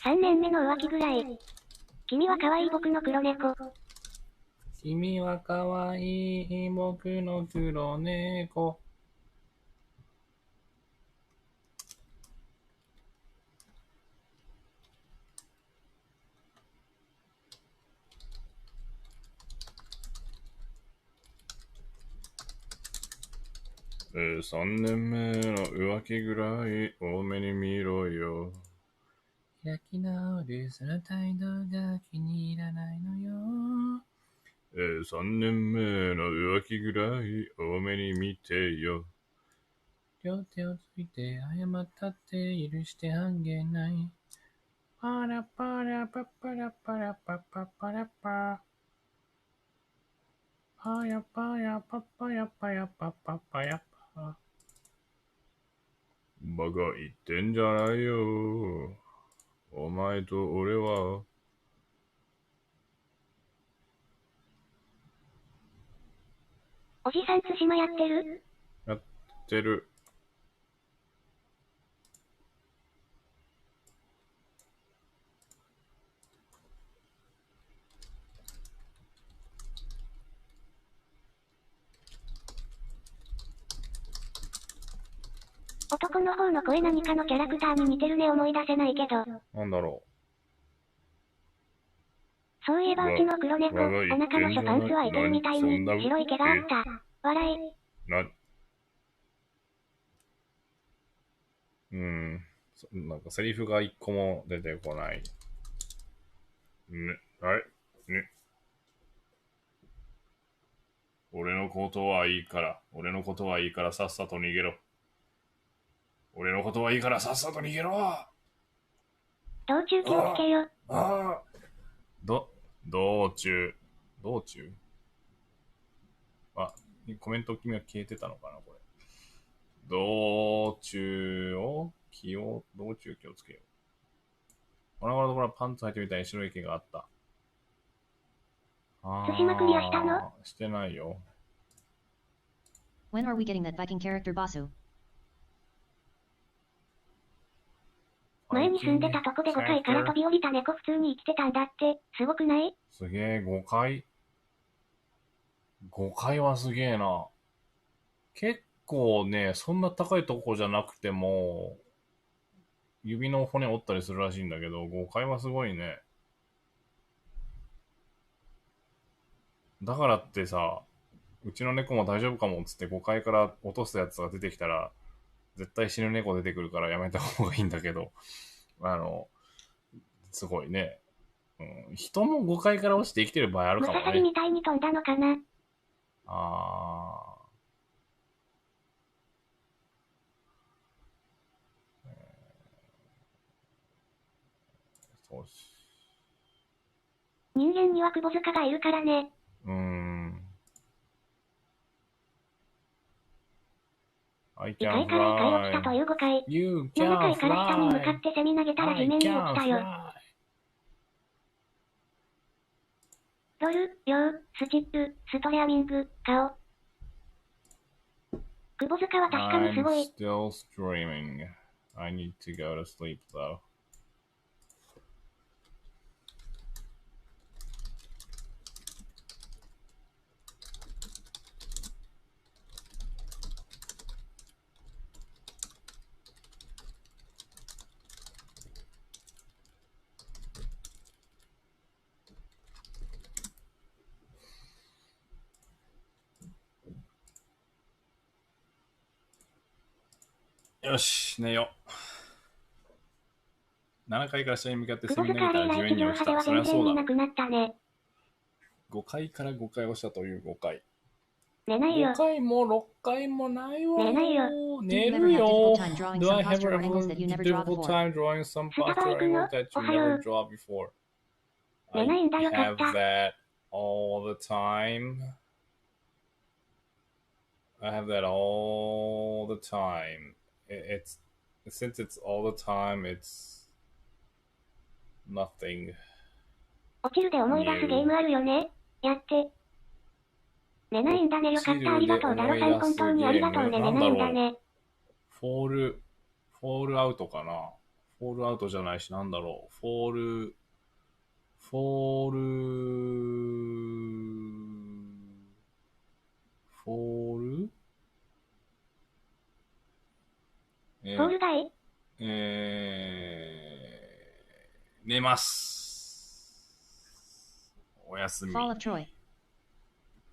3年目の浮気ぐらい。君は可愛い僕の黒猫。君は可愛い僕の黒猫。3年目の浮気ぐらい多めに見ろよ。開き直るその態度が気に入らないのよ。3年目の浮気ぐらい多めに見てよ。両手をついて謝ったって許してあげない。パラパラパパラパラパパパラパ。パヤパヤパパヤパヤパパパヤパ。バカ言ってんじゃないよ。お前と俺は。おじさん対馬やってる？やってる。男の方の声何かのキャラクターに似てるね思い出せないけど。なんだろそういえばうちの黒猫、お腹のショパンツ開いてるみたいに白い毛があった。笑い。なんかセリフが一個も出てこない。俺のことはいいからさっさと逃げろ。俺のことはいいからさっさと逃げろ。道中気をつけよ。道中コメント君は消えてたのかなこれ。道中を道中気をつけよう。俺のところはパンツ履いてみたいに白い毛があった。寿司まクリアしたの？してないよ。When are we getting that Viking character Basu? 前に住んでたとこで5階から飛び降りた猫普通に生きてたんだって、すごくない？すげえ、5階 ?5 階はすげえな。結構ね、そんな高いとこじゃなくても、指の骨折ったりするらしいんだけど、5階はすごいね。だからってさ、うちの猫も大丈夫かもっつって5階から落とすやつが出てきたら、絶対死ぬ猫出てくるからやめた方がいいんだけど、すごいね。人も5階から落ちて生きてる場合あるかもね。ムササビみたいに飛んだのかな？そうし。人間には窪塚がいるからね。2階から1階落ちたという5階。7階から下に向かってセミ投げたら地面に落ちたよ。ロル、ヨー、スチップ、ストレアミング、顔。窪塚は確かにすごい。I'm still streaming. I need to go to sleep though. よし、寝よう。7階から下に向かってセミ投げたら地面に落ちた。そりゃそうだ。5階から5階落ちたという5階。寝ないよ。5階も6階もないわよ。寝ないよ。寝るよ。Do I have a difficult time drawing some posture angles that you never draw before? 寝ないんだよ、I have that all the time. I have that all the time. It's since it's all the time, it's nothing. 落ちるで思い出すゲームあるよね。やって。寝ないんだね、よかった、ありがとう、ダロさん、本当にありがとうね、寝ないんだね。フォールアウトかな。フォールアウトじゃないし、なんだろう。フォール、フォーだい？寝ます。おやすみ。Fall of Troy。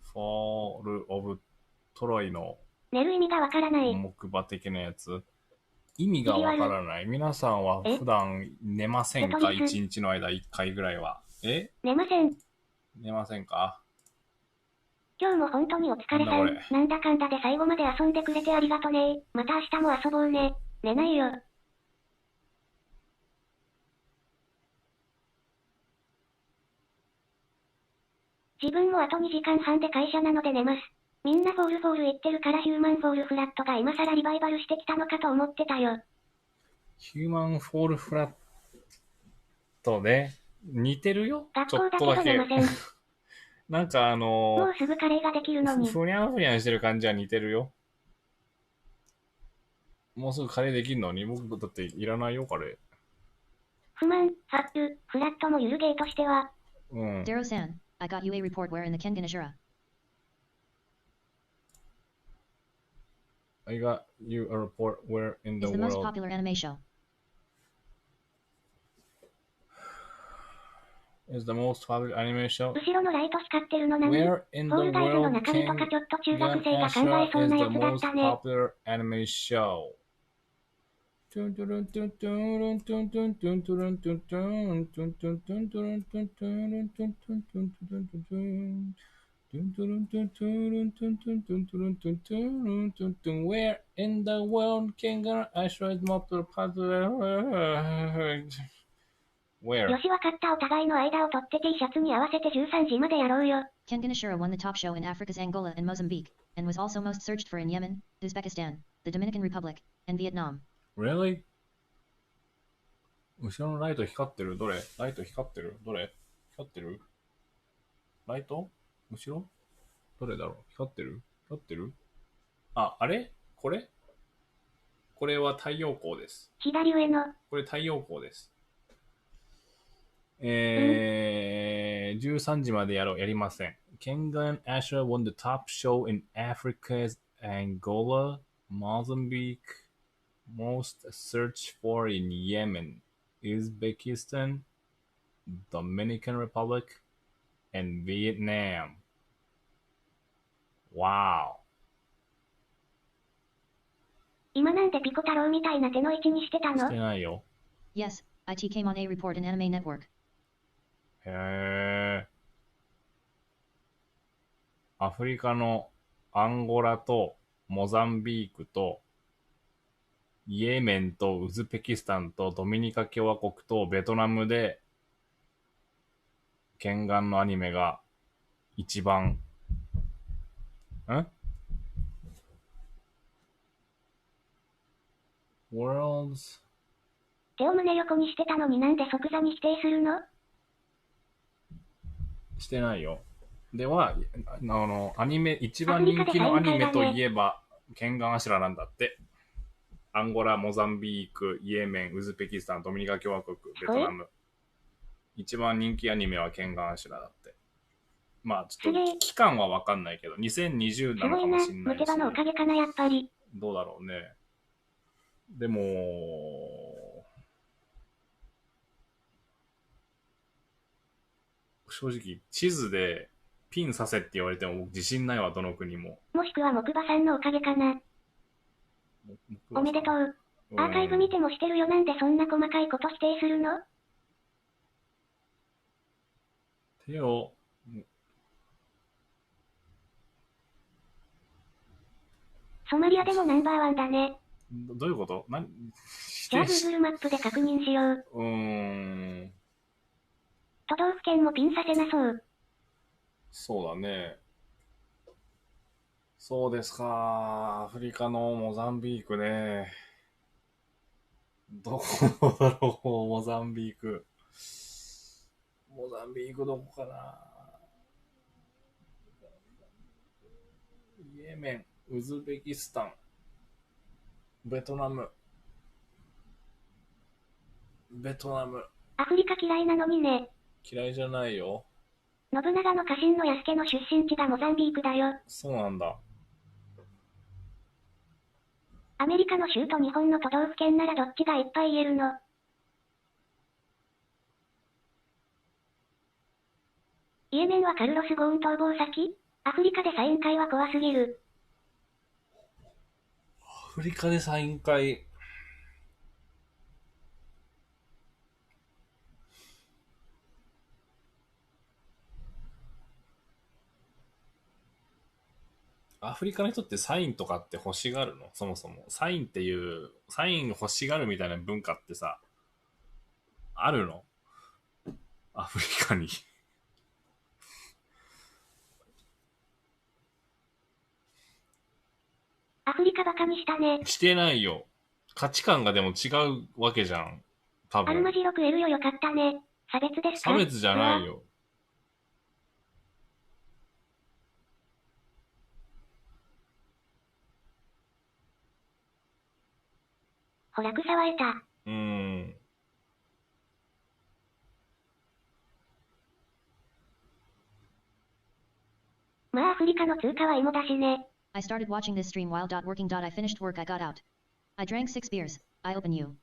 フォール・オブ・トロイの寝る意味がわからない。木馬的なやつ。意味がわからない。皆さんは普段寝ませんか？ 1 日の間1回ぐらいは。寝ません。寝ませんか？今日も本当にお疲れさん。なんだかんだで最後まで遊んでくれてありがとね。また明日も遊ぼうね。寝ないよ。自分もあと2時間半で会社なので寝ます。みんなフォール言ってるからヒューマンフォールフラットが今更リバイバルしてきたのかと思ってたよ。ヒューマンフォールフラットね。似てるよ。学校だけど寝ません。なんかもうすぐカレーができるのに。ふにゃんふにゃんしてる感じは似てるよ。もうすぐカレーできるのに、僕だっていらないよ、カレー。不満、ファップ、フラットのゆるゲーとしては。Daro-san, I got you a report where in the kengan Ashura. I got you a report where in the world. Is the most popular anime show. Is the most popular anime show. 後ろのライト光ってるの何？ Where in the フォールガイズの world 中身とかちょっと中学生が考えそうなやつだったね。 is the most popular anime show. Where in the world kengan Ashura is more popular? Where? よしわかった、お互いの間を取って T シャツに合わせて13時までやろうよ。Kengan Ashura won the top show in Africa's Angola and Mozambique, and was also most searched for in Yemen, Uzbekistan, the Dominican Republic, and Vietnam. Really? 後ろのライト光ってる？どれ？ライト光ってる？どれ？光ってる？ライト？後ろ？どれだろう？光ってる？光ってる？あ、あれ？これ？これは太陽光です。左上の。これ太陽光です。13時までやりません。Kengan Asher won the top show in Africa's Angola, Mozambique, most searched for in Yemen, Uzbekistan, Dominican Republic, and Vietnam. Wow. 今なんでピコ太郎みたいな手の位置にしてたの？してないよ。Yes, it came on a report in Anime Network. へー。アフリカのアンゴラとモザンビークとイエメンとウズベキスタンとドミニカ共和国とベトナムでケンガンのアニメが一番Worlds 手を胸横にしてたのになんで即座に否定するの？してないよ。では、アニメ、一番人気のアニメといえば、ケンガンアシュラなんだって。アンゴラ、モザンビーク、イエメン、ウズベキスタン、ドミニカ共和国、ベトナム。一番人気アニメはケンガンアシュラだって。まあ、ちょっと期間はわかんないけど、2020なのかもしれないし。すごいな。ムケバのおかげかな、やっぱり。どうだろうね。でも、正直、地図でピンさせって言われても自信ないわ、どの国も。もしくは木馬さんのおかげかな。おめでとう。アーカイブ見てもしてるよ。なんでそんな細かいこと否定するの？手を、ソマリアでもナンバーワンだね。どういうこと？じゃあ Google マップで確認しよう。都道府県もピンさせなそう。そうだね。そうですか。アフリカのモザンビークね。どこだろう、モザンビーク。モザンビークどこかな。イエメン、ウズベキスタン、ベトナム。アフリカ嫌いなのにね。嫌いじゃないよ。信長の家臣の安家の出身地がモザンビークだよ。そうなんだ。アメリカの州と日本の都道府県ならどっちがいっぱい言えるの？イエメンはカルロス・ゴーン逃亡先？アフリカでサイン会は怖すぎる。アフリカでサイン会。アフリカの人ってサインとかって欲しがるの？そもそも。サイン欲しがるみたいな文化ってさ、あるの？アフリカに。アフリカバカにしたね。してないよ。価値観がでも違うわけじゃん。多分。アルマジロ食えるよ。よかったね。差別ですか？差別じゃないよ。ほら草は得た。まあアフリカの通貨は芋だしね。I started watching this stream while working. I finished work. I got out. I drank 6 beers. I open you.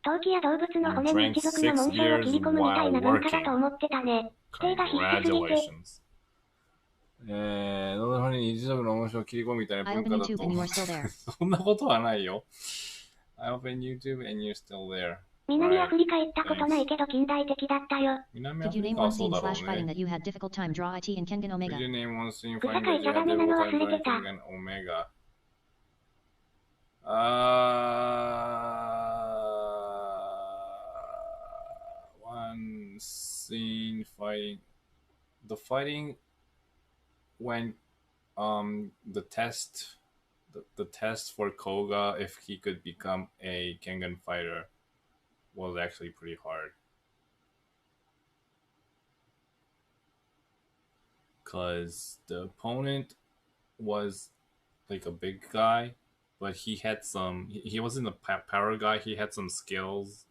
陶器や動物の骨に一族の紋章を切り込むみたいな文化だと思ってたね。否定が必須すぎて。どんなふうに一族の紋章を切り込むみたいな文化だと思ってた。そんなことはないよ。I open YouTube and you're still there. 南アフリカ行ったことないけど近代的だったよ。南アフリカはそうだろうね。fighting that you had difficult time draw IT and Kengan Omega. Could you name one scene 草 fighting 書 that い you ちゃ had ダメな difficult の time 忘れ drawing てた。Kengan Omega? One scene fighting. The fighting when the test for Koga if he could become a Kengan fighter. was actually pretty hard. Because the opponent was like a big guy, but he had some. He wasn't a power guy. He had some skills.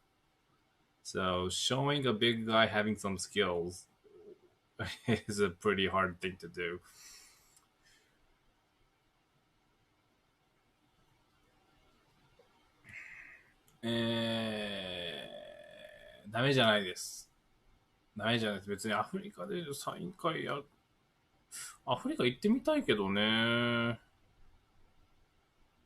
So showing a big guy having some skills is a pretty hard thing to do. ダメじゃないです。ダメじゃないです。別にアフリカでサイン会や、アフリカ行ってみたいけどね。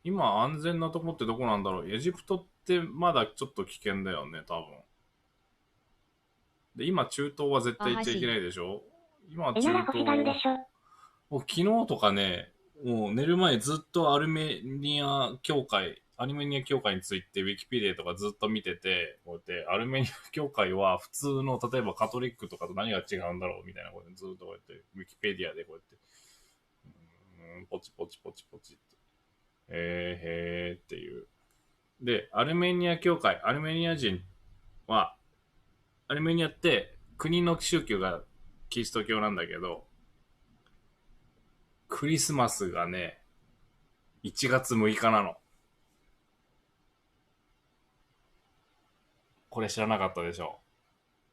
今安全なとこってどこなんだろう。エジプトってまだちょっと危険だよね、多分。で、今中東は絶対行っちゃいけないでしょ。今中東もう昨日とかね、もう寝る前ずっとアルメニア協会についてウィキペディアとかずっと見てて、こうやってアルメニア協会は普通の例えばカトリックとかと何が違うんだろうみたいなことでずっとこうやってウィキペディアでこうやってポチポチポチポチってへーっていう。で、アルメニア協会、アルメニア人はアルメニアって国の宗教がキリスト教なんだけど、クリスマスがね、1月6日なの。これ知らなかったでしょ。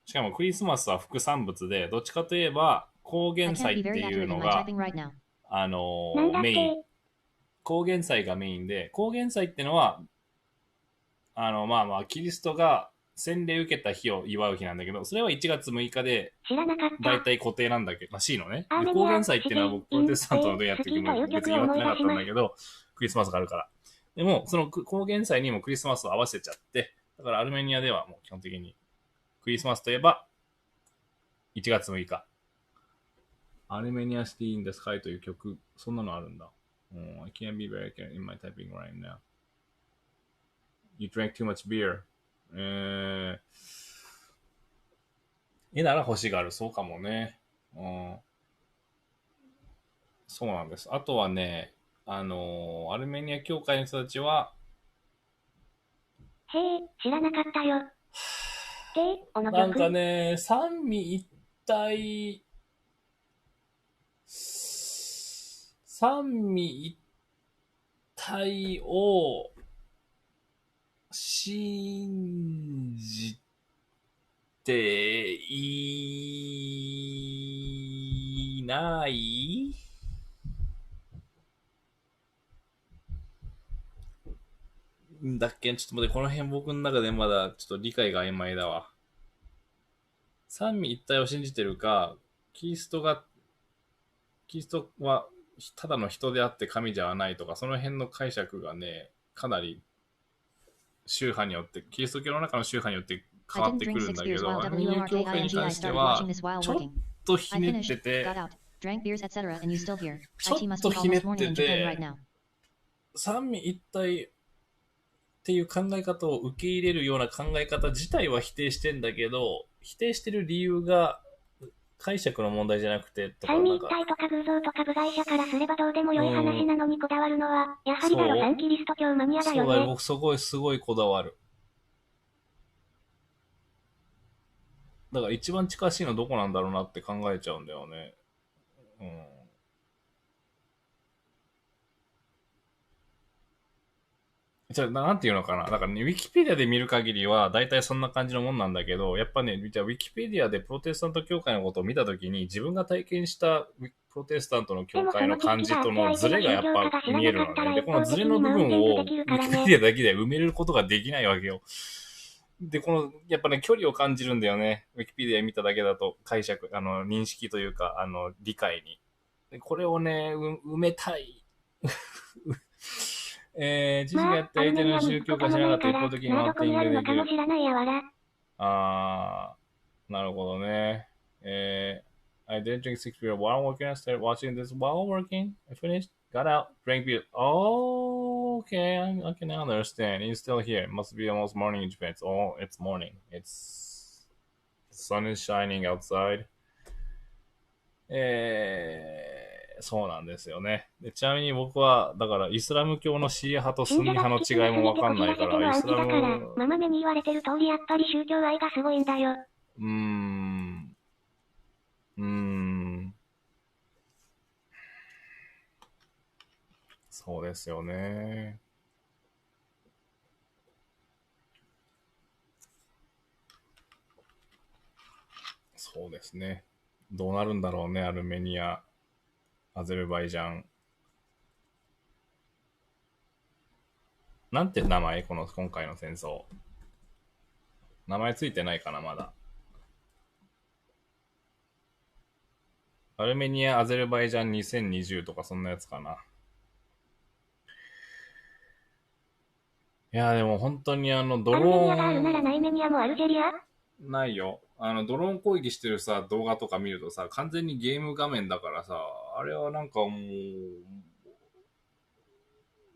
しかもクリスマスは副産物で、どっちかといえば高原祭っていうのが、メイン。高原祭がメインで、高原祭ってのは、キリストが洗礼受けた日を祝う日なんだけど、それは1月6日で、だいたい固定なんだけど、らしいのね。高原祭っていうのは僕、プロテスタントのでやってるけど、別に祝ってなかったんだけど、クリスマスがあるから。でも、その高原祭にもクリスマスを合わせちゃって、だからアルメニアではもう基本的に、クリスマスといえば、1月6日。アルメニアシティインデスカイという曲、そんなのあるんだ。I can't be very careful in my typing right now. You drank too much beer. 絵なら欲しがる。そうかもね。そうなんです。あとはね、アルメニア教会の人たちは、へえ、知らなかったよ。なんかね、三位一体を信じていないんだっけ。ちょっと待って、この辺僕の中でまだちょっと理解が曖昧だわ。三位一体を信じてるか、キリストはただの人であって神じゃないとか、その辺の解釈がね、かなり宗派によって、キリスト教の中の宗派によって変わってくるんだけど、アルメニア教会に関しては、ちょっとひねってて、三位一体っていう考え方を受け入れるような考え方自体は否定してんだけど、否定してる理由が解釈の問題じゃなくて、三位一体とか偶像とか部外者からすればどうでもよい話なのにこだわるのは、やはりだよ反キリスト教マニアだよね。そうだよ、僕すごいこだわる。だから一番近しいのどこなんだろうなって考えちゃうんだよね。じゃあ、なんていうのかな。だからね、ウィキペディアで見る限りは、大体そんな感じのもんなんだけど、やっぱね、じゃあウィキペディアでプロテスタント教会のことを見たときに、自分が体験したプロテスタントの教会の感じとのズレがやっぱ見えるのね。で、このズレの部分をウィキペディアだけで埋めることができないわけよ。で、やっぱね、距離を感じるんだよね。ウィキペディア見ただけだと、解釈、認識というか、理解に。でこれをね、埋めたい。知識があって相手の宗教か知らなかった一方的にマウンティングできる。なるほどね。I didn't drink 6 beer while working. I started watching this while working. I finished, got out, drank beer. Oh, okay, I can understand. He's still here. It must be almost morning in Japan. It's morning. The sun is shining outside. そうなんですよね。でちなみに僕は、だからイスラム教のシーア派とスンニ派の違いもわかんないから、イスラム、ママ目に言われてる通りやっぱり宗教愛がすごいんだよ。そうですよね。そうですね。どうなるんだろうね、アルメニア、アゼルバイジャン。なんて名前今回の戦争。名前ついてないかな、まだ。アルメニア、アゼルバイジャン2020とかそんなやつかな。いや、でも本当にドローン。アルメニアがあるならナイメニアもアルジェリア？ないよ。ドローン攻撃してるさ、動画とか見るとさ、完全にゲーム画面だからさ、あれはなんかも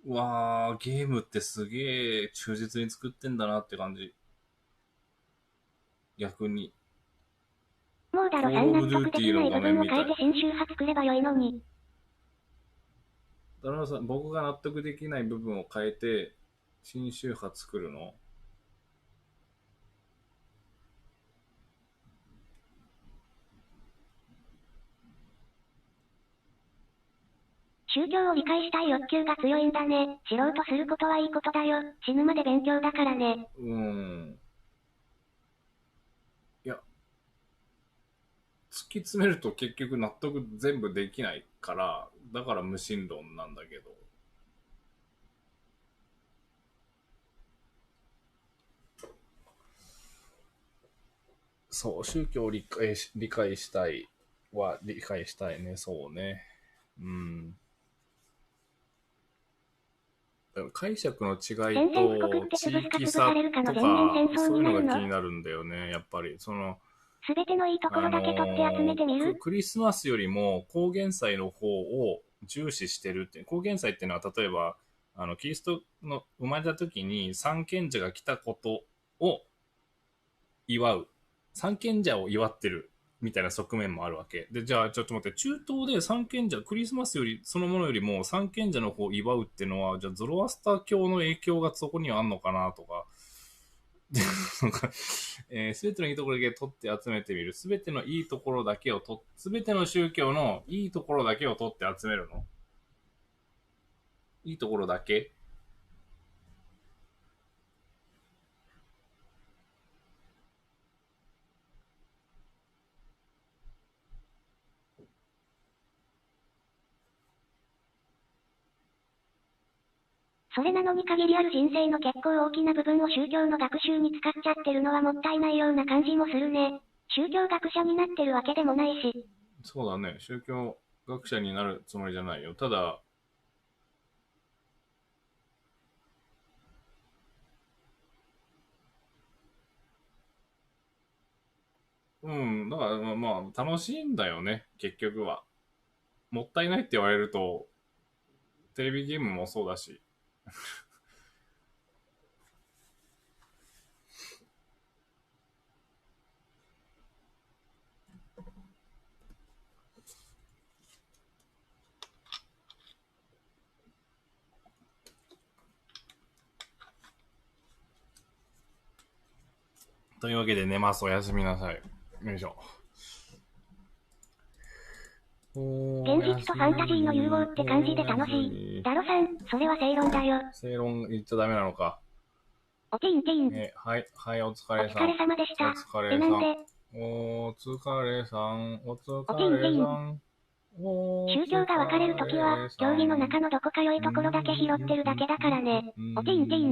う、わー、ゲームってすげえ忠実に作ってんだなって感じ。逆に。もうだろ、さん納得できない部分を変えて新周波作ればよいのに。だからさ、僕が納得できない部分を変えて、新周波作るの？宗教を理解したい欲求が強いんだね。知ろうとすることはいいことだよ。死ぬまで勉強だからね。いや、突き詰めると結局納得全部できないから、だから無神論なんだけど。そう、宗教を理解したいは理解したいね、そうね。解釈の違いと地域差とか、そういうのが気になるんだよね、やっぱり。すべてのいいところだけ取って集めてみる？クリスマスよりも高原祭の方を重視してるって。高原祭っていうのは、例えば、キリストの生まれた時に三賢者が来たことを祝う。三賢者を祝ってるみたいな側面もあるわけ。で、じゃあちょっと待って、中東で三賢者、クリスマスより、そのものよりも三賢者の方を祝うっていうのは、じゃあゾロアスター教の影響がそこにはあんのかなとか、すべてのいいところだけ取って集めてみる。すべてのいいところだけをすべての宗教のいいところだけを取って集めるの？いいところだけ？それなのに限りある人生の結構大きな部分を宗教の学習に使っちゃってるのはもったいないような感じもするね。宗教学者になってるわけでもないし。そうだね。宗教学者になるつもりじゃないよ。ただ、だからまあ楽しいんだよね、結局は。もったいないって言われると、テレビゲームもそうだし。というわけで寝ます。おやすみなさい。よいしょ。現実とファンタジーの融合って感じで楽しい。ダロさん、それは正論だよ。正論言っちゃダメなのか。おティンティン。はい、お疲れさん。お疲れ様でした。お疲れさん。お疲れさん。お疲れさん。宗教が分かれるときは、教義の中のどこか良いところだけ拾ってるだけだからね。おティンティン。